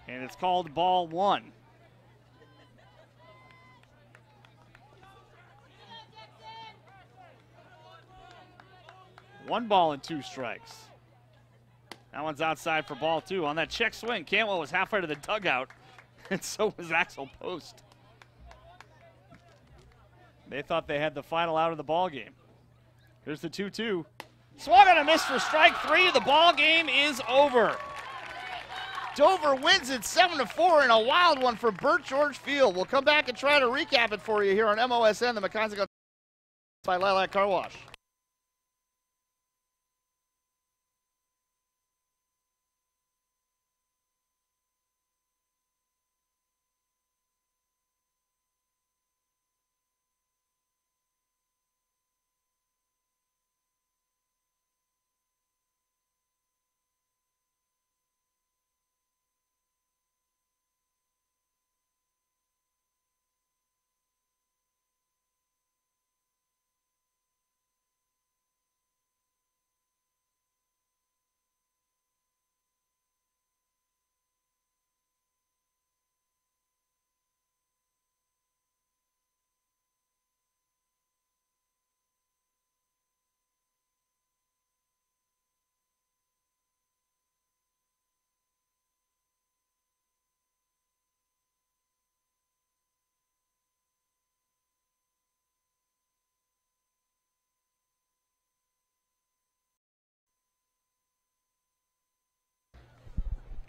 And it's called ball 1. One ball and 2 strikes. That one's outside for ball 2. On that check swing, Cantwell was halfway to the dugout, and so was Axel Post. They thought they had the final out of the ball game. Here's the 2-2. Swung on a miss for strike 3. The ball game is over. Dover wins it 7-4 in a wild one for Burt George Field. We'll come back and try to recap it for you here on MOSN, the McIsaac by Lilac Car Wash.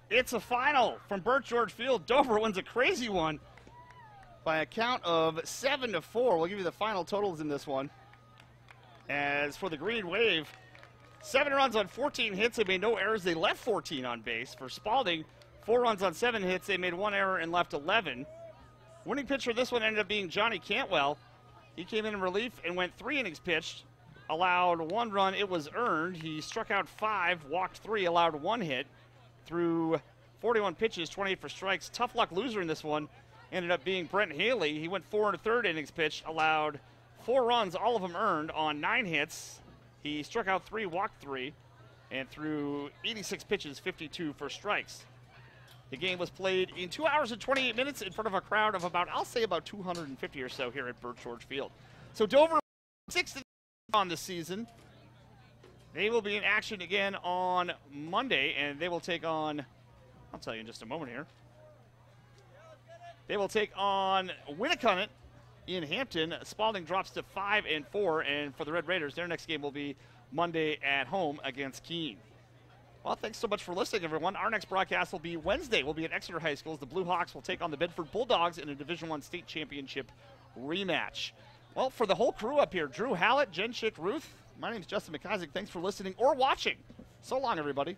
It's a final from Burt George Field. Dover wins a crazy one by a count of 7-4. We'll give you the final totals in this one. As for the Green Wave, 7 runs on 14 hits. They made no errors. They left 14 on base. For Spaulding, 4 runs on 7 hits. They made 1 error and left 11. Winning pitcher this one ended up being Johnny Cantwell. He came in relief and went 3 innings pitched. Allowed 1 run. It was earned. He struck out 5, walked 3, allowed 1 hit. Through 41 pitches, 28 for strikes. Tough luck loser in this one ended up being Brent Haley. He went 4 1/3 innings pitched, allowed 4 runs, all of them earned on 9 hits. He struck out 3, walked 3, and threw 86 pitches, 52 for strikes. The game was played in 2 hours and 28 minutes in front of a crowd of about 250 or so here at Burt George Field. So Dover 6th on the season. They will be in action again on Monday, and they will take on, I'll tell you in just a moment here. They will take on Winnicott in Hampton. Spaulding drops to 5-4, and for the Red Raiders, their next game will be Monday at home against Keene. Well, thanks so much for listening, everyone. Our next broadcast will be Wednesday. We'll be at Exeter High School. The Blue Hawks will take on the Bedford Bulldogs in a Division I state championship rematch. Well, for the whole crew up here, Drew Hallett, Jen Schick, Ruth, my name is Justin McIsaac. Thanks for listening or watching. So long, everybody.